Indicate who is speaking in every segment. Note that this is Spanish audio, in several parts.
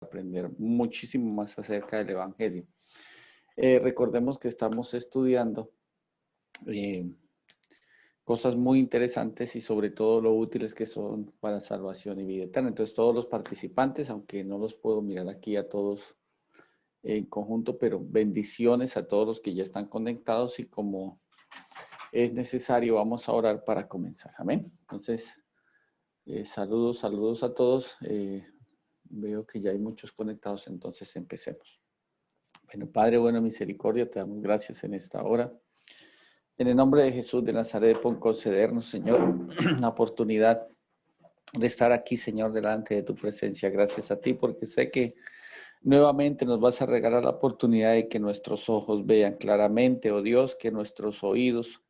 Speaker 1: aprender muchísimo más acerca del Evangelio. Recordemos que estamos estudiando cosas muy interesantes y sobre todo lo útiles que son para salvación y vida eterna. Entonces todos los participantes, aunque no los puedo mirar aquí a todos en conjunto, pero bendiciones a todos los que ya están conectados y como es necesario vamos a orar para comenzar. Amén. Entonces, saludos a todos. Veo que ya hay muchos conectados, entonces empecemos. Bueno, Padre, bueno, misericordia, te damos gracias en esta hora. En el nombre de Jesús de Nazaret, por concedernos, Señor, la oportunidad de estar aquí, Señor, delante de tu presencia. Gracias a ti, porque sé que nuevamente nos vas a regalar la oportunidad de que nuestros ojos vean claramente, oh Dios, que nuestros oídos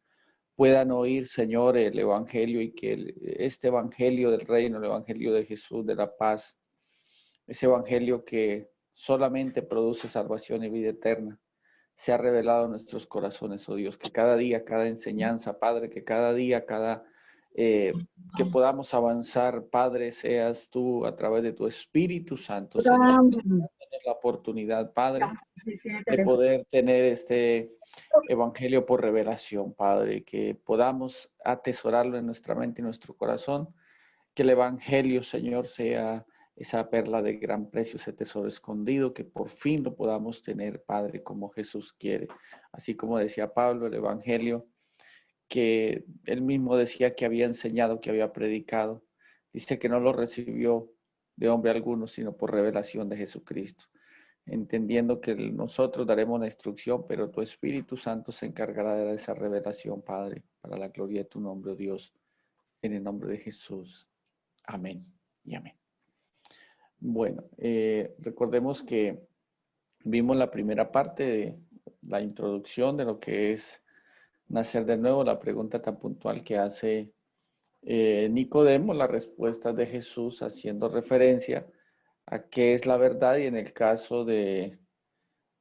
Speaker 1: puedan oír, Señor, el Evangelio y que este Evangelio del reino, el Evangelio de Jesús, de la paz, ese Evangelio que solamente produce salvación y vida eterna, se ha revelado en nuestros corazones, oh Dios, que cada día, cada enseñanza, Padre, que cada día, que podamos avanzar, Padre, seas tú a través de tu Espíritu Santo, Señor, tener la oportunidad, Padre, de poder tener este Evangelio por revelación, Padre, que podamos atesorarlo en nuestra mente y nuestro corazón, que el Evangelio, Señor, sea esa perla de gran precio, ese tesoro escondido, que por fin lo podamos tener, Padre, como Jesús quiere. Así como decía Pablo, el Evangelio que él mismo decía que había enseñado, que había predicado, dice que no lo recibió de hombre alguno, sino por revelación de Jesucristo, entendiendo que nosotros daremos la instrucción, pero tu Espíritu Santo se encargará de dar esa revelación, Padre, para la gloria de tu nombre, oh Dios, en el nombre de Jesús. Amén y amén. Bueno, recordemos que vimos la primera parte de la introducción de lo que es nacer de nuevo, la pregunta tan puntual que hace Nicodemo, la respuesta de Jesús haciendo referencia a qué es la verdad y en el caso de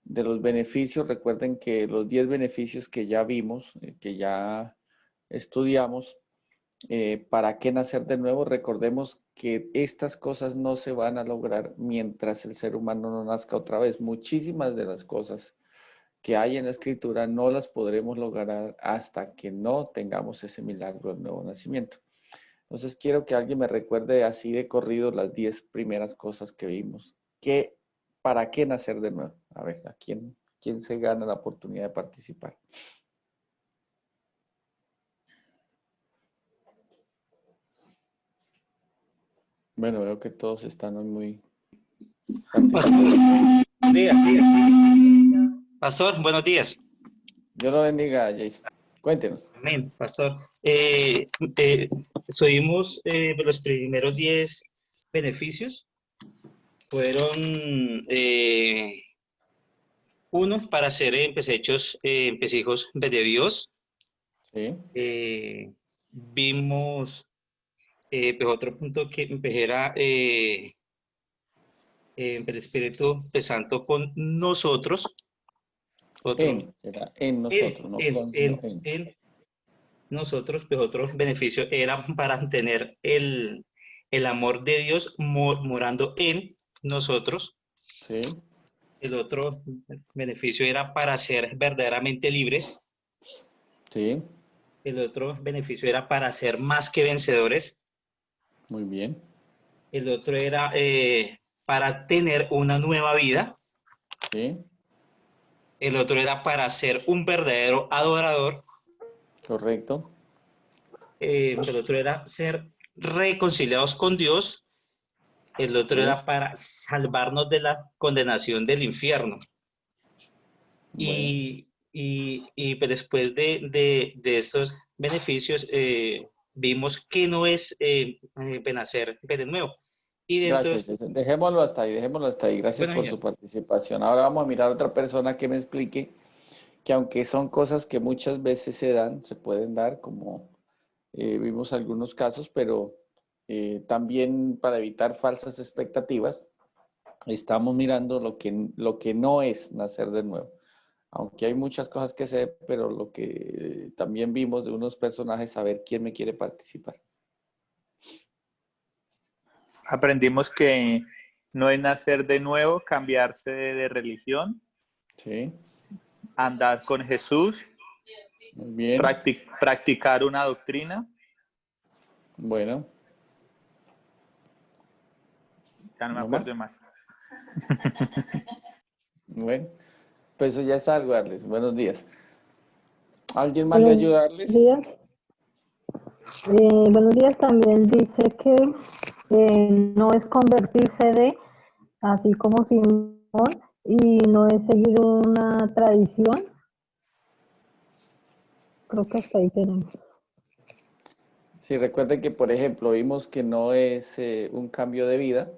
Speaker 1: los beneficios, recuerden que los 10 beneficios que ya vimos, que ya estudiamos, ¿para qué nacer de nuevo? Recordemos que estas cosas no se van a lograr mientras el ser humano no nazca otra vez. Muchísimas de las cosas que hay en la escritura no las podremos lograr hasta que no tengamos ese milagro del nuevo nacimiento. Entonces quiero que alguien me recuerde así de corrido las 10 primeras cosas que vimos. ¿Para qué nacer de nuevo? A ver, ¿a quién se gana la oportunidad de participar? Bueno, veo que todos están muy...
Speaker 2: Pastor, buenos días.
Speaker 1: Dios lo bendiga, Jason. Cuéntenos.
Speaker 2: Amén, pastor. Subimos los primeros 10 beneficios. Fueron uno para ser hechos hijos de Dios.
Speaker 1: Sí.
Speaker 2: Vimos pues otro punto que era el Espíritu Santo con nosotros.
Speaker 1: Será en nosotros, no con, sino en.
Speaker 2: En nosotros, pues otros beneficios eran para tener el amor de Dios morando en nosotros.
Speaker 1: Sí.
Speaker 2: El otro beneficio era para ser verdaderamente libres.
Speaker 1: Sí.
Speaker 2: El otro beneficio era para ser más que vencedores.
Speaker 1: Muy bien.
Speaker 2: El otro era para tener una nueva vida.
Speaker 1: Sí.
Speaker 2: El otro era para ser un verdadero adorador.
Speaker 1: Correcto.
Speaker 2: El otro era ser reconciliados con Dios. El otro
Speaker 1: Sí.
Speaker 2: era para salvarnos de la condenación del infierno.
Speaker 1: Bueno.
Speaker 2: Y pues después de estos beneficios, vimos que no es nacer de nuevo. Y dentro
Speaker 1: Gracias, Jason. Dejémoslo hasta ahí, Gracias
Speaker 2: bueno,
Speaker 1: por
Speaker 2: señor.
Speaker 1: su participación. Ahora vamos a mirar a otra persona que me explique que aunque son cosas que muchas veces se dan, se pueden dar, como vimos algunos casos, pero también para evitar falsas expectativas, estamos mirando lo que no es nacer de nuevo. Aunque hay muchas cosas que sé, pero lo que también vimos de unos personajes, a ver quién me quiere participar.
Speaker 3: Aprendimos que no es nacer de nuevo, cambiarse de religión,
Speaker 1: Sí,
Speaker 3: andar con Jesús,
Speaker 1: muy bien.
Speaker 3: practicar una doctrina.
Speaker 1: Bueno,
Speaker 3: Ya no me
Speaker 1: ¿no
Speaker 3: acuerdo de
Speaker 1: más?
Speaker 3: más.
Speaker 1: Bueno, pues eso ya es algo, Arles. Buenos días. ¿Alguien más le
Speaker 4: Buenos
Speaker 1: ayuda a Arles?
Speaker 4: días. Buenos días también dice que no es convertirse de, así como Simón, y no es seguir una tradición. Creo que hasta ahí tenemos.
Speaker 1: Sí, recuerden que, por ejemplo, vimos que no es un cambio de vida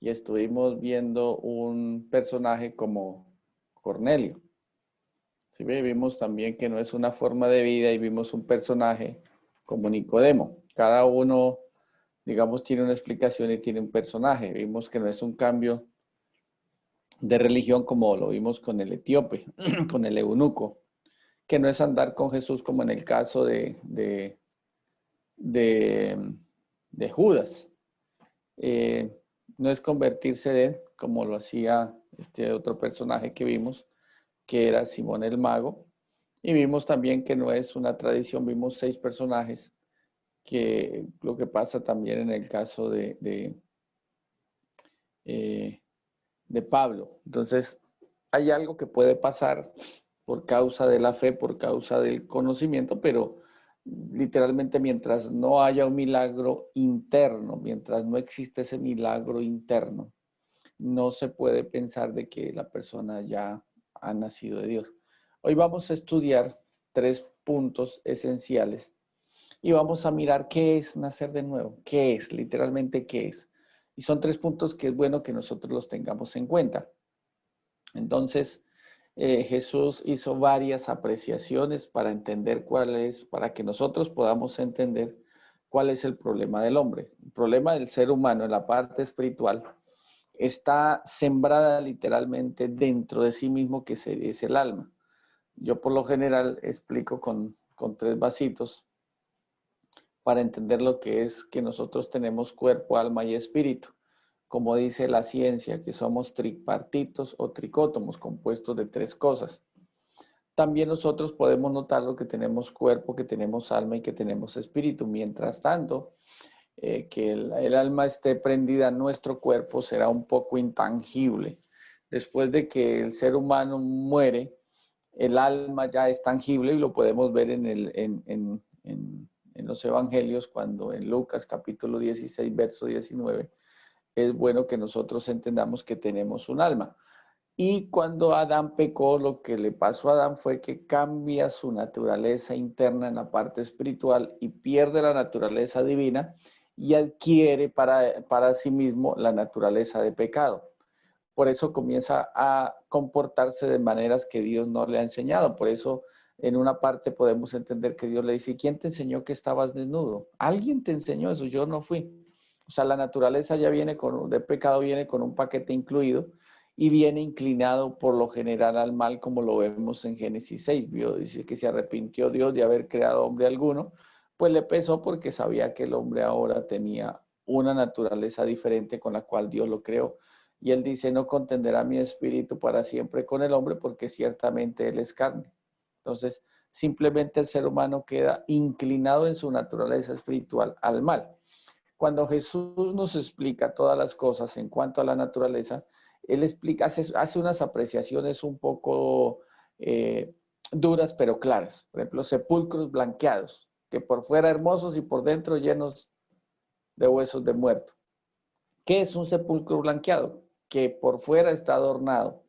Speaker 1: y estuvimos viendo un personaje como Cornelio. Sí, vimos también que no es una forma de vida y vimos un personaje como Nicodemo. Cada uno, digamos, tiene una explicación y tiene un personaje. Vimos que no es un cambio de religión como lo vimos con el etíope, con el eunuco, que no es andar con Jesús como en el caso de, de Judas. No es convertirse de él como lo hacía este otro personaje que vimos, que era Simón el Mago. Y vimos también que no es una tradición, vimos 6 personajes, que lo que pasa también en el caso de Pablo. Entonces, hay algo que puede pasar por causa de la fe, por causa del conocimiento, pero literalmente mientras no haya un milagro interno, mientras no existe ese milagro interno, no se puede pensar de que la persona ya ha nacido de Dios. Hoy vamos a estudiar 3 puntos esenciales y vamos a mirar qué es nacer de nuevo, qué es, literalmente qué es. Y son 3 puntos que es bueno que nosotros los tengamos en cuenta. Entonces, Jesús hizo varias apreciaciones para entender cuál es, para que nosotros podamos entender cuál es el problema del hombre. El problema del ser humano en la parte espiritual está sembrada literalmente dentro de sí mismo, que es el alma. Yo por lo general explico con 3 vasitos para entender lo que es que nosotros tenemos cuerpo, alma y espíritu. Como dice la ciencia, que somos tripartitos o tricótomos, compuestos de 3 cosas. También nosotros podemos notar lo que tenemos cuerpo, que tenemos alma y que tenemos espíritu. Mientras tanto, que el alma esté prendida en nuestro cuerpo será un poco intangible. Después de que el ser humano muere, el alma ya es tangible y lo podemos ver en los evangelios, cuando en Lucas capítulo 16, verso 19, es bueno que nosotros entendamos que tenemos un alma. Y cuando Adán pecó, lo que le pasó a Adán fue que cambia su naturaleza interna en la parte espiritual y pierde la naturaleza divina y adquiere para sí mismo la naturaleza de pecado. Por eso comienza a comportarse de maneras que Dios no le ha enseñado. Por eso en una parte podemos entender que Dios le dice, ¿quién te enseñó que estabas desnudo? Alguien te enseñó eso, yo no fui. O sea, la naturaleza ya viene de pecado, viene con un paquete incluido y viene inclinado por lo general al mal, como lo vemos en Génesis 6. Dice que se arrepintió Dios de haber creado hombre alguno, pues le pesó porque sabía que el hombre ahora tenía una naturaleza diferente con la cual Dios lo creó. Y él dice, no contenderá mi espíritu para siempre con el hombre, porque ciertamente él es carne. Entonces, simplemente el ser humano queda inclinado en su naturaleza espiritual al mal. Cuando Jesús nos explica todas las cosas en cuanto a la naturaleza, él explica, hace unas apreciaciones un poco duras pero claras. Por ejemplo, sepulcros blanqueados, que por fuera hermosos y por dentro llenos de huesos de muerto. ¿Qué es un sepulcro blanqueado? Que por fuera está adornado,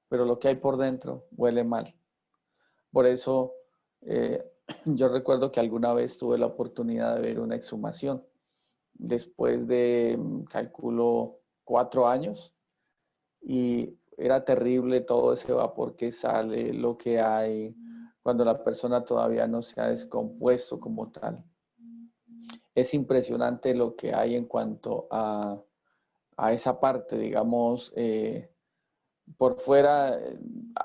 Speaker 1: pero lo que hay por dentro huele mal. Por eso eh, yo recuerdo que alguna vez tuve la oportunidad de ver una exhumación después de, calculo, 4 años, y era terrible todo ese vapor que sale, lo que hay, cuando la persona todavía no se ha descompuesto como tal. Es impresionante lo que hay en cuanto a esa parte, digamos, por fuera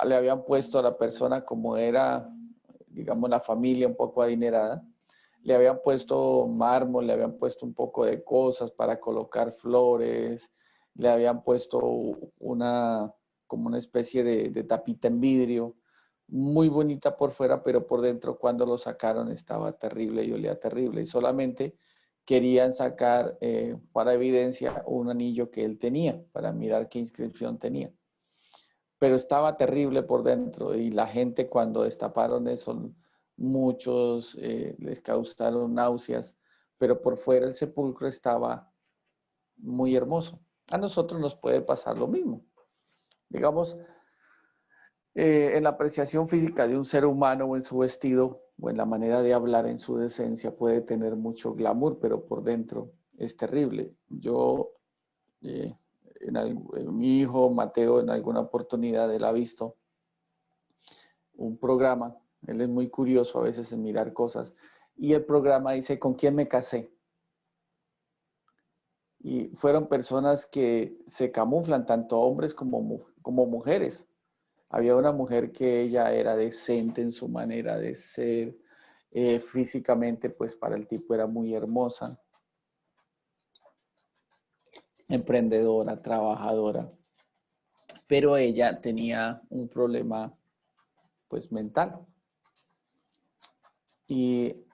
Speaker 1: le habían puesto a la persona como era, digamos, la familia un poco adinerada, le habían puesto mármol, le habían puesto un poco de cosas para colocar flores, le habían puesto como una especie de tapita en vidrio, muy bonita por fuera, pero por dentro cuando lo sacaron estaba terrible y olía terrible. Y solamente querían sacar para evidencia un anillo que él tenía, para mirar qué inscripción tenía. Pero estaba terrible por dentro y la gente cuando destaparon eso, muchos les causaron náuseas, pero por fuera el sepulcro estaba muy hermoso. A nosotros nos puede pasar lo mismo. Digamos, en la apreciación física de un ser humano o en su vestido o en la manera de hablar, en su decencia, puede tener mucho glamour, pero por dentro es terrible. Yo, mi hijo Mateo, en alguna oportunidad, él ha visto un programa, él es muy curioso a veces en mirar cosas, y el programa dice, ¿con quién me casé? Y fueron personas que se camuflan, tanto hombres como mujeres. Había una mujer que ella era decente en su manera de ser, físicamente, pues para el tipo era muy hermosa, emprendedora, trabajadora, pero ella tenía un problema, pues mental. Y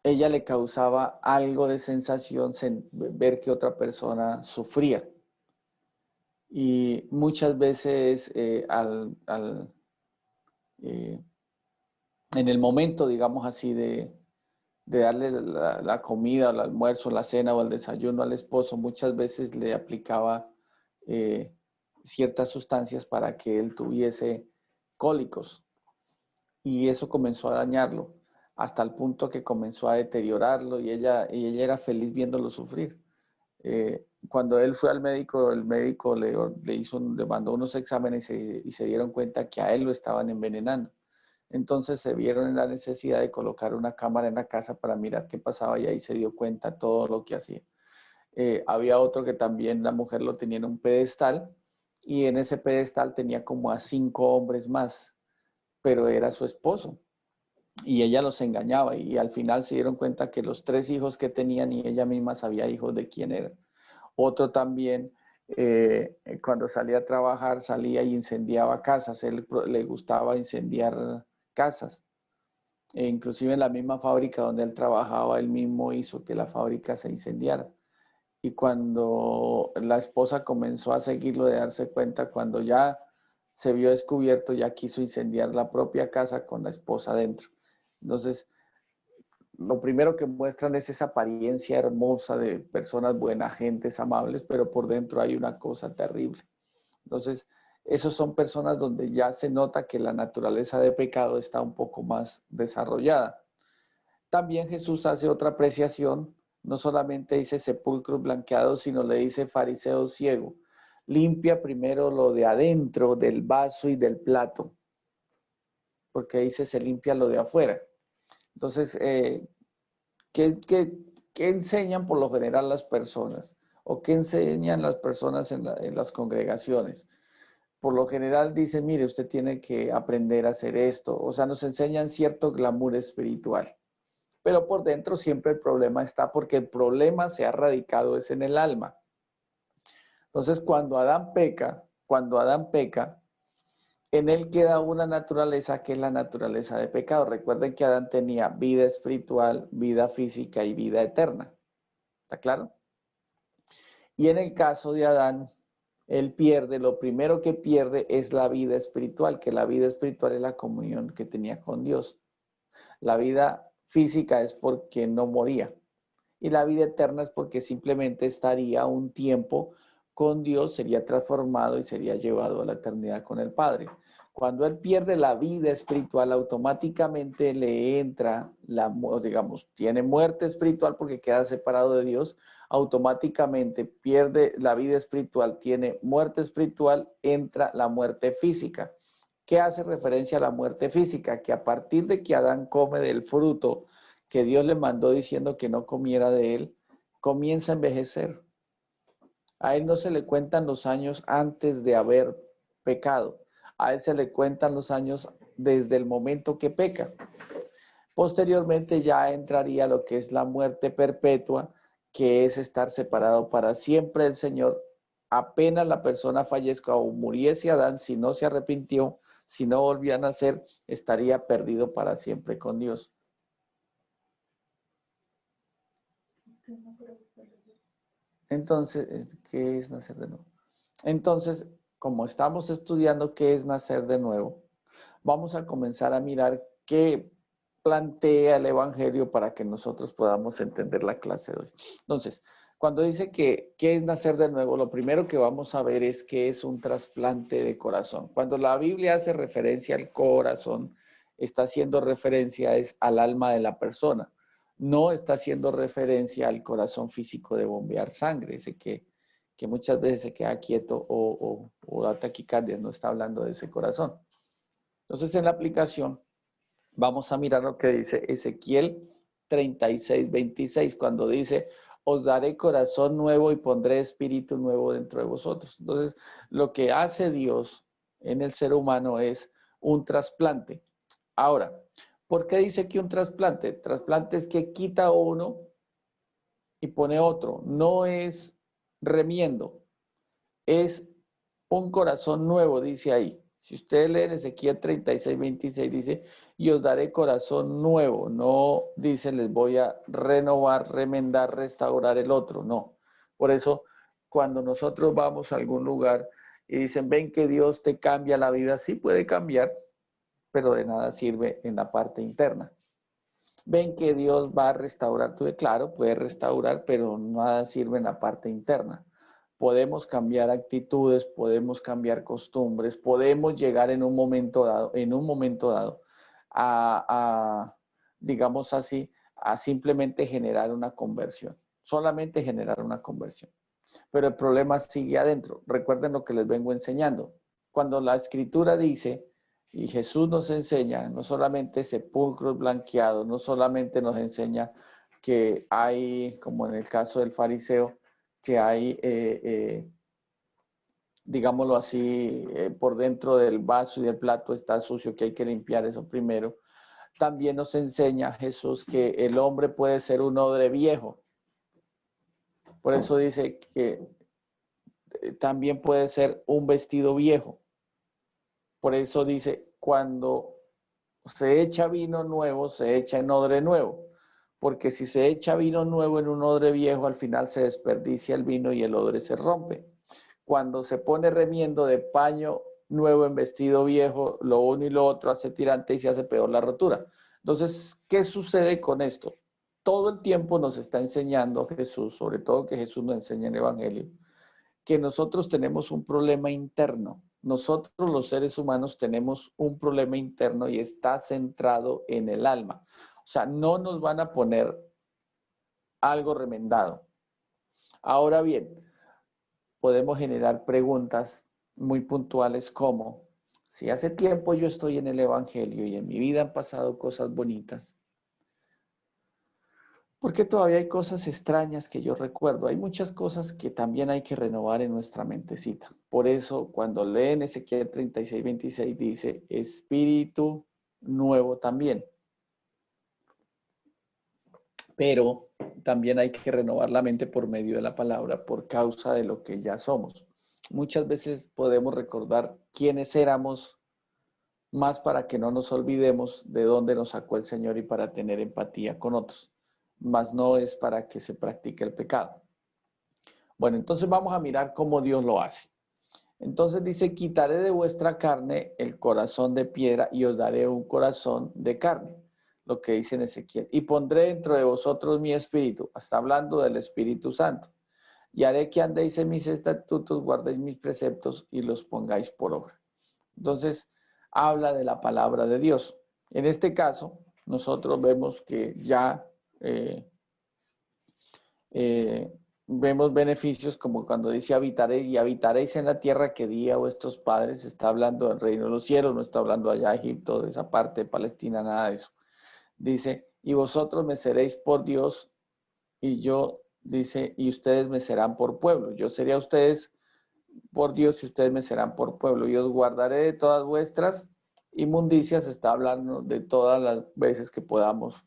Speaker 1: ella le causaba algo de sensación ver que otra persona sufría. Y muchas veces en el momento, digamos así, de darle la comida, el almuerzo, la cena o el desayuno al esposo, muchas veces le aplicaba ciertas sustancias para que él tuviese cólicos. Y eso comenzó a dañarlo, hasta el punto que comenzó a deteriorarlo y ella era feliz viéndolo sufrir. Cuando él fue al médico, el médico le mandó unos exámenes y se dieron cuenta que a él lo estaban envenenando. Entonces se vieron en la necesidad de colocar una cámara en la casa para mirar qué pasaba y ahí se dio cuenta todo lo que hacía. Había otro que también la mujer lo tenía en un pedestal y en ese pedestal tenía como a 5 hombres más, pero era su esposo y ella los engañaba y al final se dieron cuenta que los 3 hijos que tenían y ella misma sabía hijos de quién eran. Otro también, cuando salía a trabajar, salía y incendiaba casas. Él le gustaba incendiar casas. Inclusive en la misma fábrica donde él trabajaba, él mismo hizo que la fábrica se incendiara. Y cuando la esposa comenzó a seguirlo, de darse cuenta, cuando ya se vio descubierto, ya quiso incendiar la propia casa con la esposa dentro. Entonces, lo primero que muestran es esa apariencia hermosa de personas buenas, gentes amables, pero por dentro hay una cosa terrible. Entonces, esos son personas donde ya se nota que la naturaleza de pecado está un poco más desarrollada. También Jesús hace otra apreciación, no solamente dice sepulcro blanqueado, sino le dice fariseo ciego. Limpia primero lo de adentro del vaso y del plato, porque dice se limpia lo de afuera. Entonces, ¿qué enseñan por lo general las personas? ¿O qué enseñan las personas en las congregaciones? Por lo general dicen, mire, usted tiene que aprender a hacer esto. O sea, nos enseñan cierto glamour espiritual. Pero por dentro siempre el problema está porque el problema se ha radicado es en el alma. Entonces, cuando Adán peca, en él queda una naturaleza que es la naturaleza de pecado. Recuerden que Adán tenía vida espiritual, vida física y vida eterna. ¿Está claro? Y en el caso de Adán, él pierde, lo primero que pierde es la vida espiritual, que la vida espiritual es la comunión que tenía con Dios. La vida física es porque no moría. Y la vida eterna es porque simplemente estaría un tiempo con Dios, sería transformado y sería llevado a la eternidad con el Padre. Cuando él pierde la vida espiritual, automáticamente le entra, tiene muerte espiritual porque queda separado de Dios, automáticamente pierde la vida espiritual, tiene muerte espiritual, entra la muerte física. ¿Qué hace referencia a la muerte física? Que a partir de que Adán come del fruto que Dios le mandó diciendo que no comiera de él, comienza a envejecer. A él no se le cuentan los años antes de haber pecado. A él se le cuentan los años desde el momento que peca. Posteriormente ya entraría lo que es la muerte perpetua, que es estar separado para siempre del Señor. Apenas la persona fallezca o muriese Adán, si no se arrepintió, si no volvió a nacer, estaría perdido para siempre con Dios. Entonces, ¿qué es nacer de nuevo? Entonces, como estamos estudiando qué es nacer de nuevo, vamos a comenzar a mirar qué plantea el Evangelio para que nosotros podamos entender la clase de hoy. Entonces, cuando dice que qué es nacer de nuevo, lo primero que vamos a ver es qué es un trasplante de corazón. Cuando la Biblia hace referencia al corazón, está haciendo referencia al alma de la persona. No está haciendo referencia al corazón físico de bombear sangre, ese que muchas veces se queda quieto o da taquicardia, no está hablando de ese corazón. Entonces, en la aplicación, vamos a mirar lo que dice Ezequiel 36:26, cuando dice, os daré corazón nuevo y pondré espíritu nuevo dentro de vosotros. Entonces, lo que hace Dios en el ser humano es un trasplante. Ahora, ¿por qué dice que un trasplante? Trasplante es que quita uno y pone otro. No es remiendo, es un corazón nuevo, dice ahí. Si ustedes leen Ezequiel 36:26, dice, y os daré corazón nuevo. No dice, les voy a renovar, remendar, restaurar el otro. No. Por eso, cuando nosotros vamos a algún lugar y dicen, ven que Dios te cambia la vida, sí puede cambiar, pero de nada sirve en la parte interna. Ven que Dios va a restaurar tu vida, claro, puede restaurar, pero nada sirve en la parte interna. Podemos cambiar actitudes, podemos cambiar costumbres, podemos llegar en un momento dado, digamos así, a simplemente generar una conversión, solamente generar una conversión. Pero el problema sigue adentro. Recuerden lo que les vengo enseñando. Cuando la Escritura dice, y Jesús nos enseña, no solamente sepulcros blanqueados, no solamente nos enseña que hay, como en el caso del fariseo, que hay, digámoslo así, por dentro del vaso y del plato está sucio, que hay que limpiar eso primero. También nos enseña Jesús que el hombre puede ser un odre viejo. Por eso dice que también puede ser un vestido viejo. Por eso dice, cuando se echa vino nuevo, se echa en odre nuevo. Porque si se echa vino nuevo en un odre viejo, al final se desperdicia el vino y el odre se rompe. Cuando se pone remiendo de paño nuevo en vestido viejo, lo uno y lo otro hace tirante y se hace peor la rotura. Entonces, ¿qué sucede con esto? Todo el tiempo nos está enseñando Jesús, sobre todo que Jesús nos enseña en el Evangelio, que nosotros tenemos un problema interno. Nosotros los seres humanos tenemos un problema interno y está centrado en el alma. O sea, no nos van a poner algo remendado. Ahora bien, podemos generar preguntas muy puntuales como, si hace tiempo yo estoy en el Evangelio y en mi vida han pasado cosas bonitas, porque todavía hay cosas extrañas que yo recuerdo. Hay muchas cosas que también hay que renovar en nuestra mentecita. Por eso, cuando leen Ezequiel 36:26, dice, espíritu nuevo también. Pero también hay que renovar la mente por medio de la palabra, por causa de lo que ya somos. Muchas veces podemos recordar quiénes éramos, más para que no nos olvidemos de dónde nos sacó el Señor y para tener empatía con otros. Mas no es para que se practique el pecado. Bueno, entonces vamos a mirar cómo Dios lo hace. Entonces dice, quitaré de vuestra carne el corazón de piedra y os daré un corazón de carne, lo que dice en Ezequiel. Y pondré dentro de vosotros mi espíritu, está hablando del Espíritu Santo. Y haré que andéis en mis estatutos, guardéis mis preceptos y los pongáis por obra. Entonces, habla de la palabra de Dios. En este caso, nosotros vemos que ya vemos beneficios como cuando dice habitaréis y habitaréis en la tierra que di a vuestros padres. Está hablando del reino de los cielos, no está hablando allá de Egipto, de esa parte de Palestina, nada de eso. Dice, y vosotros me seréis por Dios y yo, dice, y ustedes me serán por pueblo. Yo seré a ustedes por Dios y ustedes me serán por pueblo. Y os guardaré de todas vuestras inmundicias. Está hablando de todas las veces que podamos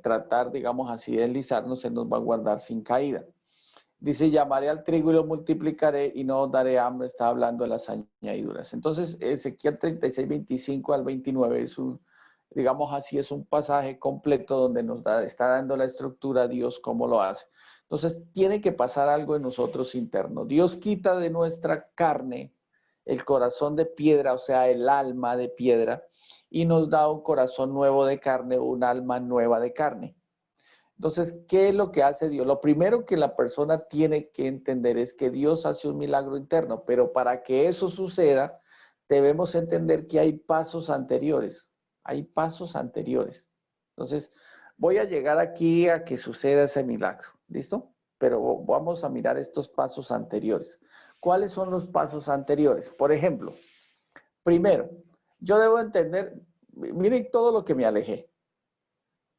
Speaker 1: tratar, digamos así, de deslizarnos, Él nos va a guardar sin caída. Dice, llamaré al trigo y lo multiplicaré y no os daré hambre. Está hablando de las añadiduras. Entonces, Ezequiel 36, 25 al 29 es un, digamos así, es un pasaje completo donde está dando la estructura a Dios cómo lo hace. Entonces, tiene que pasar algo en nosotros interno. Dios quita de nuestra carne el corazón de piedra, o sea, el alma de piedra, y nos da un corazón nuevo de carne, un alma nueva de carne. Entonces, ¿qué es lo que hace Dios? Lo primero que la persona tiene que entender es que Dios hace un milagro interno, pero para que eso suceda, debemos entender que hay pasos anteriores. Hay pasos anteriores. Entonces, voy a llegar aquí a que suceda ese milagro. ¿Listo? Pero vamos a mirar estos pasos anteriores. ¿Cuáles son los pasos anteriores? Por ejemplo, primero, yo debo entender, miren todo lo que me alejé.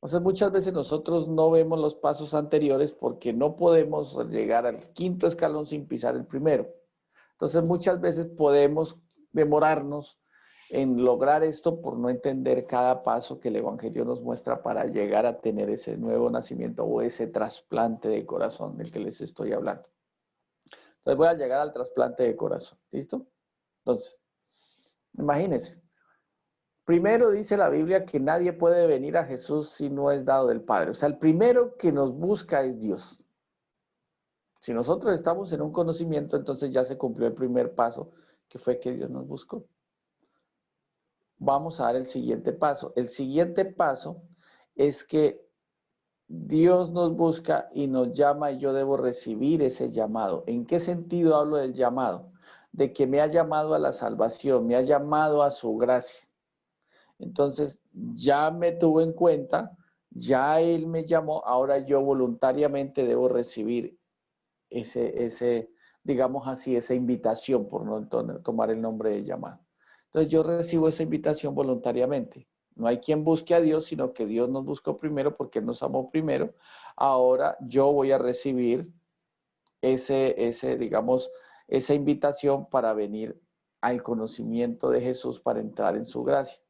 Speaker 1: O sea, muchas veces nosotros no vemos los pasos anteriores porque no podemos llegar al quinto escalón sin pisar el primero. Entonces, muchas veces podemos demorarnos en lograr esto por no entender cada paso que el Evangelio nos muestra para llegar a tener ese nuevo nacimiento o ese trasplante de corazón del que les estoy hablando. Entonces, voy a llegar al trasplante de corazón. ¿Listo? Entonces, imagínense. Primero dice la Biblia que nadie puede venir a Jesús si no es dado del Padre. O sea, el primero que nos busca es Dios. Si nosotros estamos en un conocimiento, entonces ya se cumplió el primer paso, que fue que Dios nos buscó. Vamos a dar el siguiente paso. El siguiente paso es que Dios nos busca y nos llama y yo debo recibir ese llamado. ¿En qué sentido hablo del llamado? De que me ha llamado a la salvación, me ha llamado a su gracia. Entonces, ya me tuvo en cuenta, ya Él me llamó, ahora yo voluntariamente debo recibir digamos así, esa invitación, por no tomar el nombre de llamado. Entonces, yo recibo esa invitación voluntariamente. No hay quien busque a Dios, sino que Dios nos buscó primero porque Él nos amó primero. Ahora yo voy a recibir digamos, esa invitación para venir al conocimiento de Jesús, para entrar en su gracia.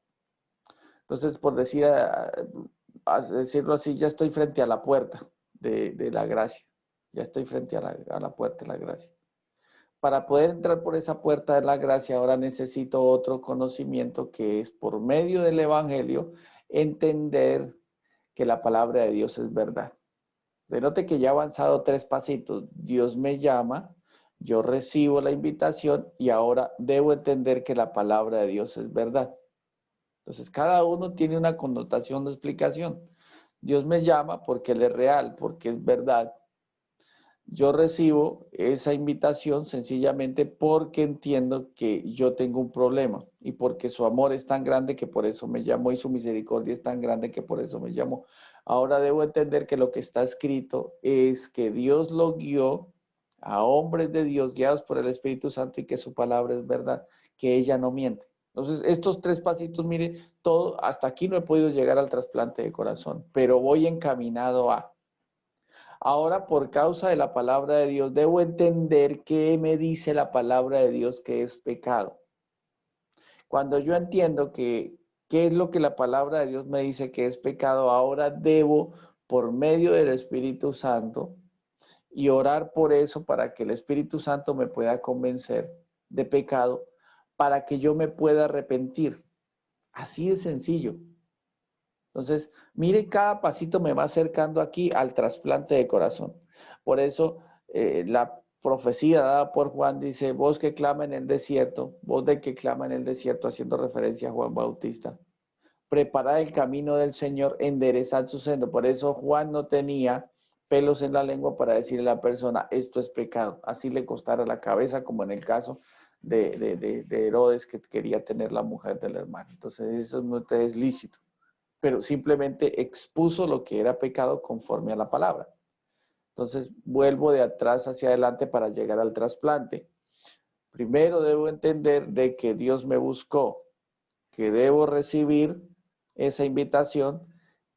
Speaker 1: Entonces, por decirlo así, ya estoy frente a la puerta de la gracia. Ya estoy frente a la puerta de la gracia. Para poder entrar por esa puerta de la gracia, ahora necesito otro conocimiento que es por medio del Evangelio, entender que la palabra de Dios es verdad. Denote que ya he avanzado 3 pasitos. Dios me llama, yo recibo la invitación y ahora debo entender que la palabra de Dios es verdad. Entonces, cada uno tiene una connotación de explicación. Dios me llama porque Él es real, porque es verdad. Yo recibo esa invitación sencillamente porque entiendo que yo tengo un problema y porque su amor es tan grande que por eso me llamó y su misericordia es tan grande que por eso me llamó. Ahora debo entender que lo que está escrito es que Dios lo guió a hombres de Dios guiados por el Espíritu Santo y que su palabra es verdad, que ella no miente. Entonces, estos 3 pasitos, mire, todo, hasta aquí no he podido llegar al trasplante de corazón, pero voy encaminado a. Ahora, por causa de la palabra de Dios, debo entender qué me dice la palabra de Dios que es pecado. Cuando yo entiendo qué es lo que la palabra de Dios me dice que es pecado, ahora debo, por medio del Espíritu Santo, y orar por eso para que el Espíritu Santo me pueda convencer de pecado, para que yo me pueda arrepentir. Así de sencillo. Entonces, mire, cada pasito me va acercando aquí al trasplante de corazón. Por eso, la profecía dada por Juan dice, voz que clama en el desierto, voz de que clama en el desierto, haciendo referencia a Juan Bautista. Preparad el camino del Señor, enderezad su senda. Por eso Juan no tenía pelos en la lengua para decirle a la persona, esto es pecado. Así le costara la cabeza, como en el caso de Herodes, que quería tener la mujer del hermano. Entonces, eso no es lícito, pero simplemente expuso lo que era pecado conforme a la palabra. Entonces, vuelvo de atrás hacia adelante para llegar al trasplante. Primero debo entender de que Dios me buscó, que debo recibir esa invitación,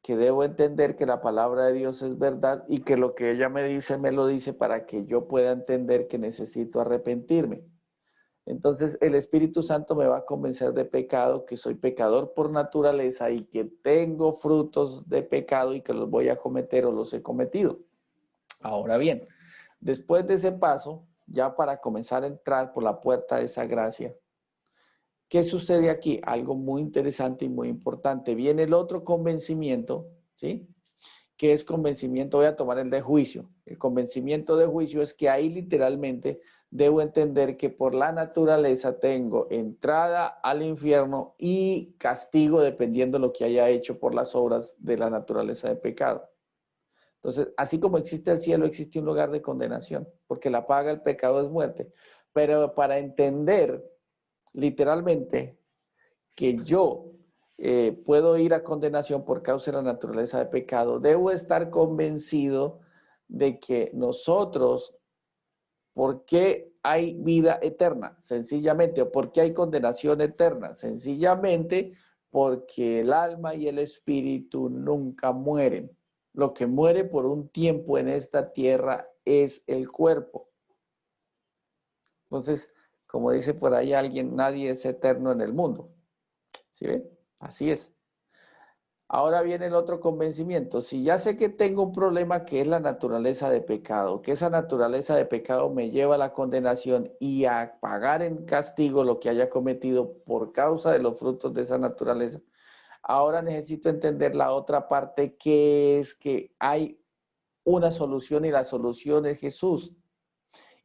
Speaker 1: que debo entender que la palabra de Dios es verdad y que lo que ella me dice, me lo dice para que yo pueda entender que necesito arrepentirme. Entonces el Espíritu Santo me va a convencer de pecado, que soy pecador por naturaleza y que tengo frutos de pecado y que los voy a cometer o los he cometido. Ahora bien, después de ese paso, ya para comenzar a entrar por la puerta de esa gracia, ¿qué sucede aquí? Algo muy interesante y muy importante. Viene el otro convencimiento, ¿sí? ¿Qué es convencimiento? Voy a tomar el de juicio. El convencimiento de juicio es que ahí literalmente debo entender que por la naturaleza tengo entrada al infierno y castigo dependiendo de lo que haya hecho por las obras de la naturaleza de pecado. Entonces, así como existe el cielo, existe un lugar de condenación, porque la paga del pecado es muerte. Pero para entender literalmente que yo puedo ir a condenación por causa de la naturaleza de pecado, debo estar convencido de que nosotros, ¿por qué hay vida eterna? Sencillamente, ¿o por qué hay condenación eterna? Sencillamente porque el alma y el espíritu nunca mueren. Lo que muere por un tiempo en esta tierra es el cuerpo. Entonces, como dice por ahí alguien, nadie es eterno en el mundo. ¿Sí ven? Así es. Ahora viene el otro convencimiento. Si ya sé que tengo un problema que es la naturaleza de pecado, que esa naturaleza de pecado me lleva a la condenación y a pagar en castigo lo que haya cometido por causa de los frutos de esa naturaleza, ahora necesito entender la otra parte, que es que hay una solución y la solución es Jesús.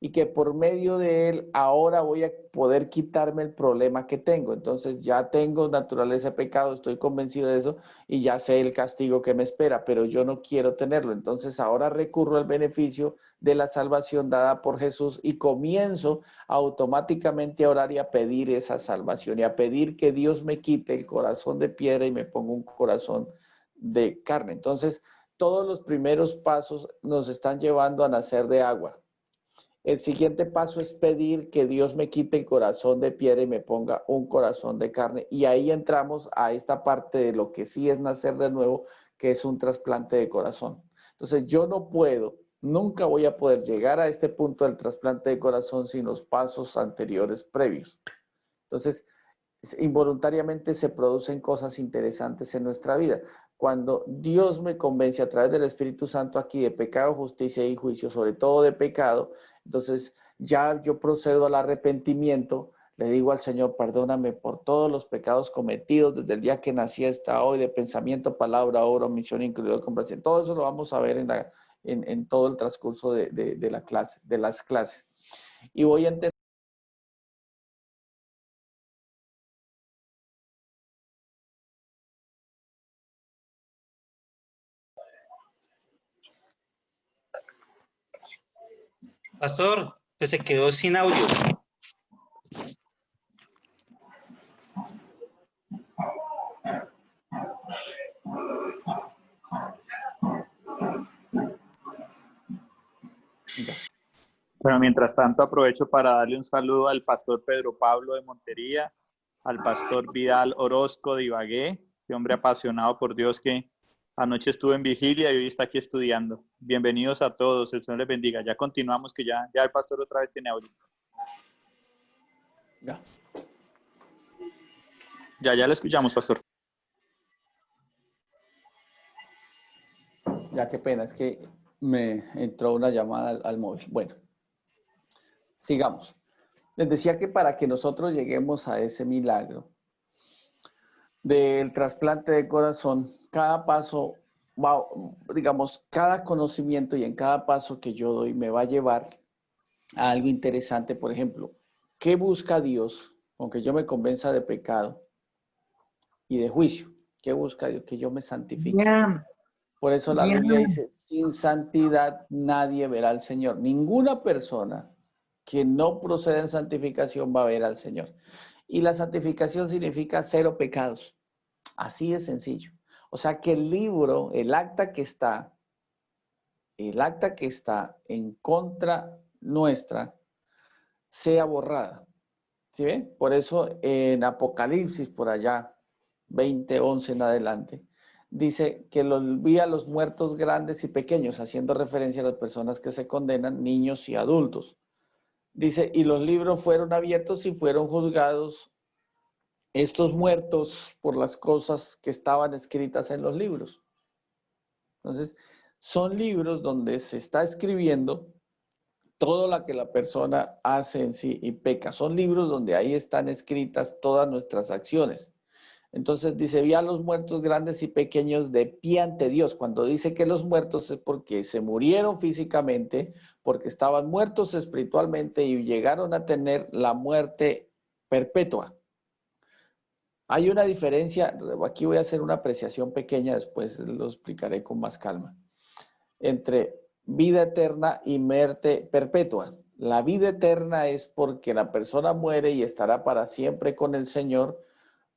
Speaker 1: Y que por medio de él ahora voy a poder quitarme el problema que tengo. Entonces ya tengo naturaleza de pecado, estoy convencido de eso y ya sé el castigo que me espera, pero yo no quiero tenerlo. Entonces ahora recurro al beneficio de la salvación dada por Jesús y comienzo automáticamente a orar y a pedir esa salvación y a pedir que Dios me quite el corazón de piedra y me ponga un corazón de carne. Entonces todos los primeros pasos nos están llevando a nacer de agua. El siguiente paso es pedir que Dios me quite el corazón de piedra y me ponga un corazón de carne. Y ahí entramos a esta parte de lo que sí es nacer de nuevo, que es un trasplante de corazón. Entonces yo no puedo, nunca voy a poder llegar a este punto del trasplante de corazón sin los pasos anteriores previos. Entonces, involuntariamente se producen cosas interesantes en nuestra vida. Cuando Dios me convence a través del Espíritu Santo aquí de pecado, justicia y juicio, sobre todo de pecado, entonces ya yo procedo al arrepentimiento, le digo al Señor, perdóname por todos los pecados cometidos desde el día que nací hasta hoy, de pensamiento, palabra, obra, omisión, incluido complacencia. Todo eso lo vamos a ver en todo el transcurso de la clase, de las clases. Y voy a entender.
Speaker 2: Pastor, que se quedó sin audio.
Speaker 3: Bueno, mientras tanto aprovecho para darle un saludo al pastor Pedro Pablo de Montería, al pastor Vidal Orozco de Ibagué, este hombre apasionado por Dios que anoche estuvo en vigilia y hoy está aquí estudiando. Bienvenidos a todos, el Señor les bendiga. Ya continuamos, que ya el pastor otra vez tiene audio. Ya lo escuchamos, pastor.
Speaker 1: Ya, qué pena, es que me entró una llamada al móvil. Bueno, sigamos. Les decía que para que nosotros lleguemos a ese milagro del trasplante de corazón, cada paso, digamos, cada conocimiento y en cada paso que yo doy me va a llevar a algo interesante. Por ejemplo, ¿qué busca Dios? Aunque yo me convenza de pecado y de juicio. ¿Qué busca Dios? Que yo me santifique. Por eso la Biblia dice, sin santidad nadie verá al Señor. Ninguna persona que no proceda en santificación va a ver al Señor. Y la santificación significa cero pecados. Así de sencillo. O sea que el libro, el acta que está en contra nuestra, sea borrada. ¿Sí ven? Por eso en Apocalipsis, por allá, 20:11 en adelante, dice que los vi a los muertos grandes y pequeños, haciendo referencia a las personas que se condenan, niños y adultos. Dice, y los libros fueron abiertos y fueron juzgados estos muertos por las cosas que estaban escritas en los libros. Entonces, son libros donde se está escribiendo todo lo que la persona hace en sí y peca. Son libros donde ahí están escritas todas nuestras acciones. Entonces dice, vi a los muertos grandes y pequeños de pie ante Dios. Cuando dice que los muertos es porque se murieron físicamente, porque estaban muertos espiritualmente y llegaron a tener la muerte perpetua. Hay una diferencia, aquí voy a hacer una apreciación pequeña, después lo explicaré con más calma, entre vida eterna y muerte perpetua. La vida eterna es porque la persona muere y estará para siempre con el Señor,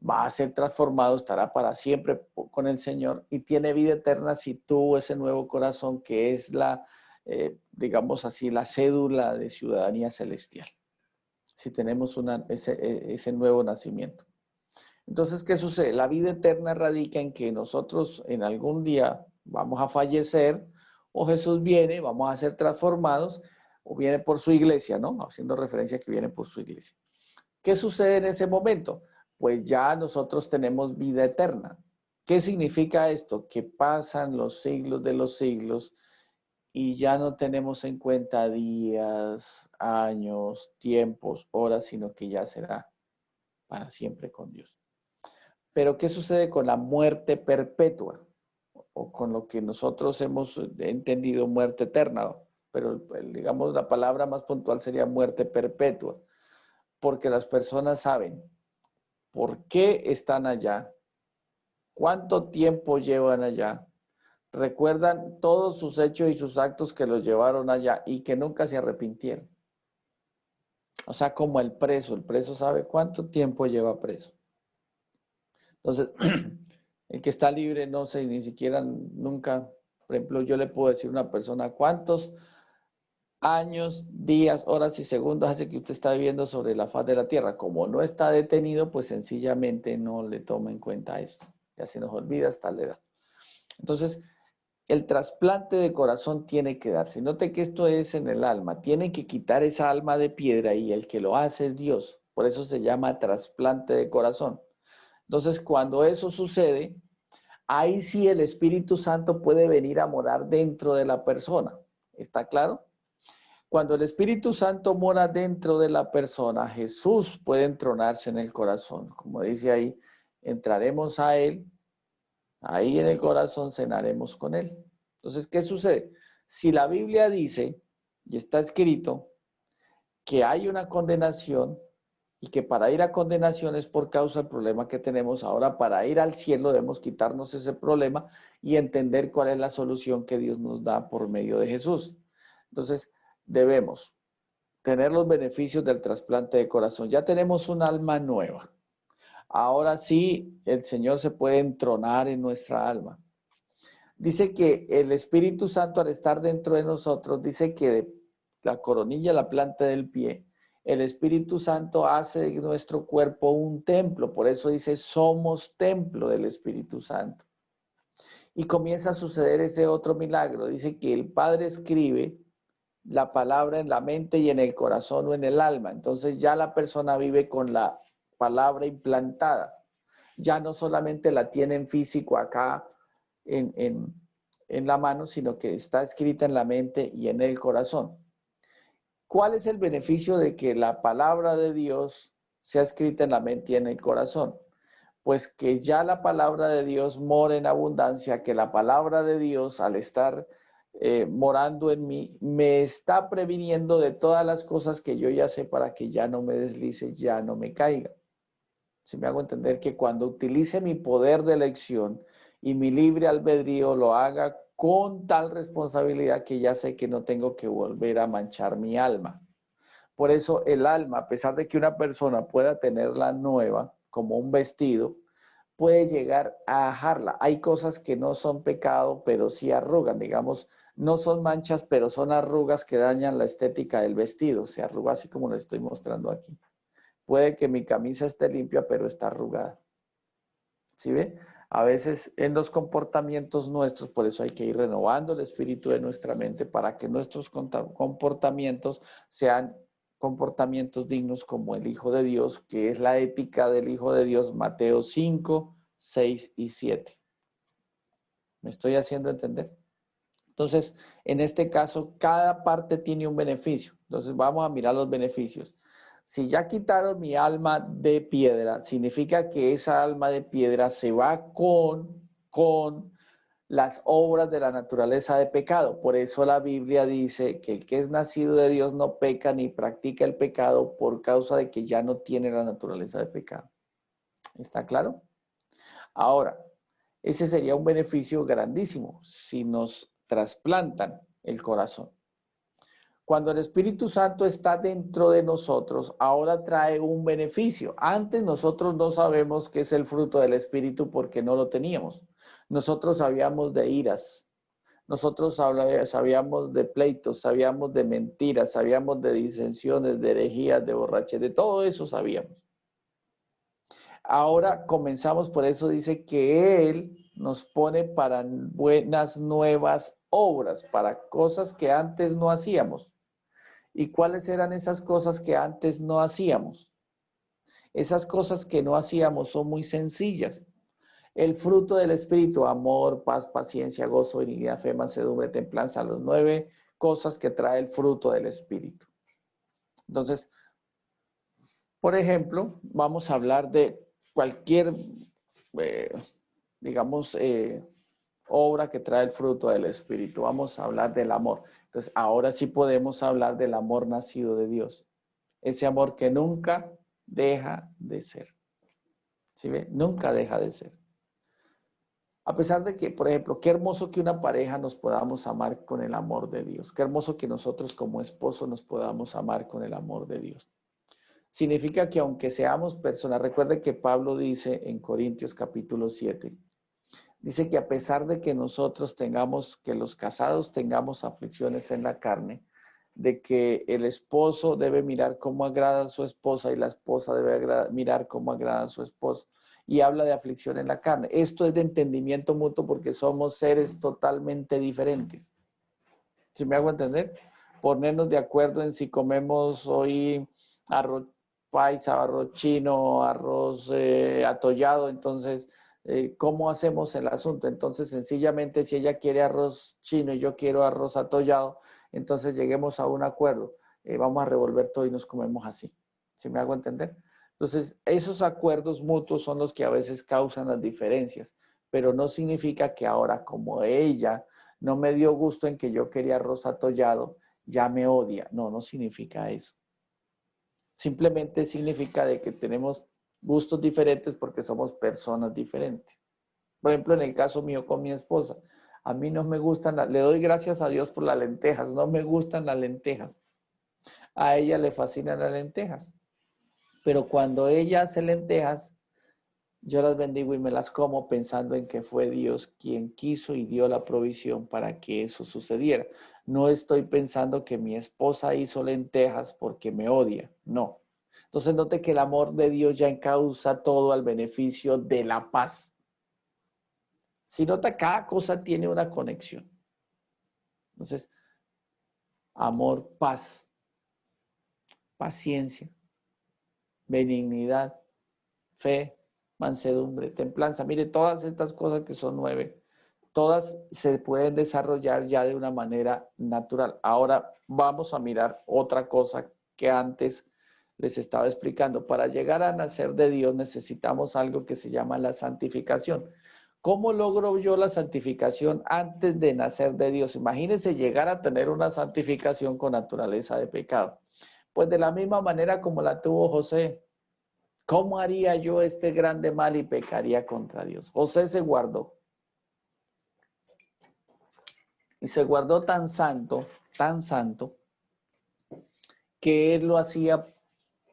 Speaker 1: va a ser transformado, estará para siempre con el Señor y tiene vida eterna si tuvo ese nuevo corazón que es la, digamos así, la cédula de ciudadanía celestial. Si tenemos ese nuevo nacimiento. Entonces, ¿qué sucede? La vida eterna radica en que nosotros en algún día vamos a fallecer o Jesús viene, vamos a ser transformados o viene por su iglesia, ¿no? Haciendo referencia a que viene por su iglesia. ¿Qué sucede en ese momento? Pues ya nosotros tenemos vida eterna. ¿Qué significa esto? Que pasan los siglos de los siglos y ya no tenemos en cuenta días, años, tiempos, horas, sino que ya será para siempre con Dios. Pero ¿qué sucede con la muerte perpetua? O con lo que nosotros hemos entendido muerte eterna, pero digamos la palabra más puntual sería muerte perpetua, porque las personas saben por qué están allá, cuánto tiempo llevan allá, recuerdan todos sus hechos y sus actos que los llevaron allá y que nunca se arrepintieron. O sea, como el preso sabe cuánto tiempo lleva preso. Entonces, el que está libre no sé, ni siquiera nunca, por ejemplo, yo le puedo decir a una persona cuántos años, días, horas y segundos hace que usted está viviendo sobre la faz de la tierra. Como no está detenido, pues sencillamente no le toma en cuenta esto. Ya se nos olvida hasta la edad. Entonces, el trasplante de corazón tiene que darse. Note que esto es en el alma. Tiene que quitar esa alma de piedra y el que lo hace es Dios. Por eso se llama trasplante de corazón. Entonces, cuando eso sucede, ahí sí el Espíritu Santo puede venir a morar dentro de la persona. ¿Está claro? Cuando el Espíritu Santo mora dentro de la persona, Jesús puede entronarse en el corazón. Como dice ahí, entraremos a Él, ahí en el corazón cenaremos con Él. Entonces, ¿qué sucede? Si la Biblia dice, y está escrito, que hay una condenación, y que para ir a condenación es por causa del problema que tenemos ahora, para ir al cielo debemos quitarnos ese problema y entender cuál es la solución que Dios nos da por medio de Jesús. Entonces, debemos tener los beneficios del trasplante de corazón. Ya tenemos un alma nueva. Ahora sí, el Señor se puede entronar en nuestra alma. Dice que el Espíritu Santo, al estar dentro de nosotros, dice que de la coronilla, la planta del pie, el Espíritu Santo hace de nuestro cuerpo un templo. Por eso dice, somos templo del Espíritu Santo. Y comienza a suceder ese otro milagro. Dice que el Padre escribe la palabra en la mente y en el corazón o en el alma. Entonces ya la persona vive con la palabra implantada. Ya no solamente la tiene en físico acá en la mano, sino que está escrita en la mente y en el corazón. ¿Cuál es el beneficio de que la palabra de Dios sea escrita en la mente y en el corazón? Pues que ya la palabra de Dios mora en abundancia, que la palabra de Dios al estar morando en mí, me está previniendo de todas las cosas que yo ya sé para que ya no me deslice, ya no me caiga. Si me hago entender que cuando utilice mi poder de elección y mi libre albedrío lo haga con tal responsabilidad que ya sé que no tengo que volver a manchar mi alma. Por eso el alma, a pesar de que una persona pueda tenerla nueva, como un vestido, puede llegar a ajarla. Hay cosas que no son pecado, pero sí arrugan. Digamos, no son manchas, pero son arrugas que dañan la estética del vestido. Se arruga así como lo estoy mostrando aquí. Puede que mi camisa esté limpia, pero está arrugada. ¿Sí ve? A veces en los comportamientos nuestros, por eso hay que ir renovando el espíritu de nuestra mente para que nuestros comportamientos sean comportamientos dignos como el Hijo de Dios, que es la ética del Hijo de Dios, Mateo 5, 6 y 7. ¿Me estoy haciendo entender? Entonces, en este caso, cada parte tiene un beneficio. Entonces, vamos a mirar los beneficios. Si ya quitaron mi alma de piedra, significa que esa alma de piedra se va con las obras de la naturaleza de pecado. Por eso la Biblia dice que el que es nacido de Dios no peca ni practica el pecado por causa de que ya no tiene la naturaleza de pecado. ¿Está claro? Ahora, ese sería un beneficio grandísimo si nos trasplantan el corazón. Cuando el Espíritu Santo está dentro de nosotros, ahora trae un beneficio. Antes nosotros no sabemos qué es el fruto del Espíritu porque no lo teníamos. Nosotros sabíamos de iras, nosotros sabíamos de pleitos, sabíamos de mentiras, sabíamos de disensiones, de herejías, de borrachera, de todo eso sabíamos. Ahora comenzamos, por eso dice que Él nos pone para buenas nuevas obras, para cosas que antes no hacíamos. ¿Y cuáles eran esas cosas que antes no hacíamos? Esas cosas que no hacíamos son muy sencillas. El fruto del Espíritu, amor, paz, paciencia, gozo, benignidad, fe, mansedumbre, templanza, las 9 cosas que trae el fruto del Espíritu. Entonces, por ejemplo, vamos a hablar de cualquier, digamos, obra que trae el fruto del Espíritu. Vamos a hablar del amor. Entonces, ahora sí podemos hablar del amor nacido de Dios. Ese amor que nunca deja de ser. ¿Sí ve? Nunca deja de ser. A pesar de que, por ejemplo, qué hermoso que una pareja nos podamos amar con el amor de Dios. Qué hermoso que nosotros como esposos nos podamos amar con el amor de Dios. Significa que aunque seamos personas, recuerde que Pablo dice en Corintios capítulo 7, dice que a pesar de que nosotros tengamos, que los casados tengamos aflicciones en la carne, de que el esposo debe mirar cómo agrada a su esposa y la esposa debe mirar cómo agrada a su esposo. Y habla de aflicción en la carne. Esto es de entendimiento mutuo porque somos seres totalmente diferentes. ¿Sí me hago entender? Ponernos de acuerdo en si comemos hoy arroz paisa, arroz chino, arroz atollado, entonces, ¿cómo hacemos el asunto? Entonces, sencillamente, si ella quiere arroz chino y yo quiero arroz atollado, entonces lleguemos a un acuerdo. Vamos a revolver todo y nos comemos así. ¿Sí me hago entender? Entonces, esos acuerdos mutuos son los que a veces causan las diferencias, pero no significa que ahora, como ella no me dio gusto en que yo quería arroz atollado, ya me odia. No, no significa eso. Simplemente significa de que tenemos gustos diferentes porque somos personas diferentes. Por ejemplo, en el caso mío con mi esposa, a mí no me gustan, le doy gracias a Dios por las lentejas, no me gustan las lentejas. A ella le fascinan las lentejas. Pero cuando ella hace lentejas, yo las bendigo y me las como pensando en que fue Dios quien quiso y dio la provisión para que eso sucediera. No estoy pensando que mi esposa hizo lentejas porque me odia, no. Entonces note que el amor de Dios ya encausa todo al beneficio de la paz. Si nota, cada cosa tiene una conexión. Entonces, amor, paz, paciencia, benignidad, fe, mansedumbre, templanza. Mire, todas estas cosas que son 9, todas se pueden desarrollar ya de una manera natural. Ahora vamos a mirar otra cosa que antes les estaba explicando. Para llegar a nacer de Dios necesitamos algo que se llama la santificación. ¿Cómo logro yo la santificación antes de nacer de Dios? Imagínense llegar a tener una santificación con naturaleza de pecado. Pues de la misma manera como la tuvo José. ¿Cómo haría yo este grande mal y pecaría contra Dios? José se guardó. Y se guardó tan santo, que él lo hacía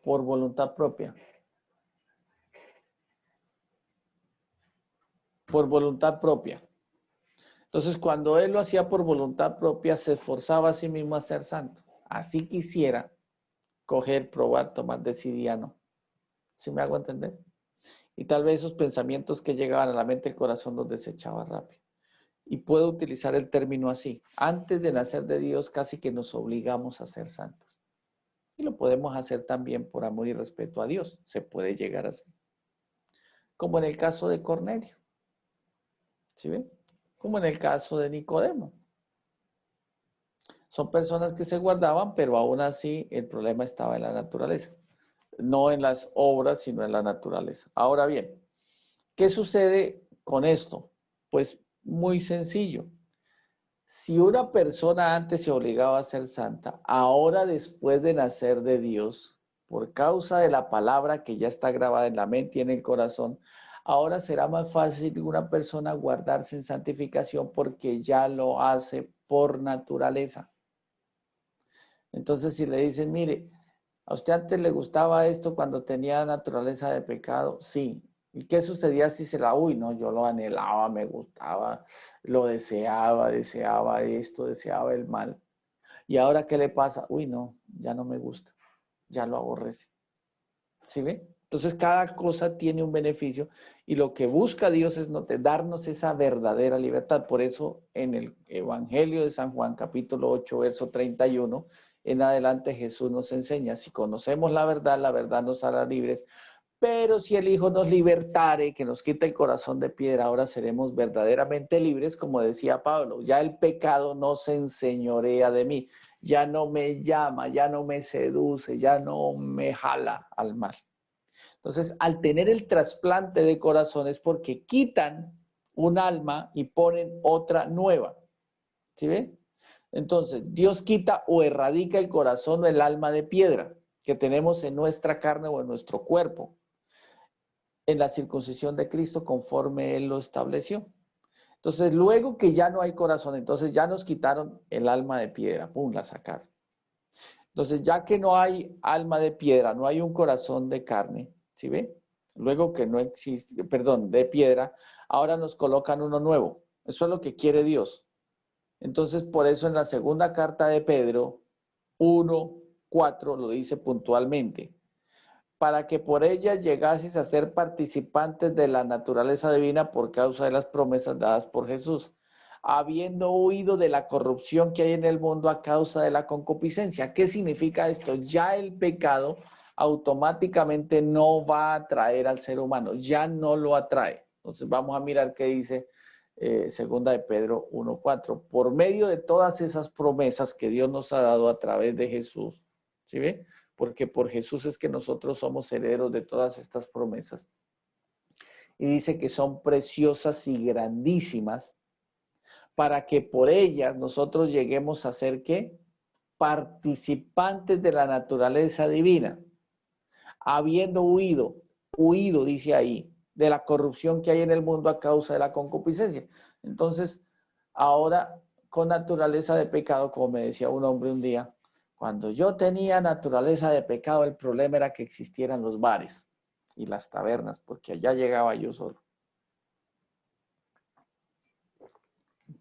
Speaker 1: por voluntad propia. Por voluntad propia. Entonces, cuando él lo hacía por voluntad propia, se esforzaba a sí mismo a ser santo. Así quisiera coger, probar, tomar, decidir, no. ¿Sí me hago entender? Y tal vez esos pensamientos que llegaban a la mente y el corazón los desechaba rápido. Y puedo utilizar el término así. Antes de nacer de Dios, casi que nos obligamos a ser santos. Y lo podemos hacer también por amor y respeto a Dios. Se puede llegar a hacer. Como en el caso de Cornelio. ¿Sí ven? Como en el caso de Nicodemo. Son personas que se guardaban, pero aún así el problema estaba en la naturaleza. No en las obras, sino en la naturaleza. Ahora bien, ¿qué sucede con esto? Pues muy sencillo. Si una persona antes se obligaba a ser santa, ahora después de nacer de Dios, por causa de la palabra que ya está grabada en la mente y en el corazón, ahora será más fácil una persona guardarse en santificación porque ya lo hace por naturaleza. Entonces, si le dicen, mire, ¿a usted antes le gustaba esto cuando tenía naturaleza de pecado? Sí. ¿Y qué sucedía si se la, uy, no, yo lo anhelaba, me gustaba, lo deseaba, deseaba esto, deseaba el mal? ¿Y ahora qué le pasa? Uy, no, ya no me gusta, ya lo aborrece. ¿Sí ve? Entonces cada cosa tiene un beneficio y lo que busca Dios es darnos esa verdadera libertad. Por eso en el Evangelio de San Juan, capítulo 8, verso 31, en adelante Jesús nos enseña, si conocemos la verdad nos hará libres, pero si el Hijo nos libertare, que nos quita el corazón de piedra, ahora seremos verdaderamente libres, como decía Pablo, ya el pecado no se enseñorea de mí, ya no me llama, ya no me seduce, ya no me jala al mal. Entonces, al tener el trasplante de corazón es porque quitan un alma y ponen otra nueva. ¿Sí ven? Entonces, Dios quita o erradica el corazón o el alma de piedra que tenemos en nuestra carne o en nuestro cuerpo, en la circuncisión de Cristo conforme Él lo estableció. Entonces, luego que ya no hay corazón, entonces ya nos quitaron el alma de piedra, pum, la sacaron. Entonces, ya que no hay alma de piedra, no hay un corazón de carne, ¿sí ve? Luego que no existe, perdón, de piedra, ahora nos colocan uno nuevo. Eso es lo que quiere Dios. Entonces, por eso en la segunda carta de Pedro 1:4 lo dice puntualmente. Para que por ella llegases a ser participantes de la naturaleza divina por causa de las promesas dadas por Jesús, habiendo huido de la corrupción que hay en el mundo a causa de la concupiscencia. ¿Qué significa esto? Ya el pecado automáticamente no va a atraer al ser humano, ya no lo atrae. Entonces vamos a mirar qué dice segunda de Pedro 1:4. Por medio de todas esas promesas que Dios nos ha dado a través de Jesús, ¿sí ve? Porque por Jesús es que nosotros somos herederos de todas estas promesas. Y dice que son preciosas y grandísimas para que por ellas nosotros lleguemos a ser, ¿qué? Participantes de la naturaleza divina, habiendo huido, dice ahí, de la corrupción que hay en el mundo a causa de la concupiscencia. Entonces, ahora con naturaleza de pecado, como me decía un hombre un día, cuando yo tenía naturaleza de pecado, el problema era que existieran los bares y las tabernas, porque allá llegaba yo solo.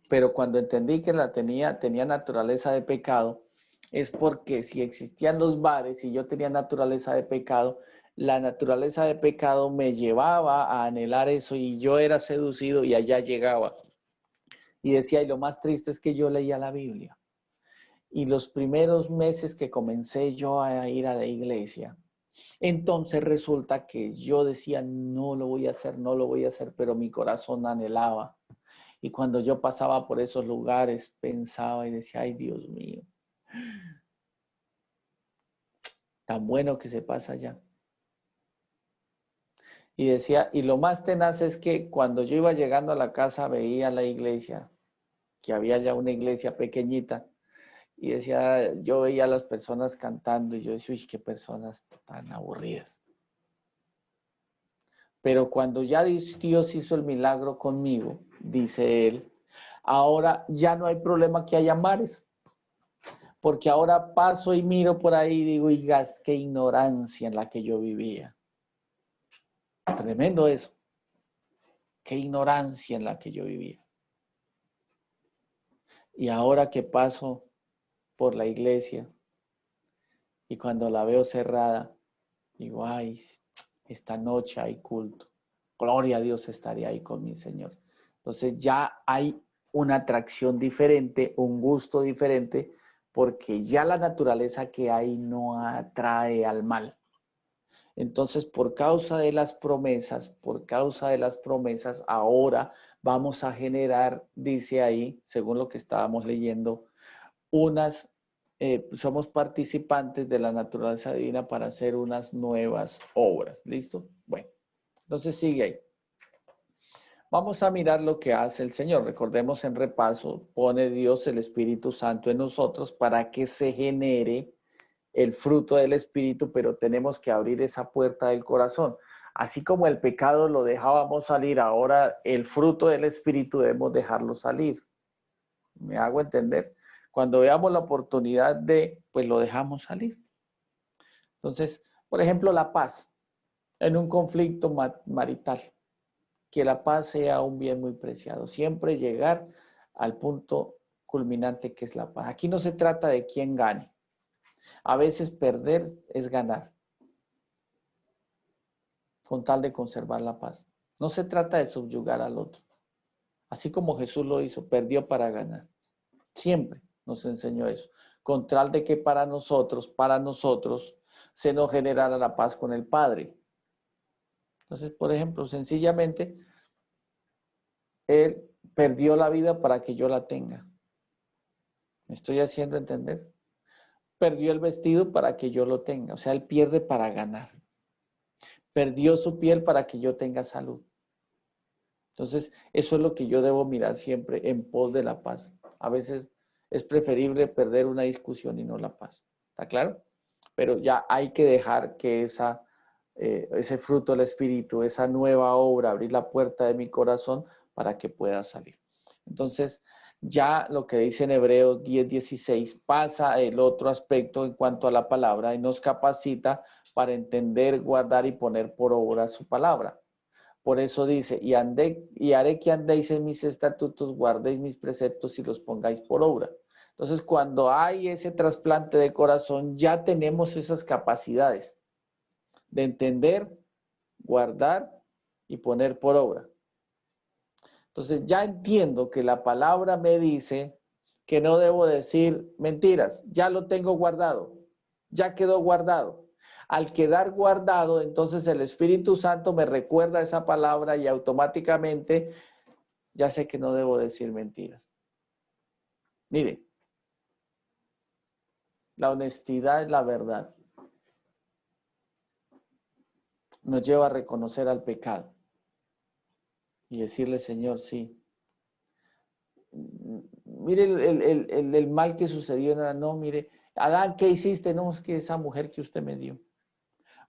Speaker 1: Pero cuando entendí que tenía naturaleza de pecado, es porque si existían los bares y yo tenía naturaleza de pecado, la naturaleza de pecado me llevaba a anhelar eso y yo era seducido y allá llegaba. Y decía, y lo más triste es que yo leía la Biblia. Y los primeros meses que comencé yo a ir a la iglesia, entonces resulta que yo decía, no lo voy a hacer, no lo voy a hacer, pero mi corazón anhelaba. Y cuando yo pasaba por esos lugares, pensaba y decía, ay Dios mío, tan bueno que se pasa allá. Y decía, y lo más tenaz es que cuando yo iba llegando a la casa veía la iglesia, que había ya una iglesia pequeñita, y decía, yo veía a las personas cantando y yo decía, uy, qué personas tan aburridas. Pero cuando ya Dios hizo el milagro conmigo, dice él, ahora ya no hay problema que haya mares, porque ahora paso y miro por ahí y digo, y qué ignorancia en la que yo vivía. Tremendo eso. Qué ignorancia en la que yo vivía. Y ahora que paso por la iglesia y cuando la veo cerrada, digo, ay, esta noche hay culto. Gloria a Dios, estaré ahí con mi Señor. Entonces ya hay una atracción diferente, un gusto diferente porque ya la naturaleza que hay no atrae al mal. Entonces, por causa de las promesas, ahora vamos a generar, dice ahí, según lo que estábamos leyendo, somos participantes de la naturaleza divina para hacer unas nuevas obras. ¿Listo? Bueno, entonces sigue ahí. Vamos a mirar lo que hace el Señor. Recordemos en repaso, pone Dios el Espíritu Santo en nosotros para que se genere el fruto del Espíritu, pero tenemos que abrir esa puerta del corazón. Así como el pecado lo dejábamos salir, ahora el fruto del Espíritu debemos dejarlo salir. ¿Me hago entender? Cuando veamos la oportunidad pues lo dejamos salir. Entonces, por ejemplo, la paz en un conflicto marital. Que la paz sea un bien muy preciado. Siempre llegar al punto culminante que es la paz. Aquí no se trata de quién gane. A veces perder es ganar, con tal de conservar la paz. No se trata de subyugar al otro. Así como Jesús lo hizo, perdió para ganar. Siempre nos enseñó eso. Con tal de que para nosotros, se nos generara la paz con el Padre. Entonces, por ejemplo, sencillamente, Él perdió la vida para que yo la tenga. ¿Me estoy haciendo entender? Perdió el vestido para que yo lo tenga. O sea, Él pierde para ganar. Perdió su piel para que yo tenga salud. Entonces, eso es lo que yo debo mirar siempre en pos de la paz. A veces es preferible perder una discusión y no la paz. ¿Está claro? Pero ya hay que dejar que ese fruto del Espíritu, esa nueva obra, abrir la puerta de mi corazón para que pueda salir. Entonces, ya lo que dice en Hebreos 10:16 pasa el otro aspecto en cuanto a la palabra y nos capacita para entender, guardar y poner por obra su palabra. Por eso dice, y haré que andéis en mis estatutos, guardéis mis preceptos y los pongáis por obra. Entonces, cuando hay ese trasplante de corazón, ya tenemos esas capacidades de entender, guardar y poner por obra. Entonces, ya entiendo que la palabra me dice que no debo decir mentiras. Ya lo tengo guardado, ya quedó guardado. Al quedar guardado, entonces el Espíritu Santo me recuerda esa palabra y automáticamente ya sé que no debo decir mentiras. Mire, la honestidad es la verdad. Nos lleva a reconocer al pecado y decirle, Señor, sí. Mire el mal que sucedió en Adán. No, mire, Adán, ¿qué hiciste? No, es que esa mujer que usted me dio.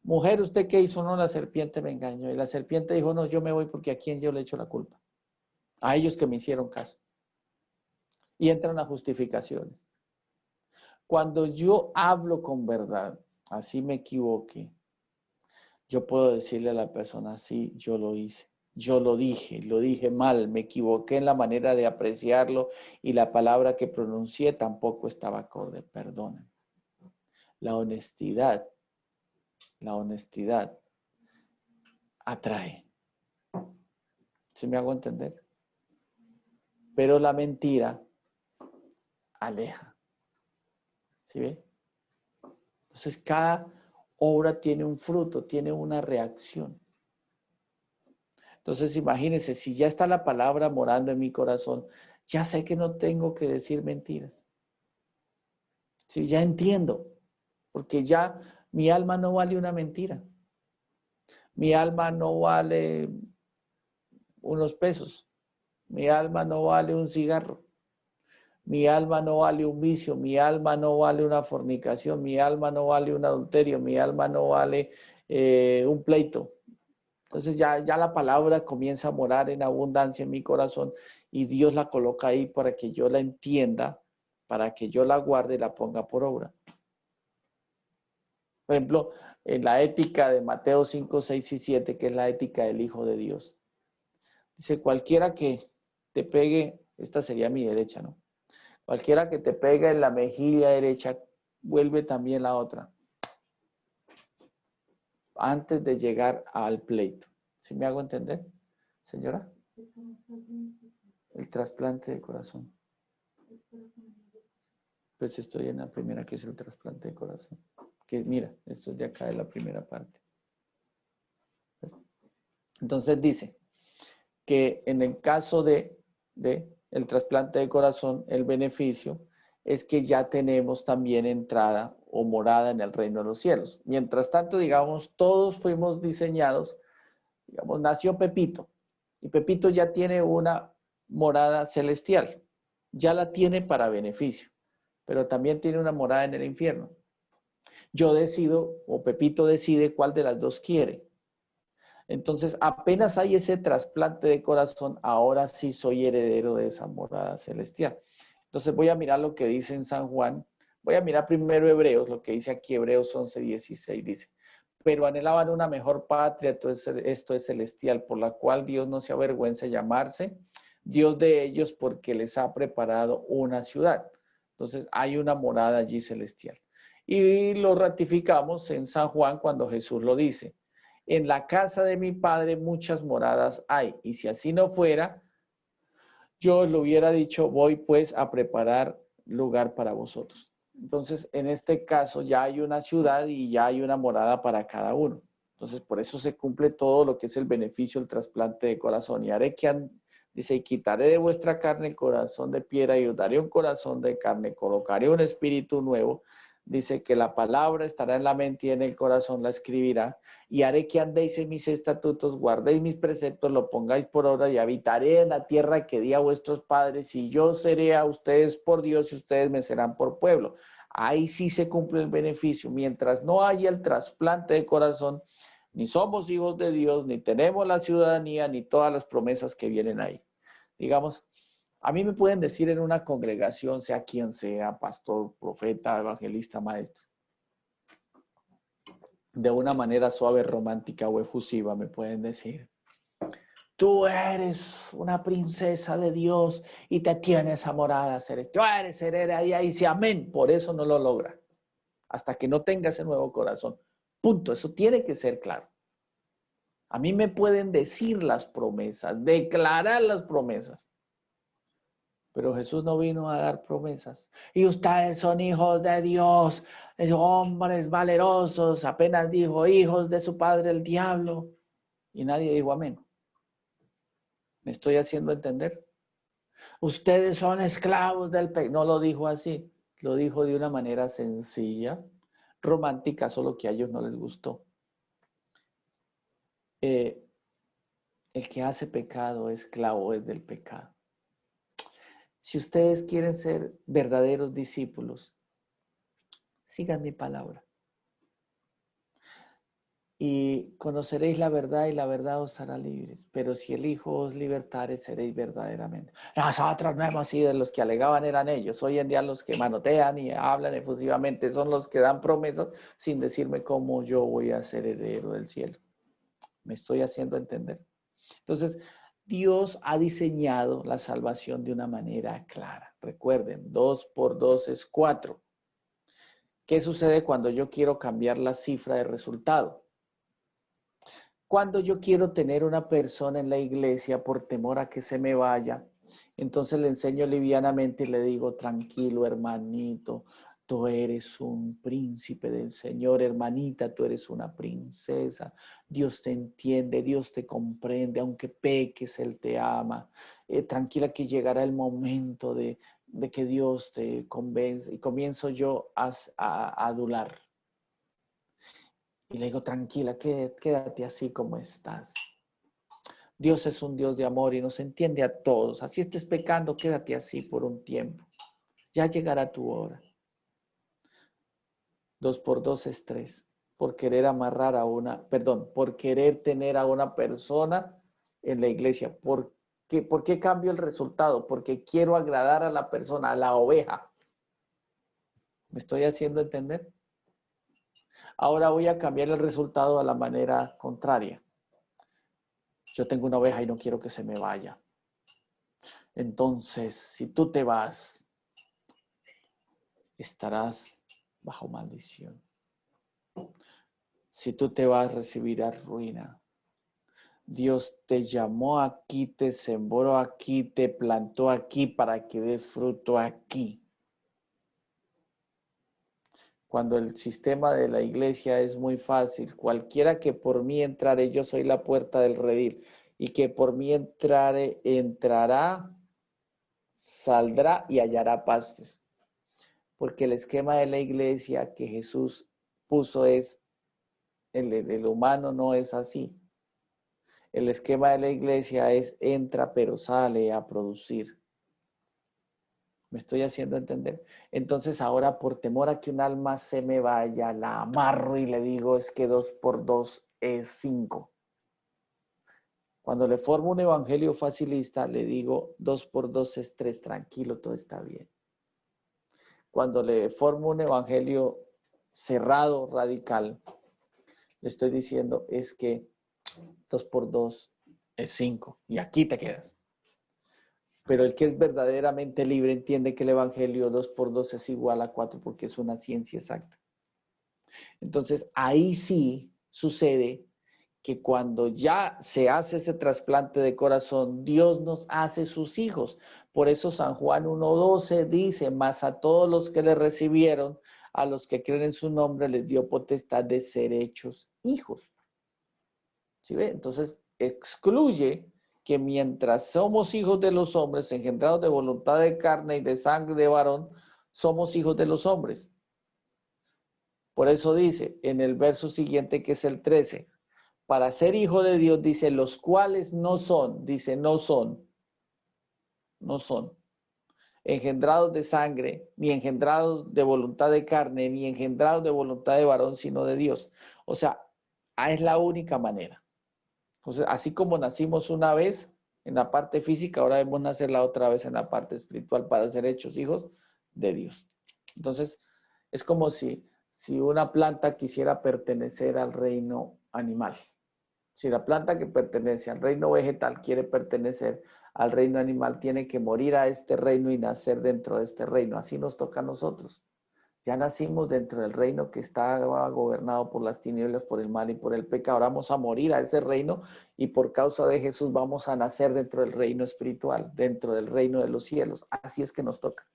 Speaker 1: Mujer, ¿usted qué hizo? No, la serpiente me engañó. Y la serpiente dijo, no, yo me voy porque a quién yo le echo la culpa. A ellos que me hicieron caso. Y entran las justificaciones. Cuando yo hablo con verdad, así me equivoqué, yo puedo decirle a la persona, sí, yo lo hice. Yo lo dije mal, me equivoqué en la manera de apreciarlo y la palabra que pronuncié tampoco estaba acorde, perdónenme. La honestidad atrae. ¿Sí me hago entender? Pero la mentira aleja. ¿Sí ve? Entonces cada obra tiene un fruto, tiene una reacción. Entonces imagínense, si ya está la palabra morando en mi corazón, ya sé que no tengo que decir mentiras. Sí, ya entiendo, porque ya mi alma no vale una mentira. Mi alma no vale unos pesos. Mi alma no vale un cigarro. Mi alma no vale un vicio. Mi alma no vale una fornicación. Mi alma no vale un adulterio. Mi alma no vale un pleito. Entonces ya la palabra comienza a morar en abundancia en mi corazón y Dios la coloca ahí para que yo la entienda, para que yo la guarde y la ponga por obra. Por ejemplo, en la ética de Mateo 5, 6 y 7, que es la ética del Hijo de Dios. Dice, cualquiera que te pegue, esta sería mi derecha, ¿no? Cualquiera que te pegue en la mejilla derecha, vuelve también la otra. Antes de llegar al pleito. ¿Sí me hago entender, señora? El trasplante de corazón. Pues estoy en la primera, que es el trasplante de corazón. Que mira, esto es de acá, de la primera parte. Entonces dice que en el caso de el trasplante de corazón, el beneficio es que ya tenemos también entrada o morada en el reino de los cielos. Mientras tanto, digamos, todos fuimos diseñados, digamos, nació Pepito y Pepito ya tiene una morada celestial, ya la tiene para beneficio, pero también tiene una morada en el infierno. Yo decido, o Pepito decide cuál de las dos quiere. Entonces, apenas hay ese trasplante de corazón, ahora sí soy heredero de esa morada celestial. Entonces voy a mirar lo que dice en San Juan. Voy a mirar primero Hebreos, lo que dice aquí Hebreos 11:16. Dice, pero anhelaban una mejor patria, esto es celestial, por la cual Dios no se avergüenza de llamarse Dios de ellos, porque les ha preparado una ciudad. Entonces hay una morada allí celestial. Y lo ratificamos en San Juan cuando Jesús lo dice. En la casa de mi Padre muchas moradas hay, y si así no fuera, yo os lo hubiera dicho, voy pues a preparar lugar para vosotros. Entonces, en este caso ya hay una ciudad y ya hay una morada para cada uno. Entonces, por eso se cumple todo lo que es el beneficio del trasplante de corazón. Y haré que, dice, y quitaré de vuestra carne el corazón de piedra y os daré un corazón de carne, colocaré un espíritu nuevo. Dice que la palabra estará en la mente y en el corazón la escribirá, y haré que andéis en mis estatutos, guardéis mis preceptos, lo pongáis por obra, y habitaré en la tierra que di a vuestros padres, y yo seré a ustedes por Dios y ustedes me serán por pueblo. Ahí sí se cumple el beneficio. Mientras no haya el trasplante de corazón, ni somos hijos de Dios, ni tenemos la ciudadanía, ni todas las promesas que vienen ahí. Digamos, a mí me pueden decir en una congregación, sea quien sea, pastor, profeta, evangelista, maestro, de una manera suave, romántica o efusiva, me pueden decir, tú eres una princesa de Dios y te tienes amorada, tú eres heredera, y ahí dice amén, por eso no lo logra, hasta que no tenga ese nuevo corazón. Punto, eso tiene que ser claro. A mí me pueden decir las promesas, declarar las promesas, pero Jesús no vino a dar promesas. Y ustedes son hijos de Dios, hombres valerosos. Apenas dijo hijos de su padre el diablo. Y nadie dijo amén. ¿Me estoy haciendo entender? Ustedes son esclavos del pecado. No lo dijo así. Lo dijo de una manera sencilla, romántica, solo que a ellos no les gustó. El que hace pecado, esclavo es del pecado. Si ustedes quieren ser verdaderos discípulos, sigan mi palabra. Y conoceréis la verdad y la verdad os hará libres. Pero si el Hijo os libertare, seréis verdaderamente. Nosotros no hemos sido los que alegaban, eran ellos. Hoy en día los que manotean y hablan efusivamente son los que dan promesas sin decirme cómo yo voy a ser heredero del cielo. ¿Me estoy haciendo entender? Entonces, Dios ha diseñado la salvación de una manera clara. Recuerden, 2 por 2 es 4. ¿Qué sucede cuando yo quiero cambiar la cifra de resultado? Cuando yo quiero tener una persona en la iglesia por temor a que se me vaya, entonces le enseño livianamente y le digo, tranquilo, hermanito, tú eres un príncipe del Señor, hermanita, tú eres una princesa. Dios te entiende, Dios te comprende, aunque peques, Él te ama. Tranquila que llegará el momento de que Dios te convence. Y comienzo yo a adular. Y le digo, tranquila, quédate así como estás. Dios es un Dios de amor y nos entiende a todos. Así estés pecando, quédate así por un tiempo. Ya llegará tu hora. 2 por 2 es 3. Por querer amarrar a por querer tener a una persona en la iglesia. ¿Por qué cambio el resultado? Porque quiero agradar a la persona, a la oveja. ¿Me estoy haciendo entender? Ahora voy a cambiar el resultado a la manera contraria. Yo tengo una oveja y no quiero que se me vaya. Entonces, si tú te vas, estarás bajo maldición. Si tú te vas, recibirás ruina. Dios te llamó aquí, te sembró aquí, te plantó aquí para que dé fruto aquí. cuando el sistema de la iglesia es muy fácil. Cualquiera que por mí entrare, yo soy la puerta del redil, y que por mí entrare, entrará, saldrá y hallará pastos. Porque el esquema de la iglesia que Jesús puso es, el humano no es así. El esquema de la iglesia es entra pero sale a producir. ¿Me estoy haciendo entender? Entonces ahora por temor a que un alma se me vaya, la amarro y le digo es que 2 por 2 es 5. Cuando le formo un evangelio facilista, le digo 2 por 2 es 3, tranquilo, todo está bien. Cuando le formo un evangelio cerrado, radical, le estoy diciendo es que 2 por 2 es 5 y aquí te quedas. Pero el que es verdaderamente libre entiende que el evangelio 2 por 2 es igual a 4 porque es una ciencia exacta. Entonces ahí sí sucede que cuando ya se hace ese trasplante de corazón, Dios nos hace sus hijos. Por eso San Juan 1:12 dice, mas a todos los que le recibieron, a los que creen en su nombre, les dio potestad de ser hechos hijos. ¿Sí ve? Entonces excluye que mientras somos hijos de los hombres, engendrados de voluntad de carne y de sangre de varón, somos hijos de los hombres. Por eso dice en el verso siguiente, que es el 13, para ser hijo de Dios, dice, los cuales no son, dice, no son engendrados de sangre, ni engendrados de voluntad de carne, ni engendrados de voluntad de varón, sino de Dios. O sea, es la única manera. Entonces, así como nacimos una vez en la parte física, ahora debemos nacer la otra vez en la parte espiritual para ser hechos hijos de Dios. Entonces, es como si una planta quisiera pertenecer al reino animal. Si la planta que pertenece al reino vegetal quiere pertenecer al reino animal, tiene que morir a este reino y nacer dentro de este reino. Así nos toca a nosotros. Ya nacimos dentro del reino que está gobernado por las tinieblas, por el mal y por el pecado. Ahora vamos a morir a ese reino y por causa de Jesús vamos a nacer dentro del reino espiritual, dentro del reino de los cielos. Así es que nos toca.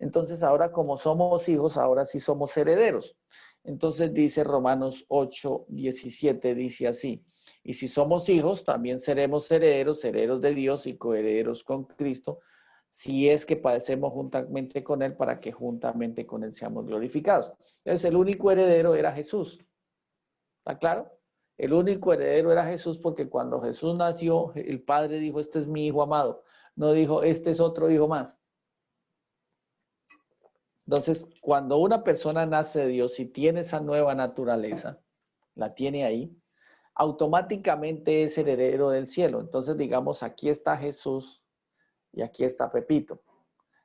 Speaker 1: Entonces ahora como somos hijos, ahora sí somos herederos. Entonces dice Romanos 8:17, dice así. Y si somos hijos, también seremos herederos, herederos de Dios y coherederos con Cristo, si es que padecemos juntamente con Él, para que juntamente con Él seamos glorificados. Entonces, el único heredero era Jesús. ¿Está claro? El único heredero era Jesús, porque cuando Jesús nació, el Padre dijo, este es mi Hijo amado. No dijo, este es otro hijo más. Entonces, cuando una persona nace de Dios y tiene esa nueva naturaleza, la tiene ahí, automáticamente es heredero del cielo. Entonces, digamos, aquí está Jesús y aquí está Pepito.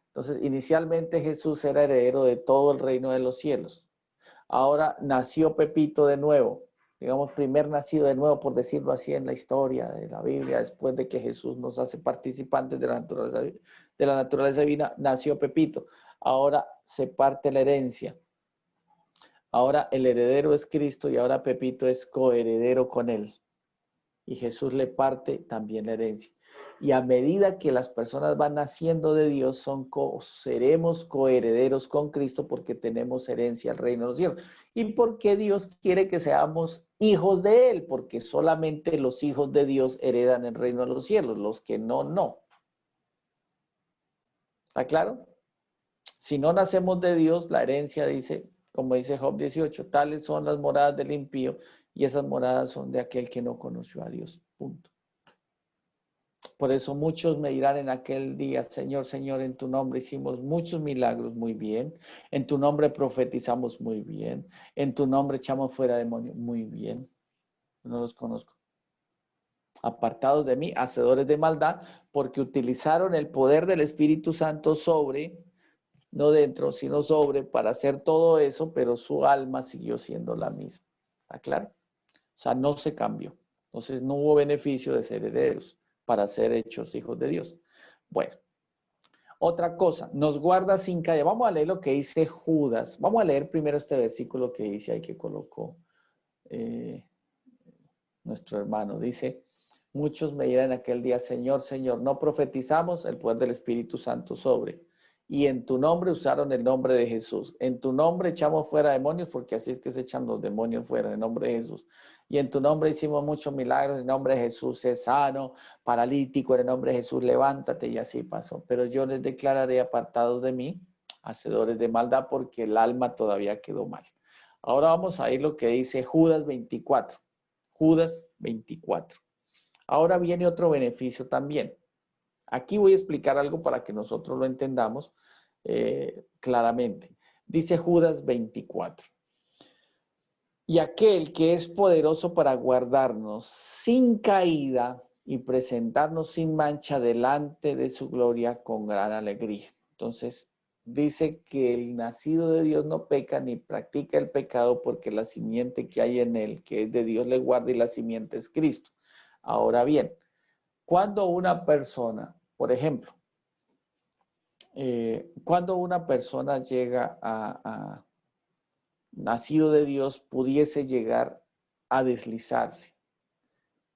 Speaker 1: Entonces, inicialmente Jesús era heredero de todo el reino de los cielos. Ahora nació Pepito de nuevo, digamos, primer nacido de nuevo, por decirlo así, en la historia de la Biblia, después de que Jesús nos hace participantes de la naturaleza divina, nació Pepito. Ahora se parte la herencia. Ahora el heredero es Cristo y ahora Pepito es coheredero con él. Y Jesús le parte también la herencia. Y a medida que las personas van naciendo de Dios, seremos coherederos con Cristo, porque tenemos herencia al reino de los cielos. ¿Y por qué Dios quiere que seamos hijos de Él? Porque solamente los hijos de Dios heredan el reino de los cielos, los que no, no. ¿Está claro? Si no nacemos de Dios, la herencia dice, como dice Job 18, tales son las moradas del impío, y esas moradas son de aquel que no conoció a Dios. Punto. Por eso muchos me dirán en aquel día, Señor, Señor, en tu nombre hicimos muchos milagros, muy bien. En tu nombre profetizamos, muy bien. En tu nombre echamos fuera demonios, muy bien. No los conozco. Apartados de mí, hacedores de maldad, porque utilizaron el poder del Espíritu Santo sobre, no dentro, sino sobre, para hacer todo eso, pero su alma siguió siendo la misma. ¿Está claro? O sea, no se cambió. Entonces no hubo beneficio de ser herederos para ser hechos hijos de Dios. Bueno, otra cosa, nos guarda sin caer. Vamos a leer lo que dice Judas. Vamos a leer primero este versículo que dice ahí, que colocó nuestro hermano. Dice, muchos me dirán en aquel día, Señor, Señor, no profetizamos el poder del Espíritu Santo sobre. y en tu nombre usaron el nombre de Jesús. En tu nombre echamos fuera demonios, porque así es que se echan los demonios fuera, en el nombre de Jesús. Y en tu nombre hicimos muchos milagros, en el nombre de Jesús es sano, paralítico, en el nombre de Jesús levántate, y así pasó. Pero yo les declararé apartados de mí, hacedores de maldad, porque el alma todavía quedó mal. Ahora vamos a ir lo que dice Judas 24. Judas 24. Ahora viene otro beneficio también. Aquí voy a explicar algo para que nosotros lo entendamos claramente. Dice Judas 24. Y aquel que es poderoso para guardarnos sin caída y presentarnos sin mancha delante de su gloria con gran alegría. Entonces, dice que el nacido de Dios no peca ni practica el pecado, porque la simiente que hay en él, que es de Dios, le guarda, y la simiente es Cristo. Ahora bien, cuando una persona, por ejemplo, cuando una persona llega a nacido de Dios, pudiese llegar a deslizarse,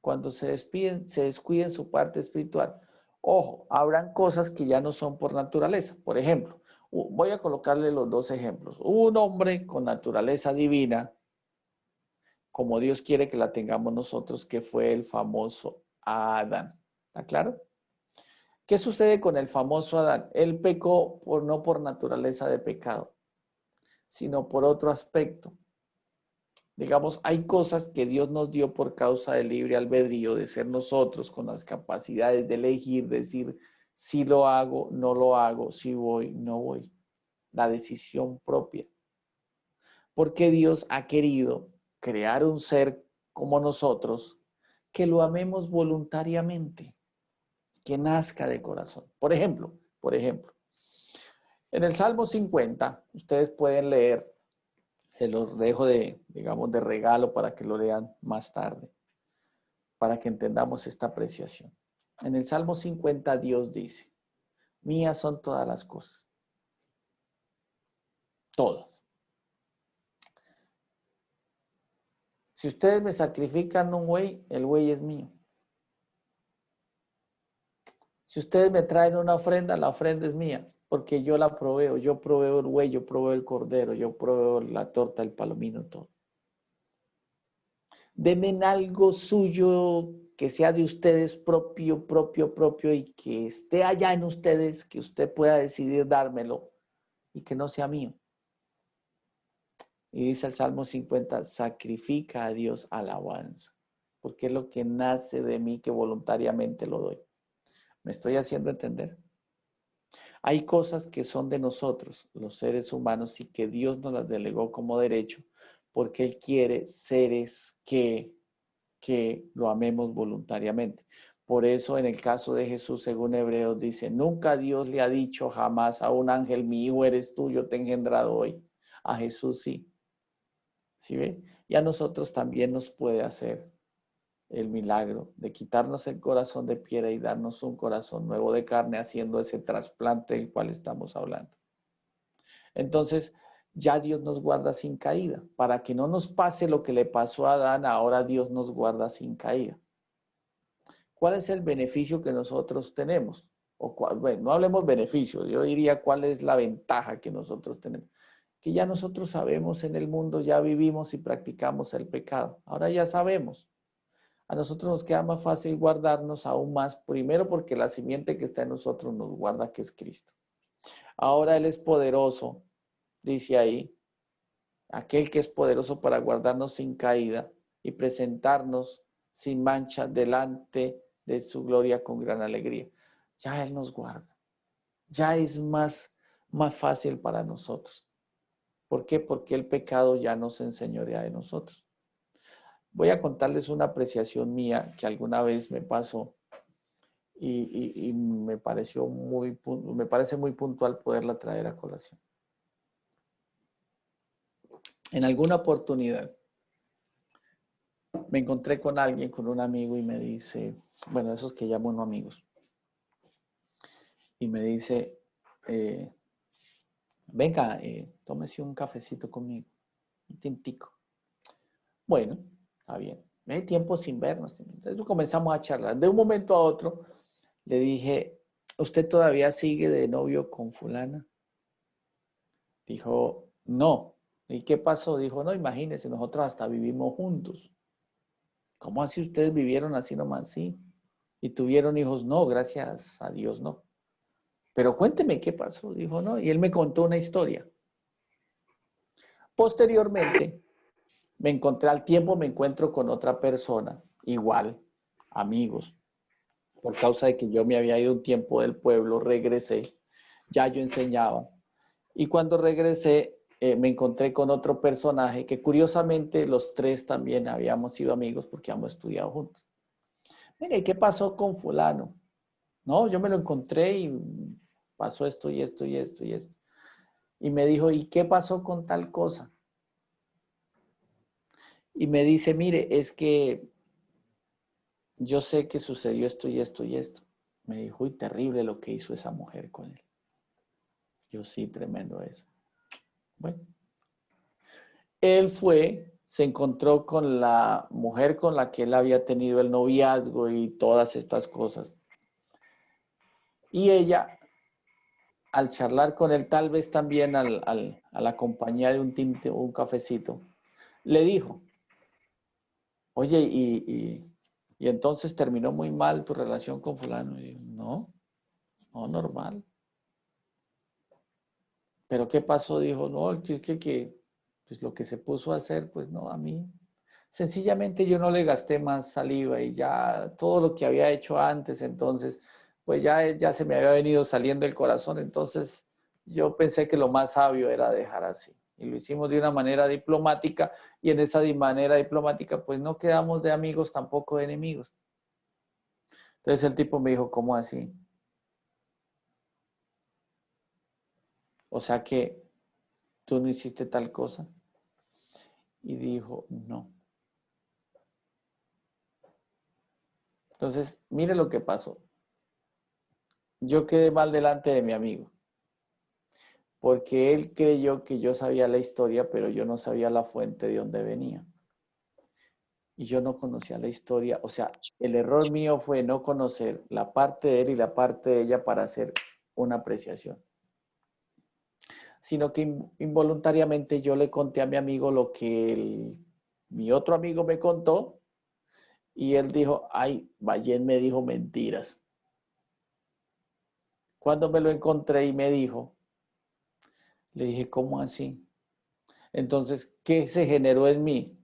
Speaker 1: cuando se descuida en su parte espiritual. Ojo, habrán cosas que ya no son por naturaleza. Por ejemplo, voy a colocarle los dos ejemplos. Un hombre con naturaleza divina, como Dios quiere que la tengamos nosotros, que fue el famoso Adán. ¿Está claro? ¿Qué sucede con el famoso Adán? Él pecó no por naturaleza de pecado, sino por otro aspecto. Digamos, hay cosas que Dios nos dio por causa del libre albedrío, de ser nosotros con las capacidades de elegir, decir si lo hago, no lo hago, si voy, no voy. La decisión propia. Porque Dios ha querido crear un ser como nosotros que lo amemos voluntariamente, que nazca de corazón. Por ejemplo, en el Salmo 50, ustedes pueden leer, se los dejo digamos, de regalo para que lo lean más tarde, para que entendamos esta apreciación. En el Salmo 50 Dios dice, mías son todas las cosas. Todas. Si ustedes me sacrifican un buey, el buey es mío. Si ustedes me traen una ofrenda, la ofrenda es mía, porque yo la proveo. Yo proveo el buey, yo proveo el cordero, yo proveo la torta, el palomino, todo. Denme algo suyo que sea de ustedes propio, y que esté allá en ustedes, que usted pueda decidir dármelo y que no sea mío. Y dice el Salmo 50, sacrifica a Dios alabanza, porque es lo que nace de mí, que voluntariamente lo doy. ¿Me estoy haciendo entender? Hay cosas que son de nosotros, los seres humanos, y que Dios nos las delegó como derecho, porque Él quiere seres que lo amemos voluntariamente. Por eso en el caso de Jesús, según Hebreos, dice, nunca Dios le ha dicho jamás a un ángel, mi hijo eres tú, yo te he engendrado hoy. A Jesús sí. ¿Sí ve? Y a nosotros también nos puede hacer el milagro de quitarnos el corazón de piedra y darnos un corazón nuevo de carne, haciendo ese trasplante del cual estamos hablando. Entonces, ya Dios nos guarda sin caída. Para que no nos pase lo que le pasó a Adán, ahora Dios nos guarda sin caída. ¿Cuál es el beneficio que nosotros tenemos? Bueno, no hablemos beneficio, yo diría cuál es la ventaja que nosotros tenemos. Que ya nosotros sabemos en el mundo, ya vivimos y practicamos el pecado. Ahora ya sabemos. A nosotros nos queda más fácil guardarnos aún más, primero porque la simiente que está en nosotros nos guarda, que es Cristo. Ahora Él es poderoso, dice ahí, aquel que es poderoso para guardarnos sin caída y presentarnos sin mancha delante de su gloria con gran alegría. Ya Él nos guarda. Ya es más fácil para nosotros. ¿Por qué? Porque el pecado ya no se enseñorea de nosotros. Voy a contarles una apreciación mía que alguna vez me pasó y me parece muy puntual poderla traer a colación. En alguna oportunidad me encontré con alguien, con un amigo, y me dice, bueno, esos que llamo no amigos, y me dice, venga, tómese un cafecito conmigo, un tintico. Bueno, está bien. Hay tiempo sin vernos. Entonces comenzamos a charlar. De un momento a otro le dije, ¿usted todavía sigue de novio con fulana? Dijo, no. ¿Y qué pasó? Dijo, no, imagínese, nosotros hasta vivimos juntos. ¿Cómo así ustedes vivieron así nomás? Sí. ¿Y tuvieron hijos? No, gracias a Dios, no. Pero cuénteme qué pasó. Dijo, no. Y él me contó una historia. Posteriormente, al tiempo me encuentro con otra persona, igual, amigos. Por causa de que yo me había ido un tiempo del pueblo, regresé. Ya yo enseñaba. Y cuando regresé, me encontré con otro personaje que curiosamente los tres también habíamos sido amigos porque habíamos estudiado juntos. Mire, ¿qué pasó con fulano? No, yo me lo encontré y pasó esto y esto y esto y esto. Y me dijo, ¿y qué pasó con tal cosa? Y me dice, mire, es que yo sé que sucedió esto y esto y esto. Me dijo, y terrible lo que hizo esa mujer con él. Yo sí, tremendo eso. Bueno, él fue, se encontró con la mujer con la que él había tenido el noviazgo y todas estas cosas. Y ella, al charlar con él, tal vez también a la compañía de un tinte o un cafecito, le dijo, oye, y entonces terminó muy mal tu relación con fulano. Y yo, no, no, normal. ¿Pero qué pasó? Dijo, no, pues lo que se puso a hacer, pues no, a mí. Sencillamente yo no le gasté más saliva y ya todo lo que había hecho antes, entonces, pues ya se me había venido saliendo el corazón, entonces yo pensé que lo más sabio era dejar así. Y lo hicimos de una manera diplomática y en esa manera diplomática, pues no quedamos de amigos, tampoco de enemigos. Entonces el tipo me dijo, ¿cómo así? O sea que tú no hiciste tal cosa. Y dijo, no. Entonces, mire lo que pasó. Yo quedé mal delante de mi amigo, porque él creyó que yo sabía la historia, pero yo no sabía la fuente de dónde venía. Y yo no conocía la historia. O sea, el error mío fue no conocer la parte de él y la parte de ella para hacer una apreciación. Sino que involuntariamente yo le conté a mi amigo lo que mi otro amigo me contó y él dijo, ay, Ballén me dijo mentiras. Cuando me lo encontré y me dijo, le dije, ¿cómo así? Entonces, ¿qué se generó en mí?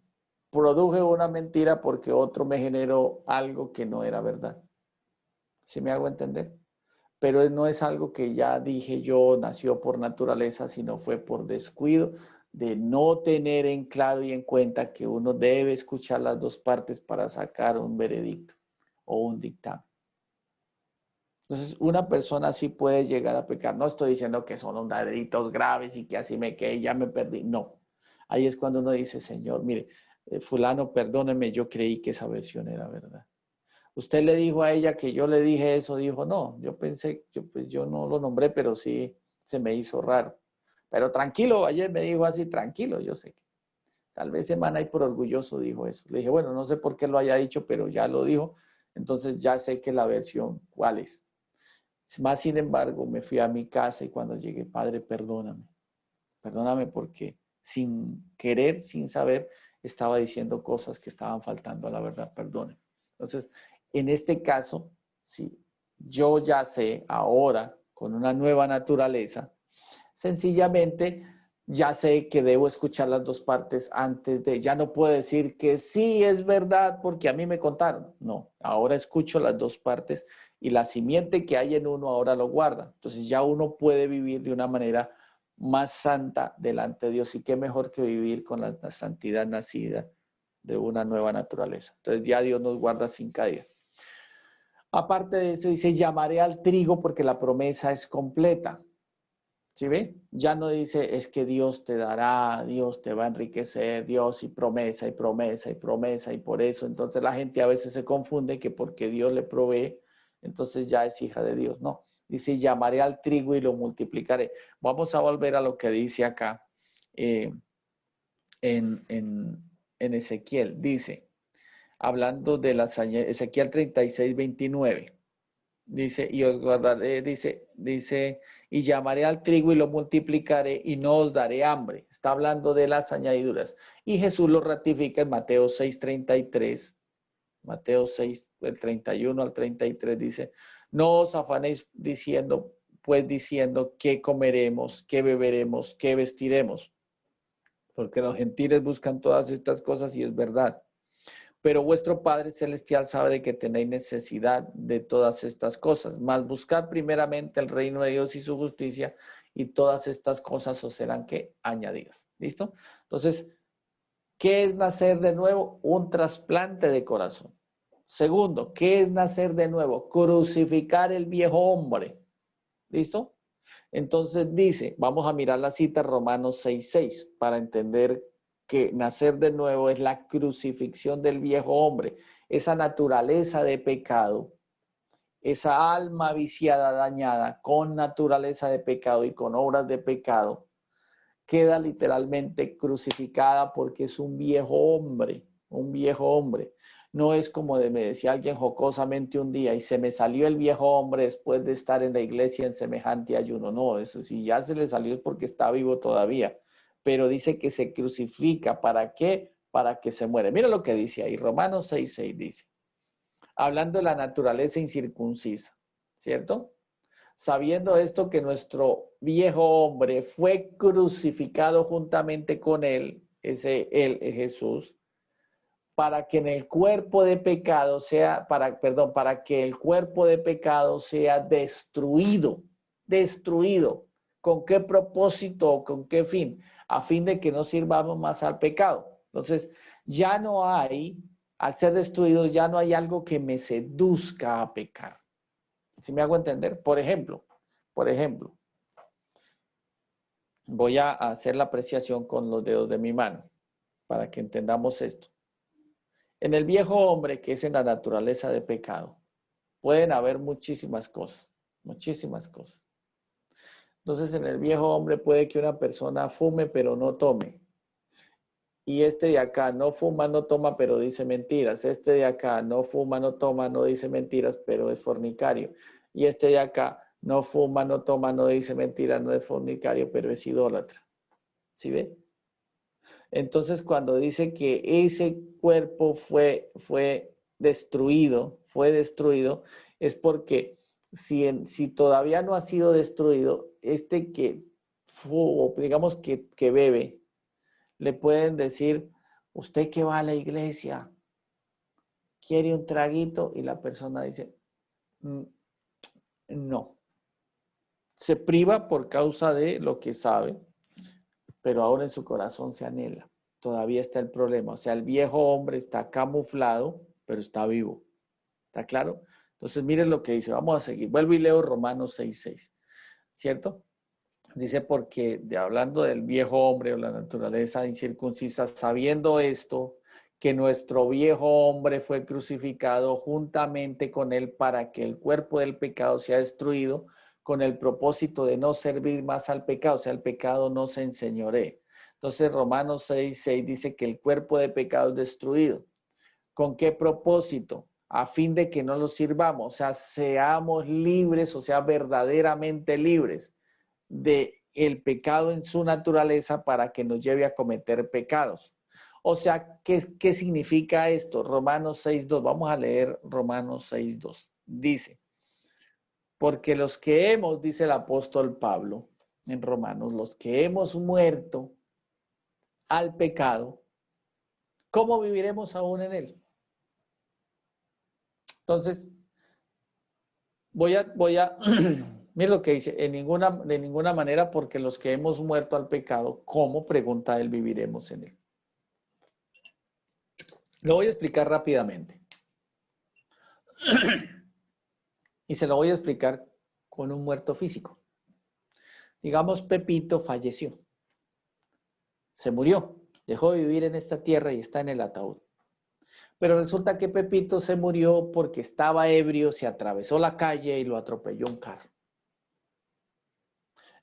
Speaker 1: Produje una mentira porque otro me generó algo que no era verdad. ¿Sí me hago entender? Pero no es algo que ya dije yo, nació por naturaleza, sino fue por descuido de no tener en claro y en cuenta que uno debe escuchar las dos partes para sacar un veredicto o un dictamen. Entonces, una persona sí puede llegar a pecar. No estoy diciendo que son unos delitos graves y que así me quedé y ya me perdí. No. Ahí es cuando uno dice, Señor, mire, fulano, perdóneme, yo creí que esa versión era verdad. Usted le dijo a ella que yo le dije eso, dijo, no, yo pensé, pues yo no lo nombré, pero sí se me hizo raro. Pero tranquilo, ayer me dijo así, tranquilo, yo sé que tal vez semana y por orgulloso dijo eso. Le dije, bueno, no sé por qué lo haya dicho, pero ya lo dijo, entonces ya sé que la versión, ¿cuál es? Más sin embargo, me fui a mi casa y cuando llegué, Padre, perdóname. Perdóname porque sin querer, sin saber, estaba diciendo cosas que estaban faltando a la verdad. Perdóname. Entonces, en este caso, sí, yo ya sé ahora, con una nueva naturaleza, sencillamente ya sé que debo escuchar las dos partes antes de, ya no puedo decir que sí es verdad porque a mí me contaron. No, ahora escucho las dos partes y la simiente que hay en uno ahora lo guarda. Entonces ya uno puede vivir de una manera más santa delante de Dios y qué mejor que vivir con la santidad nacida de una nueva naturaleza. Entonces ya Dios nos guarda sin caída. Aparte de eso dice, llamaré al trigo porque la promesa es completa. ¿Sí ve? Ya no dice, es que Dios te dará, Dios te va a enriquecer, Dios y promesa y promesa y promesa y por eso. Entonces la gente a veces se confunde que porque Dios le provee, entonces ya es hija de Dios. No, dice, llamaré al trigo y lo multiplicaré. Vamos a volver a lo que dice acá en Ezequiel. Dice, hablando de las Ezequiel 36, 29. Dice, y os guardaré, y llamaré al trigo y lo multiplicaré y no os daré hambre. Está hablando de las añadiduras. Y Jesús lo ratifica en Mateo 6:33. Mateo 6, del 31 al 33 dice, no os afanéis diciendo qué comeremos, qué beberemos, qué vestiremos, porque los gentiles buscan todas estas cosas y es verdad. Pero vuestro Padre Celestial sabe de que tenéis necesidad de todas estas cosas. Mas buscad primeramente el reino de Dios y su justicia, y todas estas cosas os serán ¿qué? Añadidas. ¿Listo? Entonces, ¿qué es nacer de nuevo? Un trasplante de corazón. Segundo, ¿qué es nacer de nuevo? Crucificar el viejo hombre. ¿Listo? Entonces dice, vamos a mirar la cita Romanos 6:6 para entender que nacer de nuevo es la crucifixión del viejo hombre, esa naturaleza de pecado, esa alma viciada, dañada, con naturaleza de pecado y con obras de pecado, queda literalmente crucificada porque es un viejo hombre, un viejo hombre. No es como me decía alguien jocosamente un día, y se me salió el viejo hombre después de estar en la iglesia en semejante ayuno. No, eso si ya se le salió es porque está vivo todavía. Pero dice que se crucifica. ¿Para qué? Para que se muere. Mira lo que dice ahí, Romanos 6:6 dice, hablando de la naturaleza incircuncisa, ¿cierto? Sabiendo esto que nuestro viejo hombre fue crucificado juntamente con él, él es Jesús, para que en el cuerpo de pecado sea, para que el cuerpo de pecado sea destruido. ¿Con qué propósito o con qué fin? A fin de que no sirvamos más al pecado. Entonces, ya no hay, al ser destruidos, ya no hay algo que me seduzca a pecar. ¿Sí me hago entender? Por ejemplo, voy a hacer la apreciación con los dedos de mi mano para que entendamos esto. En el viejo hombre, que es en la naturaleza de pecado, pueden haber muchísimas cosas, muchísimas cosas. Entonces, en el viejo hombre puede que una persona fume pero no tome. Y este de acá no fuma, no toma, pero dice mentiras. Este de acá no fuma, no toma, no dice mentiras, pero es fornicario. Y este de acá no fuma, no toma, no dice mentiras, no es fornicario, pero es idólatra. ¿Sí ve? Entonces, cuando dice que ese cuerpo fue destruido, es porque si todavía no ha sido destruido, digamos que bebe, le pueden decir, usted que va a la iglesia, quiere un traguito, y la persona dice, no. Se priva por causa de lo que sabe, pero ahora en su corazón se anhela. Todavía está el problema. O sea, el viejo hombre está camuflado, pero está vivo. ¿Está claro? Entonces, miren lo que dice. Vamos a seguir. Vuelvo y leo Romanos 6:6. ¿Cierto? Dice, porque hablando del viejo hombre o la naturaleza incircuncisa, sabiendo esto, que nuestro viejo hombre fue crucificado juntamente con él para que el cuerpo del pecado sea destruido, con el propósito de no servir más al pecado, o sea, el pecado no se enseñoree. Entonces, Romanos 6:6 dice que el cuerpo de pecado es destruido. ¿Con qué propósito? A fin de que no lo sirvamos, o sea, seamos libres, o sea, verdaderamente libres de el pecado en su naturaleza para que nos lleve a cometer pecados. O sea, ¿qué significa esto? Romanos 6:2. Vamos a leer Romanos 6:2. Dice, porque los que hemos, dice el apóstol Pablo en Romanos, los que hemos muerto al pecado, ¿cómo viviremos aún en él? Entonces, voy a mira lo que dice, de ninguna manera, porque los que hemos muerto al pecado, ¿cómo? Pregunta él, viviremos en él. Lo voy a explicar rápidamente. Y se lo voy a explicar con un muerto físico. Digamos, Pepito falleció. Se murió. Dejó de vivir en esta tierra y está en el ataúd. Pero resulta que Pepito se murió porque estaba ebrio, se atravesó la calle y lo atropelló un carro.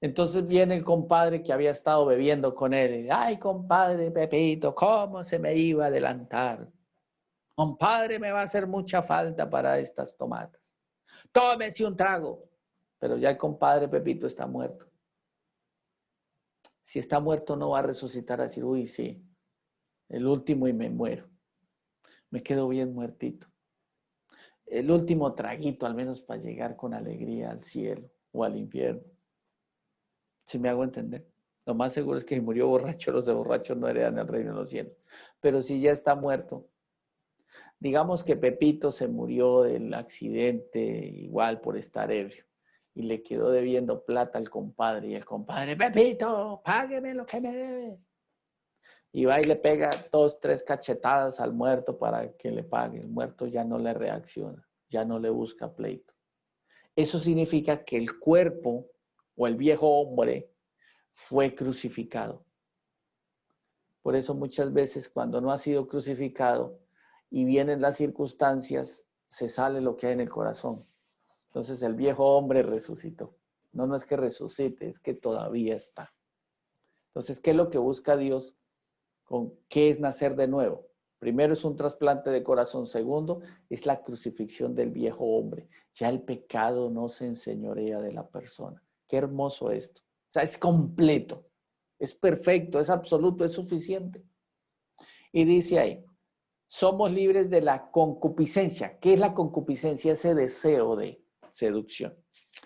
Speaker 1: Entonces viene el compadre que había estado bebiendo con él. Y, ay, compadre Pepito, ¿cómo se me iba a adelantar? Compadre, me va a hacer mucha falta para estas tomatas. tómese un trago. Pero ya el compadre Pepito está muerto. Si está muerto no va a resucitar a decir, uy, sí, el último y me muero. Me quedo bien muertito. El último traguito, al menos para llegar con alegría al cielo o al infierno. ¿Sí me hago entender? Lo más seguro es que si murió borracho, los de borrachos no heredan el reino de los cielos. Pero si ya está muerto, digamos que Pepito se murió del accidente igual por estar ebrio y le quedó debiendo plata al compadre. Y el compadre, Pepito, págueme lo que me debe. Y va y le pega 2, 3 cachetadas al muerto para que le pague. El muerto ya no le reacciona, ya no le busca pleito. Eso significa que el cuerpo o el viejo hombre fue crucificado. Por eso muchas veces cuando no ha sido crucificado y vienen las circunstancias, se sale lo que hay en el corazón. Entonces el viejo hombre resucitó. No es que resucite, es que todavía está. Entonces, ¿qué es lo que busca Dios? ¿Con qué es nacer de nuevo? Primero es un trasplante de corazón. Segundo es la crucifixión del viejo hombre. Ya el pecado no se enseñorea de la persona. Qué hermoso esto. O sea, es completo, es perfecto, es absoluto, es suficiente. Y dice ahí, somos libres de la concupiscencia. ¿Qué es la concupiscencia? Ese deseo de seducción.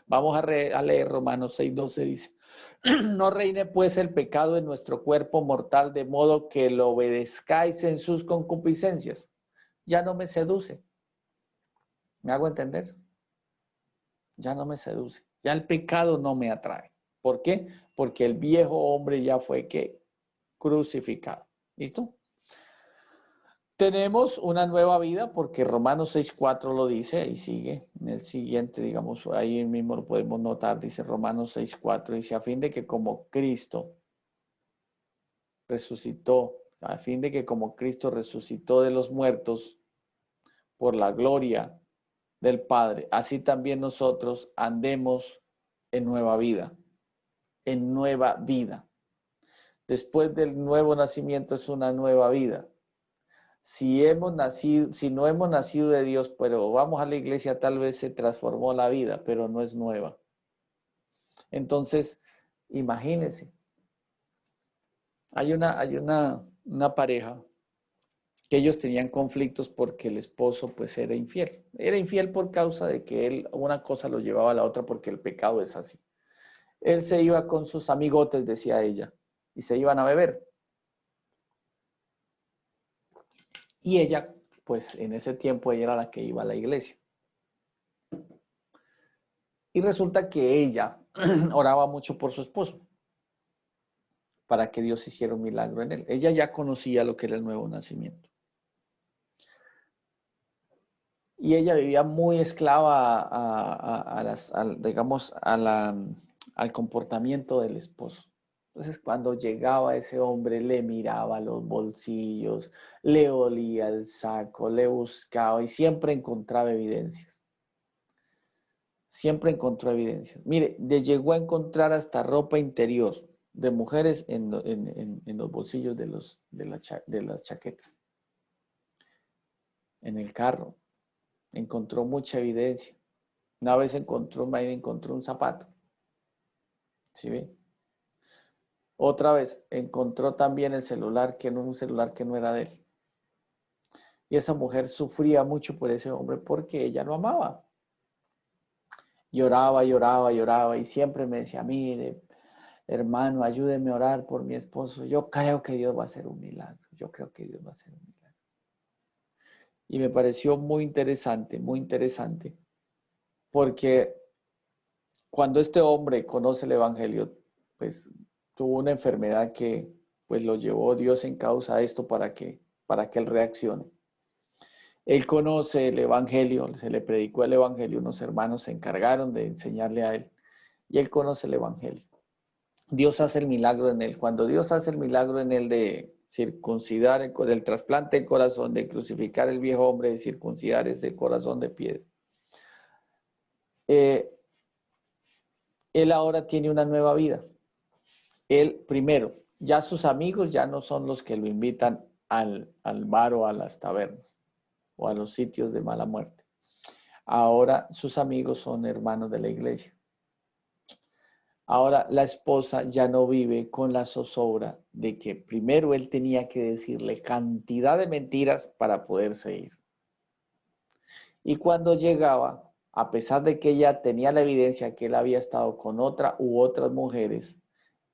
Speaker 1: Vamos a leer Romanos 6:12, dice. No reine pues el pecado en nuestro cuerpo mortal, de modo que lo obedezcáis en sus concupiscencias. Ya no me seduce. ¿Me hago entender? Ya no me seduce. Ya el pecado no me atrae. ¿Por qué? Porque el viejo hombre ya fue crucificado. ¿Listo? Tenemos una nueva vida porque Romanos 6:4 lo dice y sigue. En el siguiente, digamos, ahí mismo lo podemos notar, dice Romanos 6:4, dice, a fin de que como Cristo resucitó de los muertos por la gloria del Padre, así también nosotros andemos en nueva vida, en nueva vida. Después del nuevo nacimiento es una nueva vida. Si no hemos nacido de Dios, pero vamos a la iglesia, tal vez se transformó la vida, pero no es nueva. Entonces, imagínense, hay una pareja que ellos tenían conflictos porque el esposo pues era infiel. Era infiel por causa de que él, una cosa lo llevaba a la otra porque el pecado es así. Él se iba con sus amigotes, decía ella, y se iban a beber. Y ella, pues en ese tiempo ella era la que iba a la iglesia. Y resulta que ella oraba mucho por su esposo para que Dios hiciera un milagro en él. Ella ya conocía lo que era el nuevo nacimiento. Y ella vivía muy esclava al comportamiento del esposo. Entonces, cuando llegaba ese hombre, le miraba los bolsillos, le olía el saco, le buscaba y siempre encontraba evidencias. Siempre encontró evidencias. Mire, le llegó a encontrar hasta ropa interior de mujeres en los bolsillos de las chaquetas. En el carro. Encontró mucha evidencia. Una vez encontró un zapato. ¿Sí ve? Otra vez encontró también el celular, que no un celular que no era de él. Y esa mujer sufría mucho por ese hombre porque ella lo amaba. Lloraba, lloraba, lloraba y siempre me decía, mire, hermano, ayúdeme a orar por mi esposo. Yo creo que Dios va a hacer un milagro. Yo creo que Dios va a hacer un milagro. Y me pareció muy interesante, porque cuando este hombre conoce el evangelio, pues tuvo una enfermedad que pues lo llevó Dios en causa a esto para que él reaccione. Él conoce el evangelio, se le predicó el evangelio, unos hermanos se encargaron de enseñarle a él y él conoce el evangelio. Dios hace el milagro en él. Cuando Dios hace el milagro en él de circuncidar, del trasplante de corazón, de crucificar el viejo hombre, de circuncidar ese corazón de piedra, él ahora tiene una nueva vida. Él, primero, ya sus amigos ya no son los que lo invitan al bar o a las tabernas o a los sitios de mala muerte. Ahora sus amigos son hermanos de la iglesia. Ahora la esposa ya no vive con la zozobra de que primero él tenía que decirle cantidad de mentiras para poderse ir. Y cuando llegaba, a pesar de que ella tenía la evidencia que él había estado con otra u otras mujeres,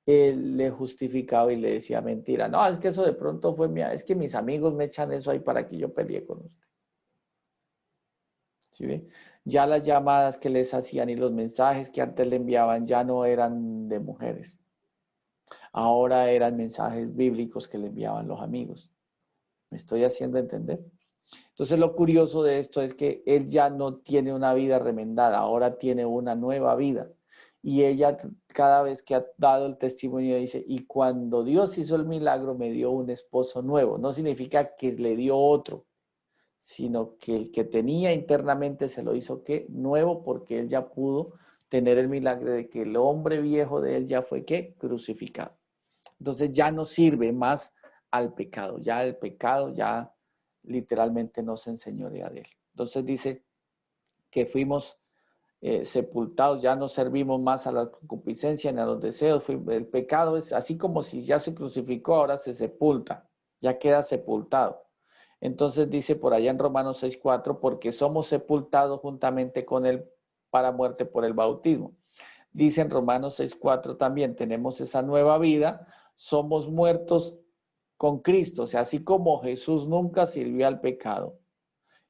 Speaker 1: él le justificaba y le decía mentira. No, es que eso de pronto fue mía, es que mis amigos me echan eso ahí para que yo pelee con usted. ¿Sí ve? Ya las llamadas que les hacían y los mensajes que antes le enviaban ya no eran de mujeres. Ahora eran mensajes bíblicos que le enviaban los amigos. ¿Me estoy haciendo entender? Entonces lo curioso de esto es que él ya no tiene una vida remendada, ahora tiene una nueva vida. Y ella cada vez que ha dado el testimonio dice, y cuando Dios hizo el milagro me dio un esposo nuevo. No significa que le dio otro, sino que el que tenía internamente se lo hizo ¿qué? Nuevo, porque él ya pudo tener el milagro de que el hombre viejo de él ya fue ¿qué? Crucificado. Entonces ya no sirve más al pecado, ya el pecado ya literalmente no se enseñorea de él. Entonces dice que fuimos sepultados, ya no servimos más a la concupiscencia ni a los deseos. El pecado es así como si ya se crucificó, ahora se sepulta, ya queda sepultado. Entonces dice por allá en Romanos 6:4, porque somos sepultados juntamente con él para muerte por el bautismo. Dice en Romanos 6:4 también, tenemos esa nueva vida, somos muertos con Cristo, o sea, así como Jesús nunca sirvió al pecado.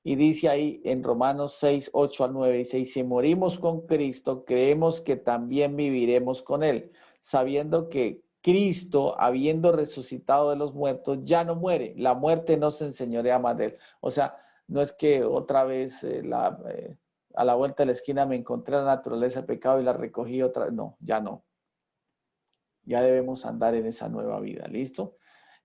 Speaker 1: Y dice ahí en Romanos 6:8-9, dice, y si morimos con Cristo, creemos que también viviremos con él, sabiendo que Cristo, habiendo resucitado de los muertos, ya no muere. La muerte no se enseñorea más de él. O sea, no es que otra vez a la vuelta de la esquina me encontré la naturaleza del pecado y la recogí otra vez. No, ya no. Ya debemos andar en esa nueva vida. ¿Listo?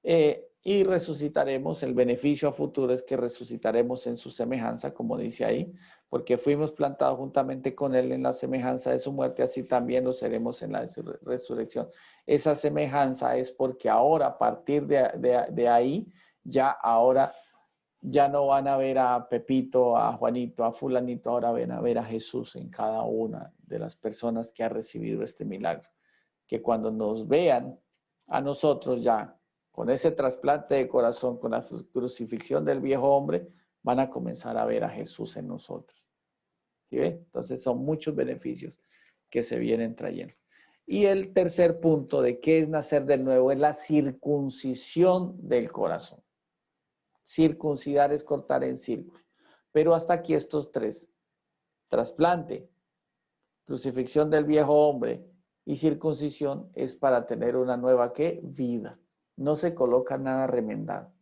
Speaker 1: Y resucitaremos, el beneficio a futuro es que resucitaremos en su semejanza, como dice ahí, porque fuimos plantados juntamente con él en la semejanza de su muerte, así también lo seremos en la resurrección. Esa semejanza es porque ahora, a partir de ahí, ya ahora ya no van a ver a Pepito, a Juanito, a fulanito, ahora van a ver a Jesús en cada una de las personas que ha recibido este milagro. Que cuando nos vean a nosotros ya con ese trasplante de corazón, con la crucifixión del viejo hombre, van a comenzar a ver a Jesús en nosotros. ¿Sí ve? Entonces son muchos beneficios que se vienen trayendo. Y el tercer punto de qué es nacer de nuevo es la circuncisión del corazón. Circuncidar es cortar en círculo. Pero hasta aquí estos tres: trasplante, crucifixión del viejo hombre y circuncisión es para tener una nueva ¿qué? Vida. No se coloca nada remendado.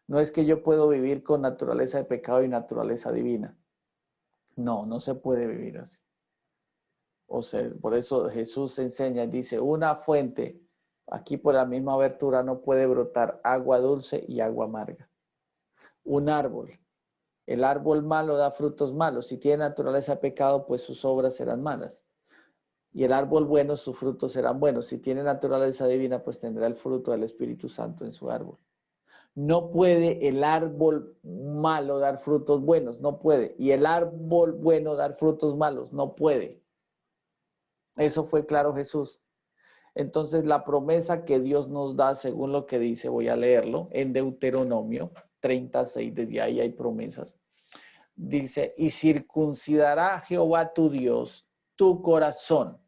Speaker 1: No es que yo puedo vivir con naturaleza de pecado y naturaleza divina. No, no se puede vivir así. O sea, por eso Jesús enseña y dice, una fuente, aquí por la misma abertura no puede brotar agua dulce y agua amarga. Un árbol, el árbol malo da frutos malos. Si tiene naturaleza de pecado, pues sus obras serán malas. Y el árbol bueno, sus frutos serán buenos. Si tiene naturaleza divina, pues tendrá el fruto del Espíritu Santo en su árbol. No puede el árbol malo dar frutos buenos, no puede. Y el árbol bueno dar frutos malos, no puede. Eso fue claro Jesús. Entonces la promesa que Dios nos da, según lo que dice, voy a leerlo, en Deuteronomio 36, desde ahí hay promesas. Dice, y circuncidará Jehová tu Dios tu corazón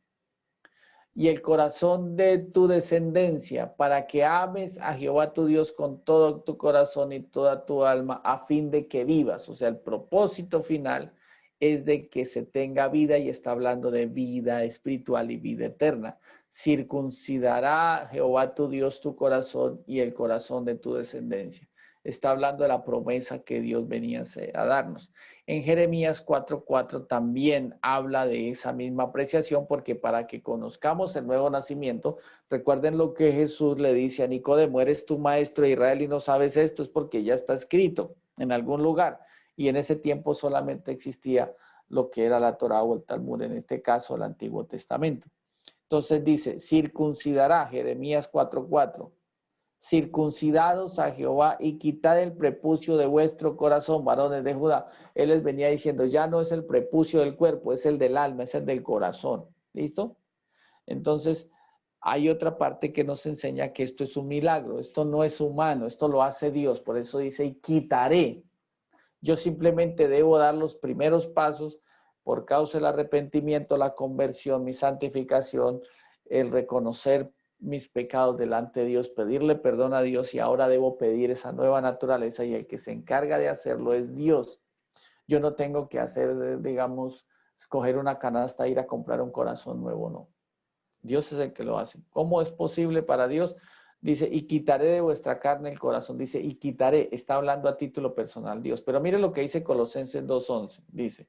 Speaker 1: y el corazón de tu descendencia, para que ames a Jehová tu Dios con todo tu corazón y toda tu alma, a fin de que vivas. O sea, el propósito final es de que se tenga vida, y está hablando de vida espiritual y vida eterna. Circuncidará Jehová tu Dios tu corazón y el corazón de tu descendencia. Está hablando de la promesa que Dios venía a darnos. En Jeremías 4:4 también habla de esa misma apreciación, porque para que conozcamos el nuevo nacimiento, recuerden lo que Jesús le dice a Nicodemo, eres tu maestro de Israel y no sabes esto, es porque ya está escrito en algún lugar. Y en ese tiempo solamente existía lo que era la Torá o el Talmud, en este caso el Antiguo Testamento. Entonces dice, circuncidará, Jeremías 4:4. circuncidados a Jehová y quitad el prepucio de vuestro corazón, varones de Judá. Él les venía diciendo, ya no es el prepucio del cuerpo, es el del alma, es el del corazón. ¿Listo? Entonces, hay otra parte que nos enseña que esto es un milagro, esto no es humano, esto lo hace Dios. Por eso dice, y quitaré. Yo simplemente debo dar los primeros pasos por causa del arrepentimiento, la conversión, mi santificación, el reconocer mis pecados delante de Dios, pedirle perdón a Dios, y ahora debo pedir esa nueva naturaleza, y el que se encarga de hacerlo es Dios. Yo no tengo que hacer, digamos, escoger una canasta e ir a comprar un corazón nuevo, no. Dios es el que lo hace. ¿Cómo es posible para Dios? Dice, y quitaré de vuestra carne el corazón. Dice, y quitaré. Está hablando a título personal Dios. Pero mire lo que dice Colosenses 2:11. Dice,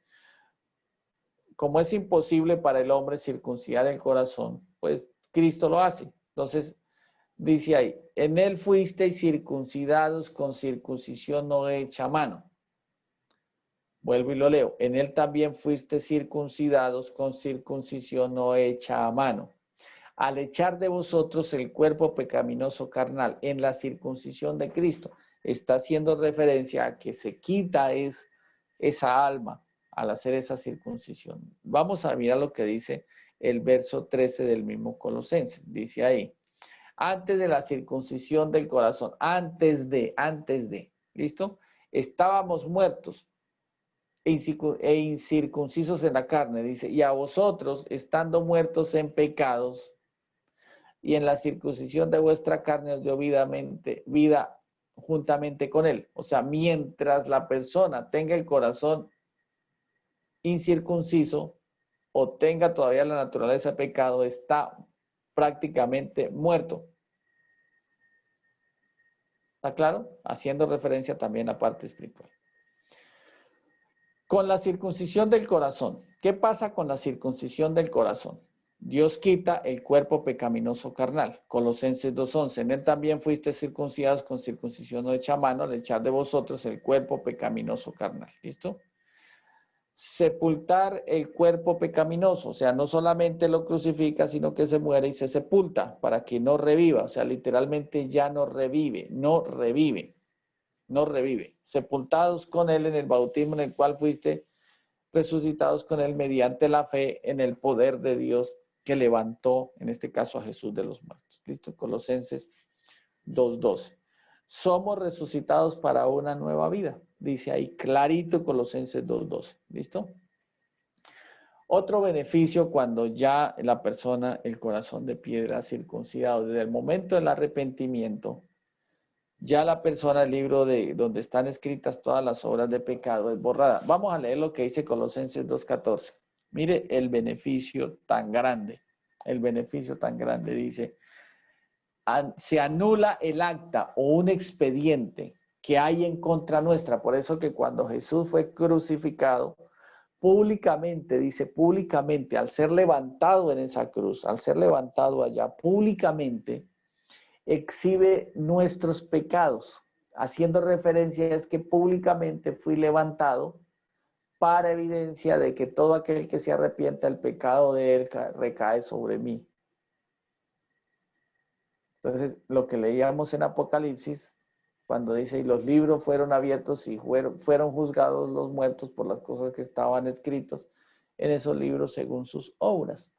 Speaker 1: como es imposible para el hombre circuncidar el corazón, pues Cristo lo hace. Entonces, dice ahí, en él fuisteis circuncidados con circuncisión no hecha a mano. Vuelvo y lo leo. En él también fuisteis circuncidados con circuncisión no hecha a mano, al echar de vosotros el cuerpo pecaminoso carnal en la circuncisión de Cristo. Está haciendo referencia a que se quita esa alma al hacer esa circuncisión. Vamos a mirar lo que dice el verso 13 del mismo Colosenses. Dice ahí, antes de la circuncisión del corazón, antes de, ¿listo? Estábamos muertos e incircuncisos en la carne, dice, y a vosotros, estando muertos en pecados, y en la circuncisión de vuestra carne os dio vida juntamente con él. O sea, mientras la persona tenga el corazón incircunciso o tenga todavía la naturaleza de pecado, está prácticamente muerto. ¿Está claro? Haciendo referencia también a la parte espiritual. Con la circuncisión del corazón. ¿Qué pasa con la circuncisión del corazón? Dios quita el cuerpo pecaminoso carnal. Colosenses 2:11. En él también fuiste circuncidados con circuncisión no hecha a mano, al echar de vosotros el cuerpo pecaminoso carnal. ¿Listo? Sepultar el cuerpo pecaminoso. O sea, no solamente lo crucifica, sino que se muere y se sepulta para que no reviva. O sea, literalmente ya no revive, no revive. Sepultados con él en el bautismo en el cual fuiste resucitados con él mediante la fe en el poder de Dios que levantó, en este caso, a Jesús de los muertos. ¿Listo? Colosenses 2:12. Somos resucitados para una nueva vida. Dice ahí clarito Colosenses 2:12. ¿Listo? Otro beneficio cuando ya la persona, el corazón de piedra circuncidado, desde el momento del arrepentimiento, ya la persona, el libro de donde están escritas todas las obras de pecado es borrada. Vamos a leer lo que dice Colosenses 2:14. Mire el beneficio tan grande. El beneficio tan grande dice, se anula el acta o un expediente que hay en contra nuestra. Por eso que cuando Jesús fue crucificado, públicamente, dice públicamente, al ser levantado en esa cruz, al ser levantado allá públicamente, exhibe nuestros pecados, haciendo referencia es que públicamente fui levantado para evidencia de que todo aquel que se arrepienta del pecado de él recae sobre mí. Entonces, lo que leíamos en Apocalipsis, cuando dice, y los libros fueron abiertos y fueron juzgados los muertos por las cosas que estaban escritos en esos libros según sus obras.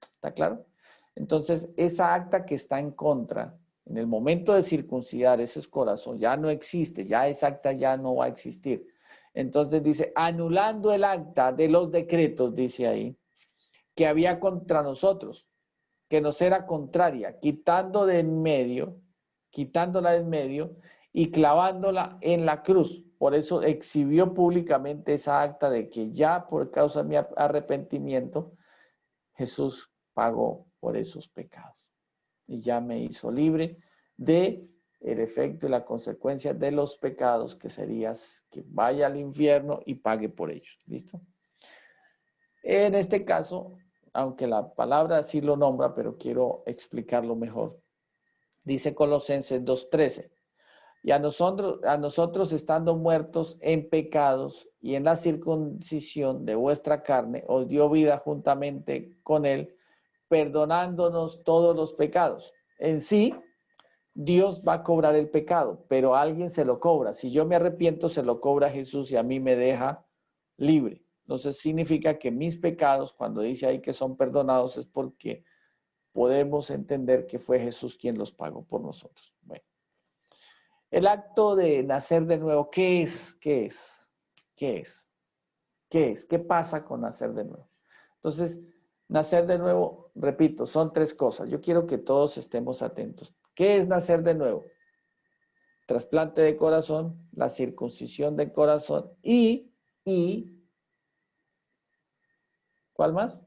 Speaker 1: ¿Está claro? Entonces, esa acta que está en contra, en el momento de circuncidar ese corazón, ya no existe, ya esa acta ya no va a existir. Entonces dice, anulando el acta de los decretos, dice ahí, que había contra nosotros, que nos era contraria, quitándola de en medio y clavándola en la cruz. Por eso exhibió públicamente esa acta de que ya por causa de mi arrepentimiento, Jesús pagó por esos pecados. Y ya me hizo libre de el efecto y la consecuencia de los pecados, que sería que vaya al infierno y pague por ellos. ¿Listo? En este caso, aunque la palabra así lo nombra, pero quiero explicarlo mejor. Dice Colosenses 2:13. Y a nosotros estando muertos en pecados y en la circuncisión de vuestra carne, os dio vida juntamente con él, perdonándonos todos los pecados. En sí, Dios va a cobrar el pecado, pero a alguien se lo cobra. Si yo me arrepiento, se lo cobra Jesús y a mí me deja libre. Entonces significa que mis pecados, cuando dice ahí que son perdonados, es porque podemos entender que fue Jesús quien los pagó por nosotros. Bueno, el acto de nacer de nuevo, ¿qué es? ¿Qué es? ¿Qué es? ¿Qué es? ¿Qué pasa con nacer de nuevo? Entonces, nacer de nuevo, repito, son tres cosas. Yo quiero que todos estemos atentos. ¿Qué es nacer de nuevo? Trasplante de corazón, la circuncisión del corazón y ¿cuál más?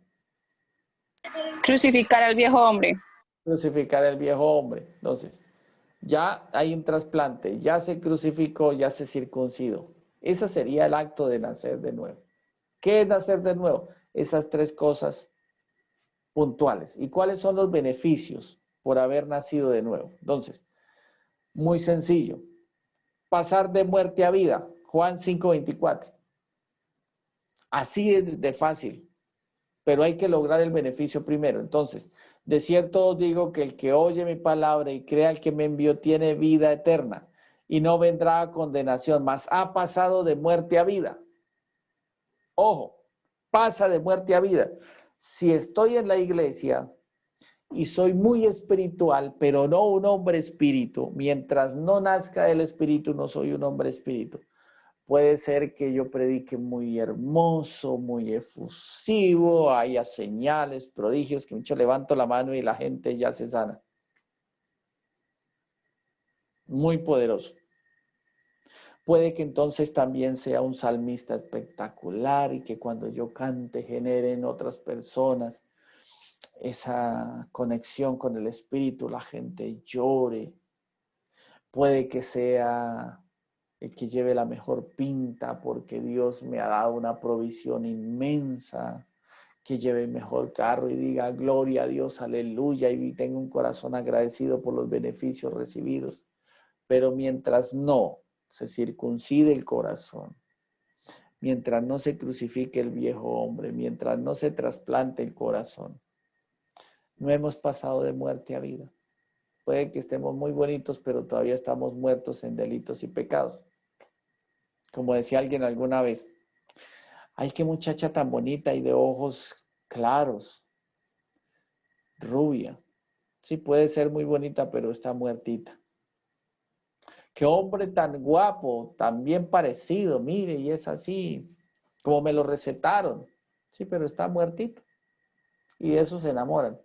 Speaker 5: Crucificar al viejo hombre.
Speaker 1: Crucificar el viejo hombre. Entonces, ya hay un trasplante, ya se crucificó, ya se circuncidó. Ese sería el acto de nacer de nuevo. ¿Qué es nacer de nuevo? Esas tres cosas puntuales. ¿Y cuáles son los beneficios por haber nacido de nuevo? Entonces, muy sencillo. Pasar de muerte a vida. Juan 5:24. Así es de fácil, pero hay que lograr el beneficio primero. Entonces, de cierto os digo que el que oye mi palabra y crea al que me envió tiene vida eterna y no vendrá a condenación, mas ha pasado de muerte a vida. Ojo, pasa de muerte a vida. Si estoy en la iglesia y soy muy espiritual, pero no un hombre espíritu, mientras no nazca el espíritu, no soy un hombre espíritu. Puede ser que yo predique muy hermoso, muy efusivo, haya señales, prodigios, que mucho levanto la mano y la gente ya se sana. Muy poderoso. Puede que entonces también sea un salmista espectacular y que cuando yo cante genere en otras personas esa conexión con el espíritu, la gente llore. Puede que sea el que lleve la mejor pinta porque Dios me ha dado una provisión inmensa, que lleve el mejor carro y diga gloria a Dios, aleluya, y tenga un corazón agradecido por los beneficios recibidos. Pero mientras no se circuncide el corazón, mientras no se crucifique el viejo hombre, mientras no se trasplante el corazón, no hemos pasado de muerte a vida. Puede que estemos muy bonitos, pero todavía estamos muertos en delitos y pecados. Como decía alguien alguna vez, ay, qué muchacha tan bonita y de ojos claros, rubia. Sí, puede ser muy bonita, pero está muertita. Qué hombre tan guapo, tan bien parecido, mire, y es así, como me lo recetaron. Sí, pero está muertito. Y de eso se enamoran.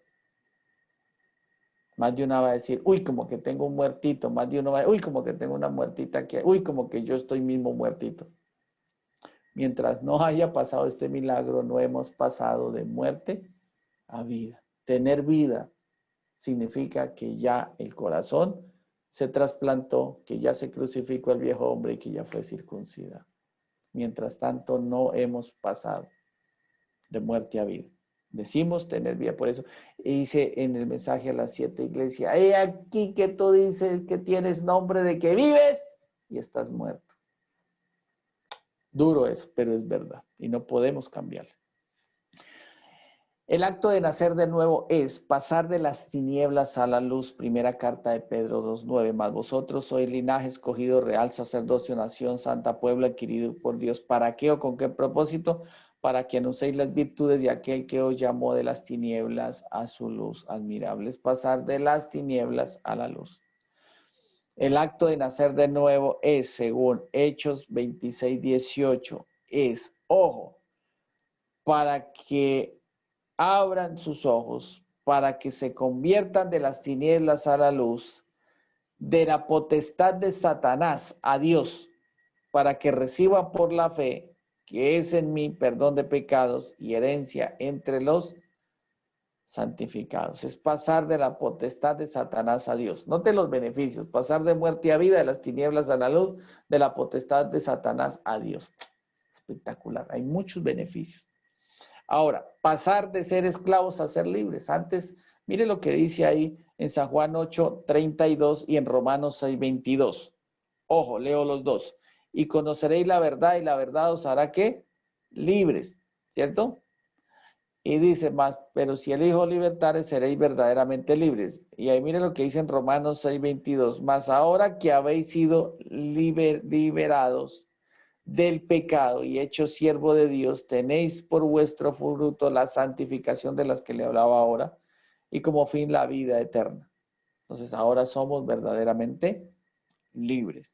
Speaker 1: Más de una va a decir, uy, como que tengo un muertito. Más de uno va a decir, uy, como que tengo una muertita aquí. Uy, como que yo estoy mismo muertito. Mientras no haya pasado este milagro, no hemos pasado de muerte a vida. Tener vida significa que ya el corazón se trasplantó, que ya se crucificó el viejo hombre y que ya fue circuncidado. Mientras tanto, no hemos pasado de muerte a vida. Decimos tener vida, por eso dice en el mensaje a las 7 iglesias, he aquí que tú dices que tienes nombre de que vives y estás muerto. Duro eso, pero es verdad y no podemos cambiarlo. El acto de nacer de nuevo es pasar de las tinieblas a la luz. Primera carta de Pedro 2:9. Mas vosotros sois linaje escogido, real sacerdocio, nación santa, pueblo adquirido por Dios. ¿Para qué o con qué propósito? Para que anunciéis las virtudes de aquel que os llamó de las tinieblas a su luz admirable. Es pasar de las tinieblas a la luz. El acto de nacer de nuevo es, según Hechos 26:18, es, ojo, para que abran sus ojos, para que se conviertan de las tinieblas a la luz, de la potestad de Satanás a Dios, para que reciban por la fe, que es en mí, perdón de pecados y herencia entre los santificados. Es pasar de la potestad de Satanás a Dios. Note los beneficios, pasar de muerte a vida, de las tinieblas a la luz, de la potestad de Satanás a Dios. Espectacular, hay muchos beneficios. Ahora, pasar de ser esclavos a ser libres. Antes, mire lo que dice ahí en San Juan 8:32 y en Romanos 6:22. Ojo, leo los dos. Y conoceréis la verdad y la verdad os hará ¿qué? Libres, ¿cierto? Y dice más, pero si el Hijo libertare, seréis verdaderamente libres. Y ahí mire lo que dice en Romanos 6:22. Mas ahora que habéis sido liberados del pecado y hechos siervo de Dios, tenéis por vuestro fruto la santificación de las que le hablaba ahora, y como fin la vida eterna. Entonces ahora somos verdaderamente libres.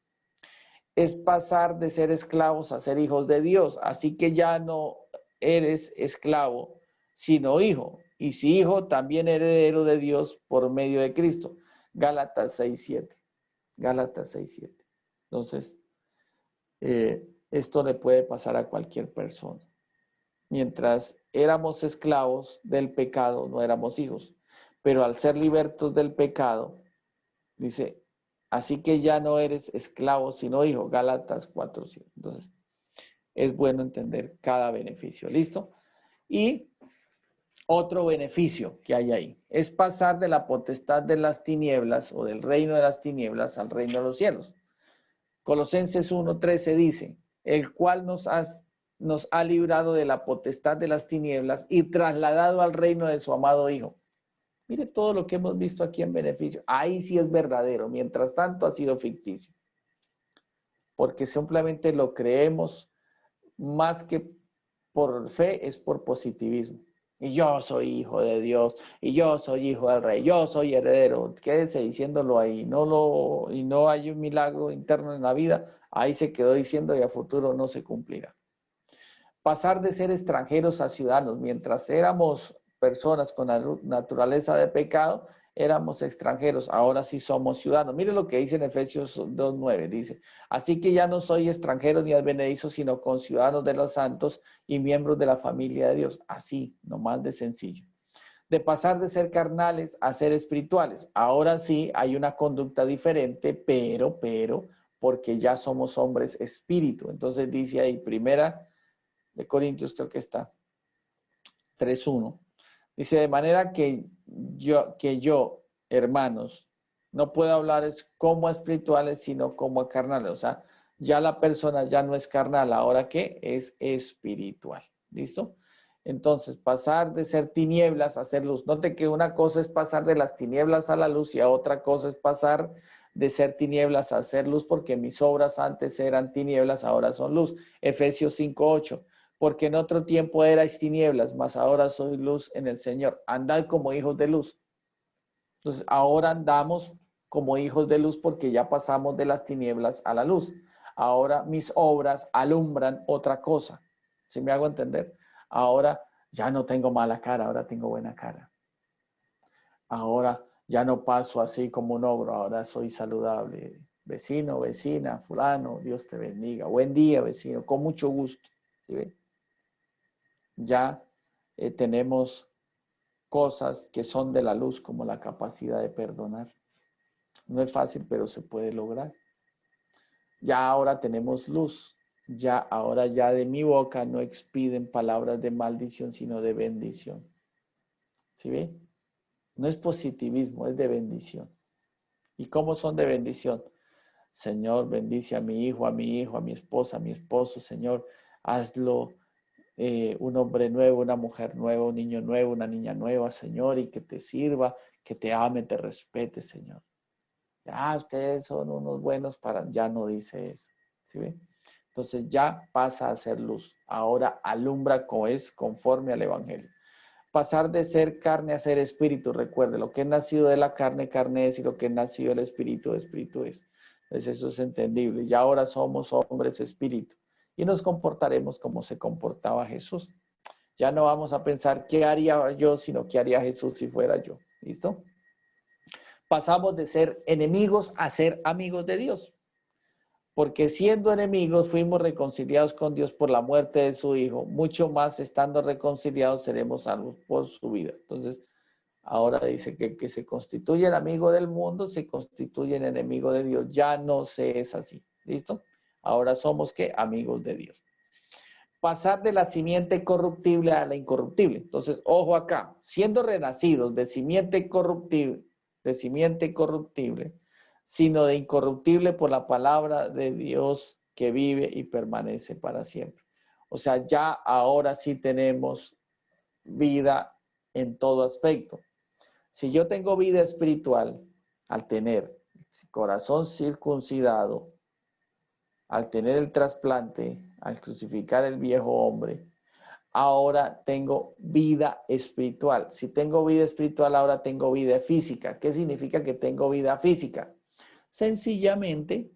Speaker 1: Es pasar de ser esclavos a ser hijos de Dios. Así que ya no eres esclavo, sino hijo. Y si hijo, también heredero de Dios por medio de Cristo. Gálatas 6:7. Gálatas 6:7. Entonces, esto le puede pasar a cualquier persona. Mientras éramos esclavos del pecado, no éramos hijos. Pero al ser libertos del pecado, dice, así que ya no eres esclavo, sino hijo. Gálatas 4:7. Entonces, es bueno entender cada beneficio. ¿Listo? Y otro beneficio que hay ahí es pasar de la potestad de las tinieblas o del reino de las tinieblas al reino de los cielos. Colosenses 1:13 dice, el cual nos ha librado de la potestad de las tinieblas y trasladado al reino de su amado Hijo. Mire todo lo que hemos visto aquí en beneficio. Ahí sí es verdadero. Mientras tanto ha sido ficticio. Porque simplemente lo creemos más que por fe, es por positivismo. Y yo soy hijo de Dios, y yo soy hijo del rey, yo soy heredero. Quédese diciéndolo ahí. Y no hay un milagro interno en la vida. Ahí se quedó diciendo y a futuro no se cumplirá. Pasar de ser extranjeros a ciudadanos. Mientras éramos personas con la naturaleza de pecado, éramos extranjeros, ahora sí somos ciudadanos. Mire lo que dice en Efesios 2:9, dice, así que ya no soy extranjero ni advenedizo, sino conciudadanos de los santos y miembros de la familia de Dios. Así, nomás de sencillo. De pasar de ser carnales a ser espirituales. Ahora sí hay una conducta diferente, pero, porque ya somos hombres espíritu. Entonces dice ahí, primera de Corintios, creo que está, 3:1. Dice, de manera que yo, hermanos, no puedo hablar como a espirituales, sino como a carnales. O sea, ya la persona ya no es carnal, ahora que es espiritual. ¿Listo? Entonces, pasar de ser tinieblas a ser luz. Note que una cosa es pasar de las tinieblas a la luz y a otra cosa es pasar de ser tinieblas a ser luz, porque mis obras antes eran tinieblas, ahora son luz. Efesios 5:8. Porque en otro tiempo erais tinieblas, mas ahora soy luz en el Señor. Andad como hijos de luz. Entonces, ahora andamos como hijos de luz porque ya pasamos de las tinieblas a la luz. Ahora mis obras alumbran otra cosa. ¿Sí me hago entender? Ahora ya no tengo mala cara, ahora tengo buena cara. Ahora ya no paso así como un ogro, ahora soy saludable. Vecino, vecina, fulano, Dios te bendiga. Buen día, vecino, con mucho gusto. ¿Sí ve? Ya tenemos cosas que son de la luz, como la capacidad de perdonar. No es fácil, pero se puede lograr. Ya ahora tenemos luz. Ahora ya de mi boca no expiden palabras de maldición, sino de bendición. ¿Sí ve? No es positivismo, es de bendición. ¿Y cómo son de bendición? Señor, bendice a mi hijo, a mi esposa, a mi esposo. Señor, hazlo un hombre nuevo, una mujer nueva, un niño nuevo, una niña nueva, Señor, y que te sirva, que te ame, te respete, Señor. Ya ustedes son unos buenos para, ya no dice eso, ¿sí ven? Entonces ya pasa a ser luz, ahora alumbra como es conforme al Evangelio. Pasar de ser carne a ser espíritu, recuerde, lo que es nacido de la carne, carne es, y lo que es nacido del espíritu, espíritu es. Entonces eso es entendible. Y ahora somos hombres espíritu y nos comportaremos como se comportaba Jesús. Ya no vamos a pensar qué haría yo, sino qué haría Jesús si fuera yo. ¿Listo? Pasamos de ser enemigos a ser amigos de Dios. Porque siendo enemigos fuimos reconciliados con Dios por la muerte de su Hijo. Mucho más estando reconciliados seremos salvos por su vida. Entonces, ahora dice que se constituyen amigo del mundo, se constituyen enemigo de Dios. Ya no se es así. ¿Listo? Ahora somos, ¿qué? Amigos de Dios. Pasar de la simiente corruptible a la incorruptible. Entonces, ojo acá. Siendo renacidos de simiente corruptible, sino de incorruptible por la palabra de Dios que vive y permanece para siempre. O sea, ya ahora sí tenemos vida en todo aspecto. Si yo tengo vida espiritual, al tener corazón circuncidado, al tener el trasplante, al crucificar el viejo hombre, ahora tengo vida espiritual. Si tengo vida espiritual, ahora tengo vida física. ¿Qué significa que tengo vida física? Sencillamente,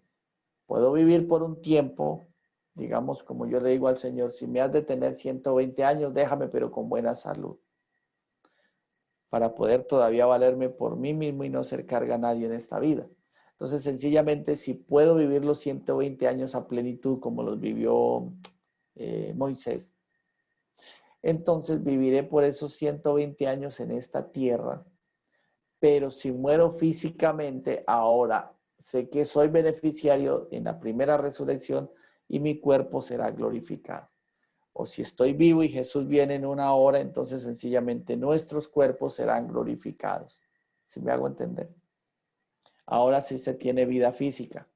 Speaker 1: puedo vivir por un tiempo, digamos, como yo le digo al Señor, si me has de tener 120 años, déjame, pero con buena salud, para poder todavía valerme por mí mismo y no ser carga a nadie en esta vida. Entonces, sencillamente, si puedo vivir los 120 años a plenitud, como los vivió Moisés, entonces viviré por esos 120 años en esta tierra. Pero si muero físicamente, ahora sé que soy beneficiario en la primera resurrección y mi cuerpo será glorificado. O si estoy vivo y Jesús viene en una hora, entonces sencillamente nuestros cuerpos serán glorificados. ¿Sí me hago entender? Ahora sí se tiene vida física.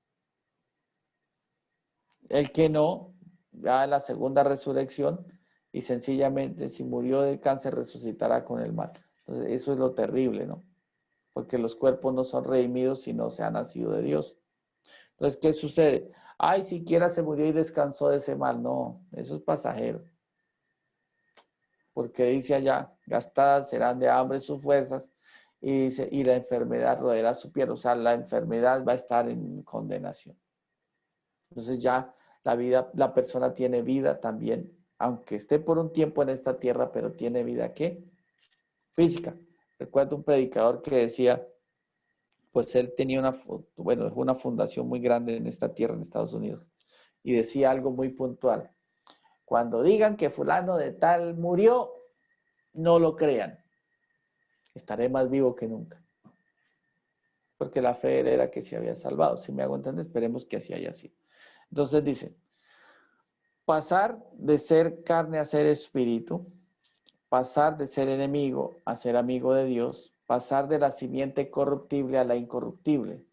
Speaker 1: El que no, ya en la segunda resurrección, y sencillamente si murió del cáncer resucitará con el mal. Entonces eso es lo terrible, ¿no? Porque los cuerpos no son redimidos si no se ha nacido de Dios. Entonces, ¿qué sucede? Ay, siquiera se murió y descansó de ese mal. No, eso es pasajero. Porque dice allá, gastadas serán de hambre sus fuerzas y, dice, y la enfermedad rodeará su piel. O sea, la enfermedad va a estar en condenación. Entonces ya la persona tiene vida también, aunque esté por un tiempo en esta tierra, pero tiene vida, ¿qué? Física. Recuerdo un predicador que decía, pues él tenía una fundación muy grande en esta tierra, en Estados Unidos, y decía algo muy puntual. Cuando digan que fulano de tal murió, no lo crean. Estaré más vivo que nunca. Porque la fe era que se había salvado. Si me hago entender, esperemos que así haya sido. Entonces dice, pasar de ser carne a ser espíritu, pasar de ser enemigo a ser amigo de Dios, pasar de la simiente corruptible a la incorruptible,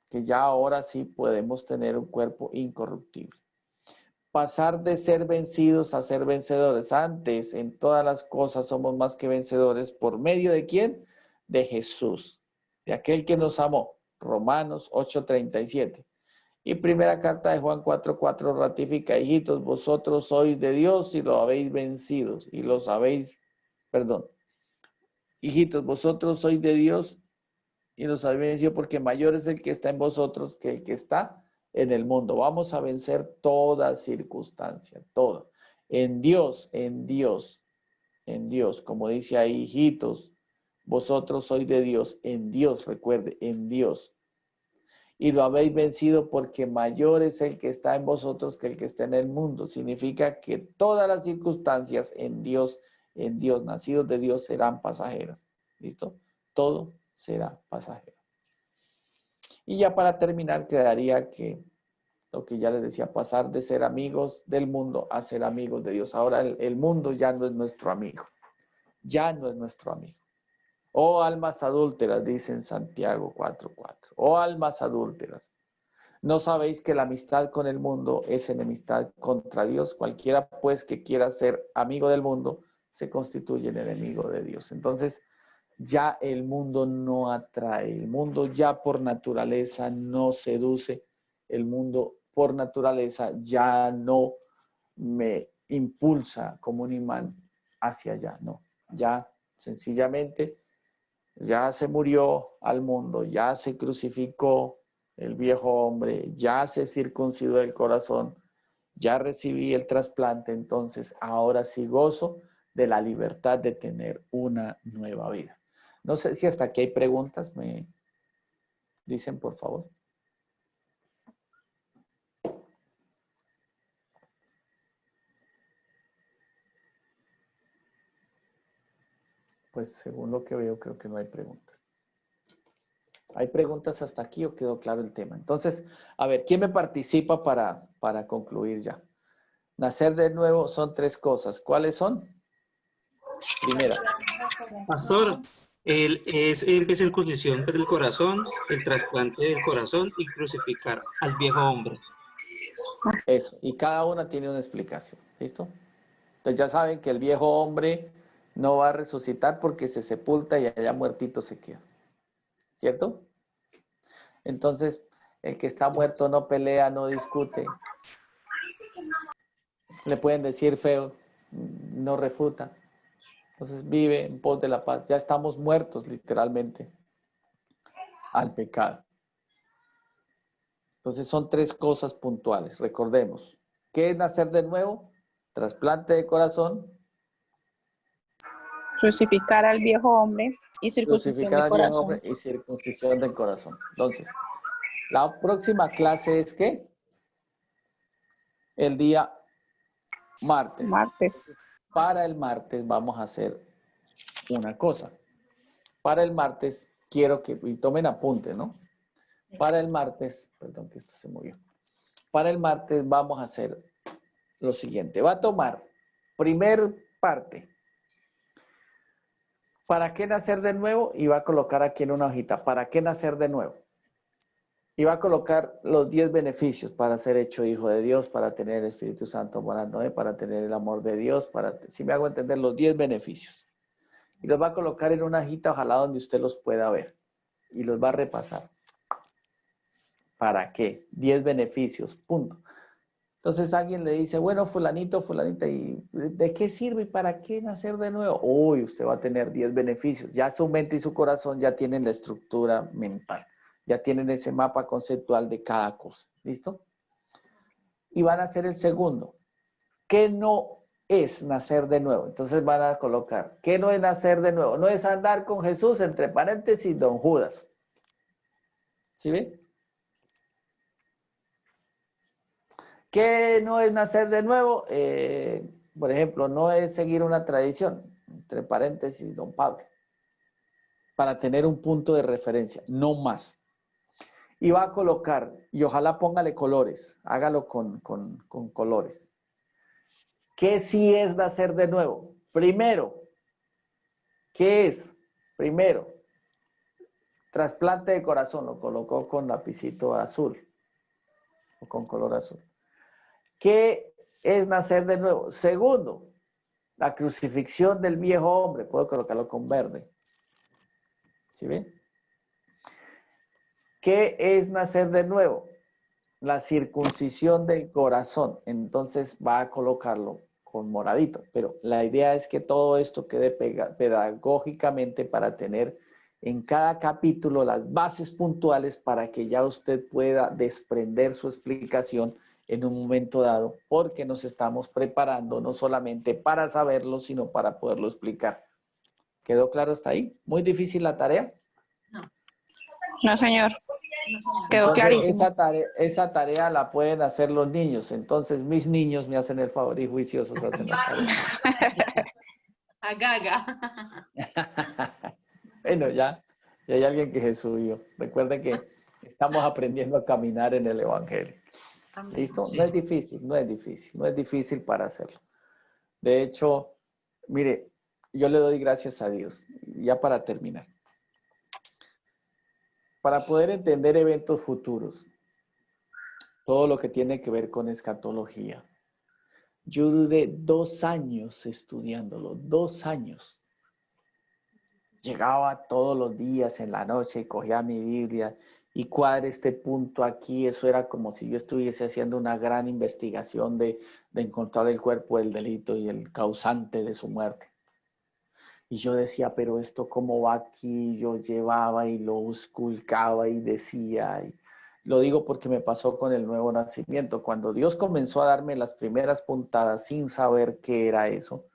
Speaker 1: que ya ahora sí podemos tener un cuerpo incorruptible. Pasar de ser vencidos a ser vencedores. Antes, en todas las cosas somos más que vencedores. ¿Por medio de quién? De Jesús, de aquel que nos amó. Romanos 8:37. Y primera carta de Juan 4:4 ratifica, hijitos, vosotros sois de Dios y lo habéis vencido. Y los habéis, perdón. Hijitos, vosotros sois de Dios y los habéis vencido porque mayor es el que está en vosotros que el que está en el mundo. Vamos a vencer toda circunstancia, toda. En Dios, en Dios, en Dios. Como dice ahí, hijitos, vosotros sois de Dios, en Dios, recuerde, en Dios. Y lo habéis vencido porque mayor es el que está en vosotros que el que está en el mundo. Significa que todas las circunstancias en Dios, nacidos de Dios, serán pasajeras. ¿Listo? Todo será pasajero. Y ya para terminar, quedaría que lo que ya les decía, pasar de ser amigos del mundo a ser amigos de Dios. Ahora el mundo ya no es nuestro amigo. Ya no es nuestro amigo. Oh almas adúlteras, dice en Santiago 4:4. Oh almas adúlteras. ¿No sabéis que la amistad con el mundo es enemistad contra Dios? Cualquiera pues que quiera ser amigo del mundo se constituye en enemigo de Dios. Entonces ya el mundo no atrae. El mundo ya por naturaleza no seduce. El mundo por naturaleza ya no me impulsa como un imán hacia allá. No, ya sencillamente ya se murió al mundo, ya se crucificó el viejo hombre, ya se circuncidó el corazón, ya recibí el trasplante, entonces ahora sí gozo de la libertad de tener una nueva vida. No sé si hasta aquí hay preguntas, me dicen por favor. Pues según lo que veo, creo que no hay preguntas. ¿Hay preguntas hasta aquí o quedó claro el tema? Entonces, a ver, ¿quién me participa para concluir ya? Nacer de nuevo son 3 cosas. ¿Cuáles son? Primera.
Speaker 2: Pastor, es la circuncisión del corazón, el trasplante del corazón y crucificar al viejo hombre.
Speaker 1: Eso. Y cada una tiene una explicación. ¿Listo? Entonces ya saben que el viejo hombre No va a resucitar porque se sepulta y allá muertito se queda. ¿Cierto? Entonces, el que está muerto no pelea, no discute. Le pueden decir feo, no refuta. Entonces vive en pos de la paz. Ya estamos muertos literalmente al pecado. Entonces son 3 cosas puntuales. Recordemos. ¿Qué es nacer de nuevo? Trasplante de corazón.
Speaker 5: Crucificar al viejo hombre y circuncisión
Speaker 1: Crucificar
Speaker 5: de
Speaker 1: al viejo hombre
Speaker 5: corazón.
Speaker 1: y circuncisión del corazón. Entonces, la próxima clase es ¿qué? El día martes.
Speaker 5: Martes.
Speaker 1: Para el martes vamos a hacer una cosa. Para el martes quiero que, y tomen apunte, ¿no? Para el martes, perdón que esto se movió. Para el martes vamos a hacer lo siguiente. Va a tomar primer parte. ¿Para qué nacer de nuevo? Y va a colocar aquí en una hojita. ¿Para qué nacer de nuevo? Y va a colocar los 10 beneficios para ser hecho hijo de Dios, para tener el Espíritu Santo morando, para tener el amor de Dios, si me hago entender, los 10 beneficios. Y los va a colocar en una hojita, ojalá donde usted los pueda ver. Y los va a repasar. ¿Para qué? 10 beneficios, punto. Entonces alguien le dice, bueno, fulanito, fulanita, ¿y de qué sirve y para qué nacer de nuevo? Uy, usted va a tener 10 beneficios. Ya su mente y su corazón ya tienen la estructura mental. Ya tienen ese mapa conceptual de cada cosa. ¿Listo? Y van a hacer el segundo. ¿Qué no es nacer de nuevo? Entonces van a colocar, ¿qué no es nacer de nuevo? No es andar con Jesús, entre paréntesis, don Judas. ¿Sí ven? ¿Qué no es nacer de nuevo? Por ejemplo, no es seguir una tradición, entre paréntesis, don Pablo, para tener un punto de referencia, no más. Y va a colocar, y ojalá póngale colores, hágalo con colores. ¿Qué sí es nacer de nuevo? Primero, ¿qué es? Primero, trasplante de corazón, lo colocó con lapicito azul, o con color azul. ¿Qué es nacer de nuevo? Segundo, la crucifixión del viejo hombre, puedo colocarlo con verde. ¿Sí ven? ¿Qué es nacer de nuevo? La circuncisión del corazón. Entonces va a colocarlo con moradito. Pero la idea es que todo esto quede pedagógicamente para tener en cada capítulo las bases puntuales para que ya usted pueda desprender su explicación en un momento dado, porque nos estamos preparando no solamente para saberlo, sino para poderlo explicar. ¿Quedó claro hasta ahí? ¿Muy difícil la tarea?
Speaker 5: No, señor. Quedó
Speaker 1: Entonces,
Speaker 5: clarísimo.
Speaker 1: esa tarea la pueden hacer los niños. Entonces, mis niños me hacen el favor y juiciosos hacen la tarea.
Speaker 6: A Gaga.
Speaker 1: Bueno, ya hay alguien que se subió. Recuerden que estamos aprendiendo a caminar en el Evangelio. ¿Listo?
Speaker 6: Sí.
Speaker 1: No es difícil, no es difícil para hacerlo. De hecho, mire, yo le doy gracias a Dios, ya para terminar. Para poder entender eventos futuros, todo lo que tiene que ver con escatología, yo duré 2 años estudiándolo, 2 años. Llegaba todos los días en la noche y cogía mi Biblia y cuadra este punto aquí. Eso era como si yo estuviese haciendo una gran investigación de encontrar el cuerpo del delito y el causante de su muerte. Y yo decía, pero esto cómo va aquí. Yo llevaba y lo esculcaba y decía. Y lo digo porque me pasó con el nuevo nacimiento. Cuando Dios comenzó a darme las primeras puntadas sin saber qué era eso,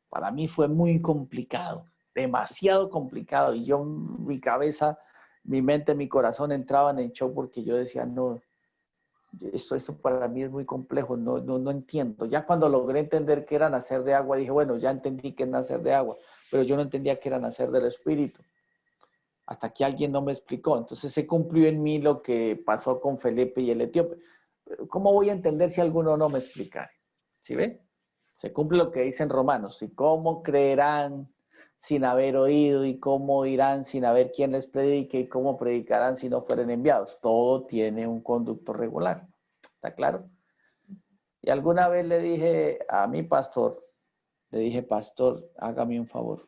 Speaker 1: para mí fue muy complicado, demasiado complicado. Y yo, mi cabeza, mi mente, mi corazón entraban en shock porque yo decía, no, esto para mí es muy complejo, no entiendo. Ya cuando logré entender qué era nacer de agua, dije, bueno, ya entendí qué es nacer de agua, pero yo no entendía qué era nacer del Espíritu. Hasta que alguien no me explicó. Entonces se cumplió en mí lo que pasó con Felipe y el etíope. ¿Cómo voy a entender si alguno no me explica? ¿Sí ve? Se cumple lo que dicen Romanos. ¿Y cómo creerán sin haber oído? ¿Y cómo irán sin haber quien les predique? ¿Y cómo predicarán si no fueren enviados? Todo tiene un conducto regular. ¿Está claro? Y alguna vez le dije a mi pastor, Le dije, pastor, hágame un favor.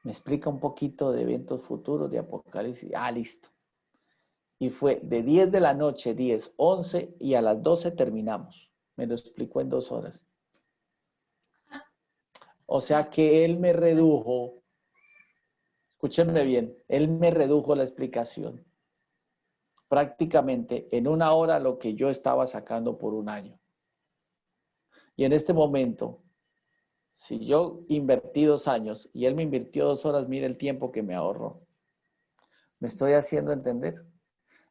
Speaker 1: Me explica un poquito de eventos futuros, de Apocalipsis. Ah, listo. Y fue de 10 de la noche, 10, 11 y a las 12 terminamos. Me lo explicó en 2 horas. O sea que él me redujo, escúchenme bien, él me redujo la explicación prácticamente en 1 hora lo que yo estaba sacando por 1 año. Y en este momento, si yo invertí 2 años y él me invirtió 2 horas, mire el tiempo que me ahorró. ¿Me estoy haciendo entender?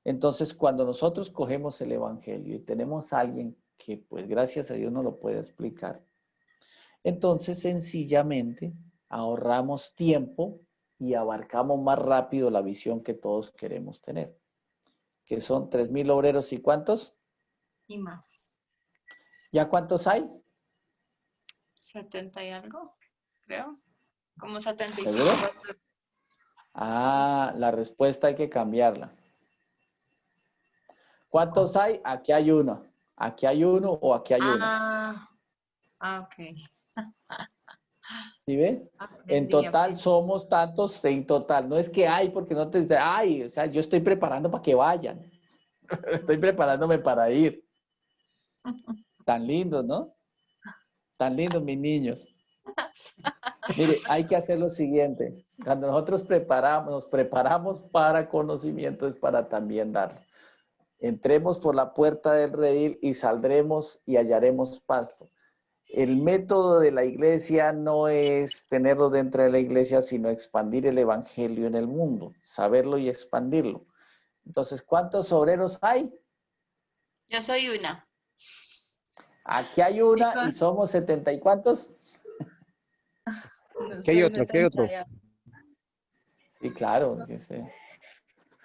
Speaker 1: Entonces, cuando nosotros cogemos el evangelio y tenemos a alguien que, pues, gracias a Dios nos lo puede explicar, entonces sencillamente ahorramos tiempo y abarcamos más rápido la visión que todos queremos tener, que son 3,000 obreros y ¿cuántos?
Speaker 6: Y más.
Speaker 1: ¿Ya cuántos hay?
Speaker 6: 70 y algo, creo. Como 75.
Speaker 1: ¿Seguro? Ah, la respuesta hay que cambiarla. ¿Cuántos hay? Aquí hay uno. Aquí hay uno o aquí hay uno.
Speaker 6: Ok.
Speaker 1: ¿Sí ve? En total somos tantos, en total. No es que hay porque no te... Ay, o sea, yo estoy preparando para que vayan. Estoy preparándome para ir. Tan lindos, ¿no? Tan lindos mis niños. Mire, hay que hacer lo siguiente. Cuando nosotros nos preparamos para conocimiento, es para también darlo. Entremos por la puerta del redil y saldremos y hallaremos pasto. El método de la iglesia no es tenerlo dentro de la iglesia, sino expandir el evangelio en el mundo, saberlo y expandirlo. Entonces, ¿cuántos obreros hay?
Speaker 6: Yo soy una.
Speaker 1: Aquí hay una y somos 70 y ¿cuántos?
Speaker 6: No
Speaker 7: ¿Qué hay
Speaker 6: sé,
Speaker 7: otro? ¿Qué hay otro?
Speaker 1: Sí, claro.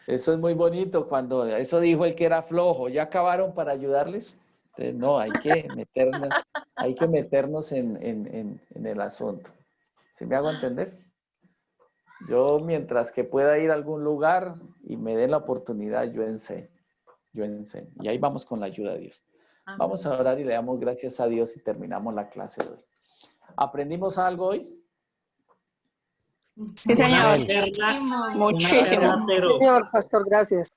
Speaker 1: Eso es muy bonito cuando eso dijo el que era flojo. ¿Ya acabaron para ayudarles? Entonces, no, hay que meternos en el asunto. ¿Sí me hago entender? Yo, mientras que pueda ir a algún lugar y me den la oportunidad, yo enseño. Y ahí vamos con la ayuda de Dios. Vamos a orar y le damos gracias a Dios y terminamos la clase de hoy. ¿Aprendimos algo hoy?
Speaker 5: Sí, señor. Muchísimo.
Speaker 8: Señor, pastor, gracias.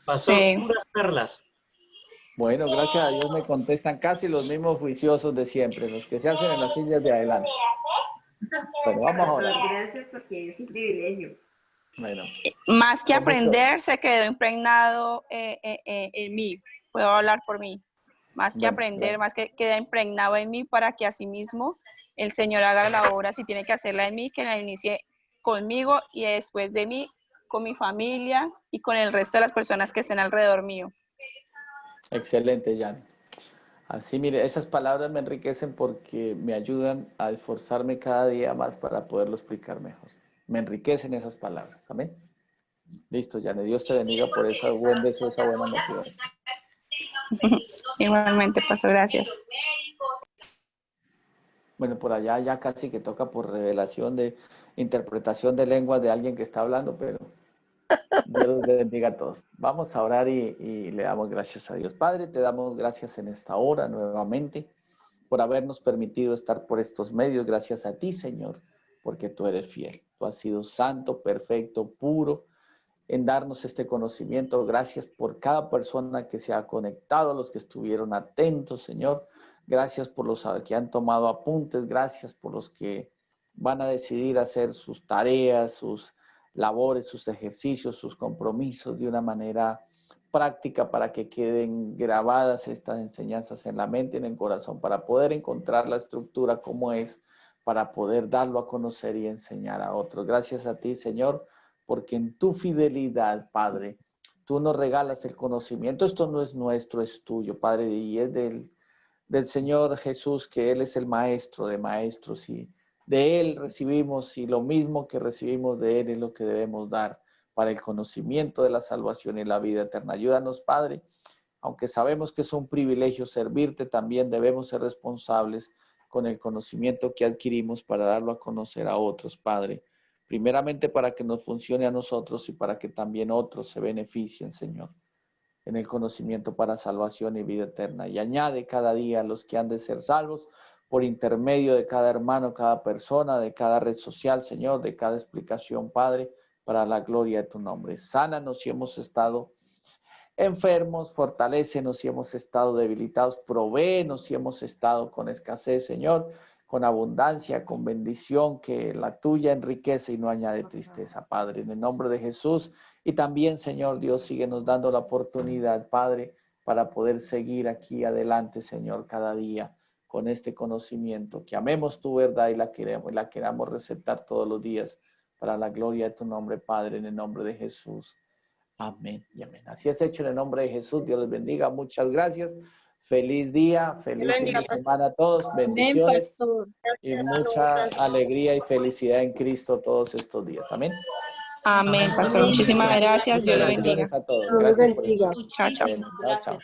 Speaker 2: Pastor,
Speaker 5: Sí.
Speaker 2: puras perlas.
Speaker 1: Bueno, gracias a Dios me contestan casi los mismos juiciosos de siempre, los que se hacen en las sillas de adelante. Bueno, vamos a orar.
Speaker 6: Gracias porque es un privilegio.
Speaker 1: Bueno.
Speaker 5: Más que aprender, se quedó impregnado en mí. Puedo hablar por mí. Más que aprender, más que queda impregnado en mí para que asimismo el Señor haga la obra, si tiene que hacerla en mí, que la inicie conmigo y después de mí, con mi familia y con el resto de las personas que estén alrededor mío.
Speaker 1: Excelente, Jan. Así, mire, esas palabras me enriquecen porque me ayudan a esforzarme cada día más para poderlo explicar mejor. Me enriquecen esas palabras. Amén. Listo, Jan. Dios te bendiga por ese buen deseo, esa buena motivación.
Speaker 5: Igualmente, pastor, gracias.
Speaker 1: Bueno, por allá ya casi que toca por revelación de interpretación de lenguas de alguien que está hablando, pero Dios los bendiga a todos. Vamos a orar y le damos gracias a Dios. Padre, te damos gracias en esta hora nuevamente por habernos permitido estar por estos medios. Gracias a ti, Señor, porque tú eres fiel. Tú has sido santo, perfecto, puro en darnos este conocimiento. Gracias por cada persona que se ha conectado, los que estuvieron atentos, Señor. Gracias por los que han tomado apuntes. Gracias por los que van a decidir hacer sus tareas, sus labores, sus ejercicios, sus compromisos de una manera práctica para que queden grabadas estas enseñanzas en la mente y en el corazón, para poder encontrar la estructura como es, para poder darlo a conocer y enseñar a otros. Gracias a ti, Señor, porque en tu fidelidad, Padre, tú nos regalas el conocimiento. Esto no es nuestro, es tuyo, Padre, y es del Señor Jesús, que Él es el maestro de maestros y de Él recibimos, y lo mismo que recibimos de Él es lo que debemos dar para el conocimiento de la salvación y la vida eterna. Ayúdanos, Padre, aunque sabemos que es un privilegio servirte, también debemos ser responsables con el conocimiento que adquirimos para darlo a conocer a otros, Padre. Primeramente para que nos funcione a nosotros y para que también otros se beneficien, Señor. en el conocimiento para salvación y vida eterna. Y añade cada día a los que han de ser salvos por intermedio de cada hermano, cada persona, de cada red social, Señor, de cada explicación, Padre, para la gloria de tu nombre. Sánanos si hemos estado enfermos, fortalécenos si hemos estado debilitados, provéenos si hemos estado con escasez, Señor, con abundancia, con bendición, que la tuya enriquece y no añade tristeza, Padre, en el nombre de Jesús. Y también, Señor Dios, síguenos dando la oportunidad, Padre, para poder seguir aquí adelante, Señor, cada día con este conocimiento, que amemos tu verdad y la queramos receptar todos los días para la gloria de tu nombre, Padre, en el nombre de Jesús. Amén y amén. Así es hecho en el nombre de Jesús. Dios les bendiga. Muchas gracias. Feliz día, feliz fin de semana a todos. Bendiciones y mucha alegría y felicidad en Cristo todos estos días. Amén.
Speaker 5: Amén, pastor. Muchísimas gracias. Dios le bendiga.
Speaker 1: Bendiciones a todos.
Speaker 8: Dios
Speaker 1: Gracias por
Speaker 8: bendiga.
Speaker 1: eso.
Speaker 5: Chao, chao.
Speaker 1: Bueno, chao, chao.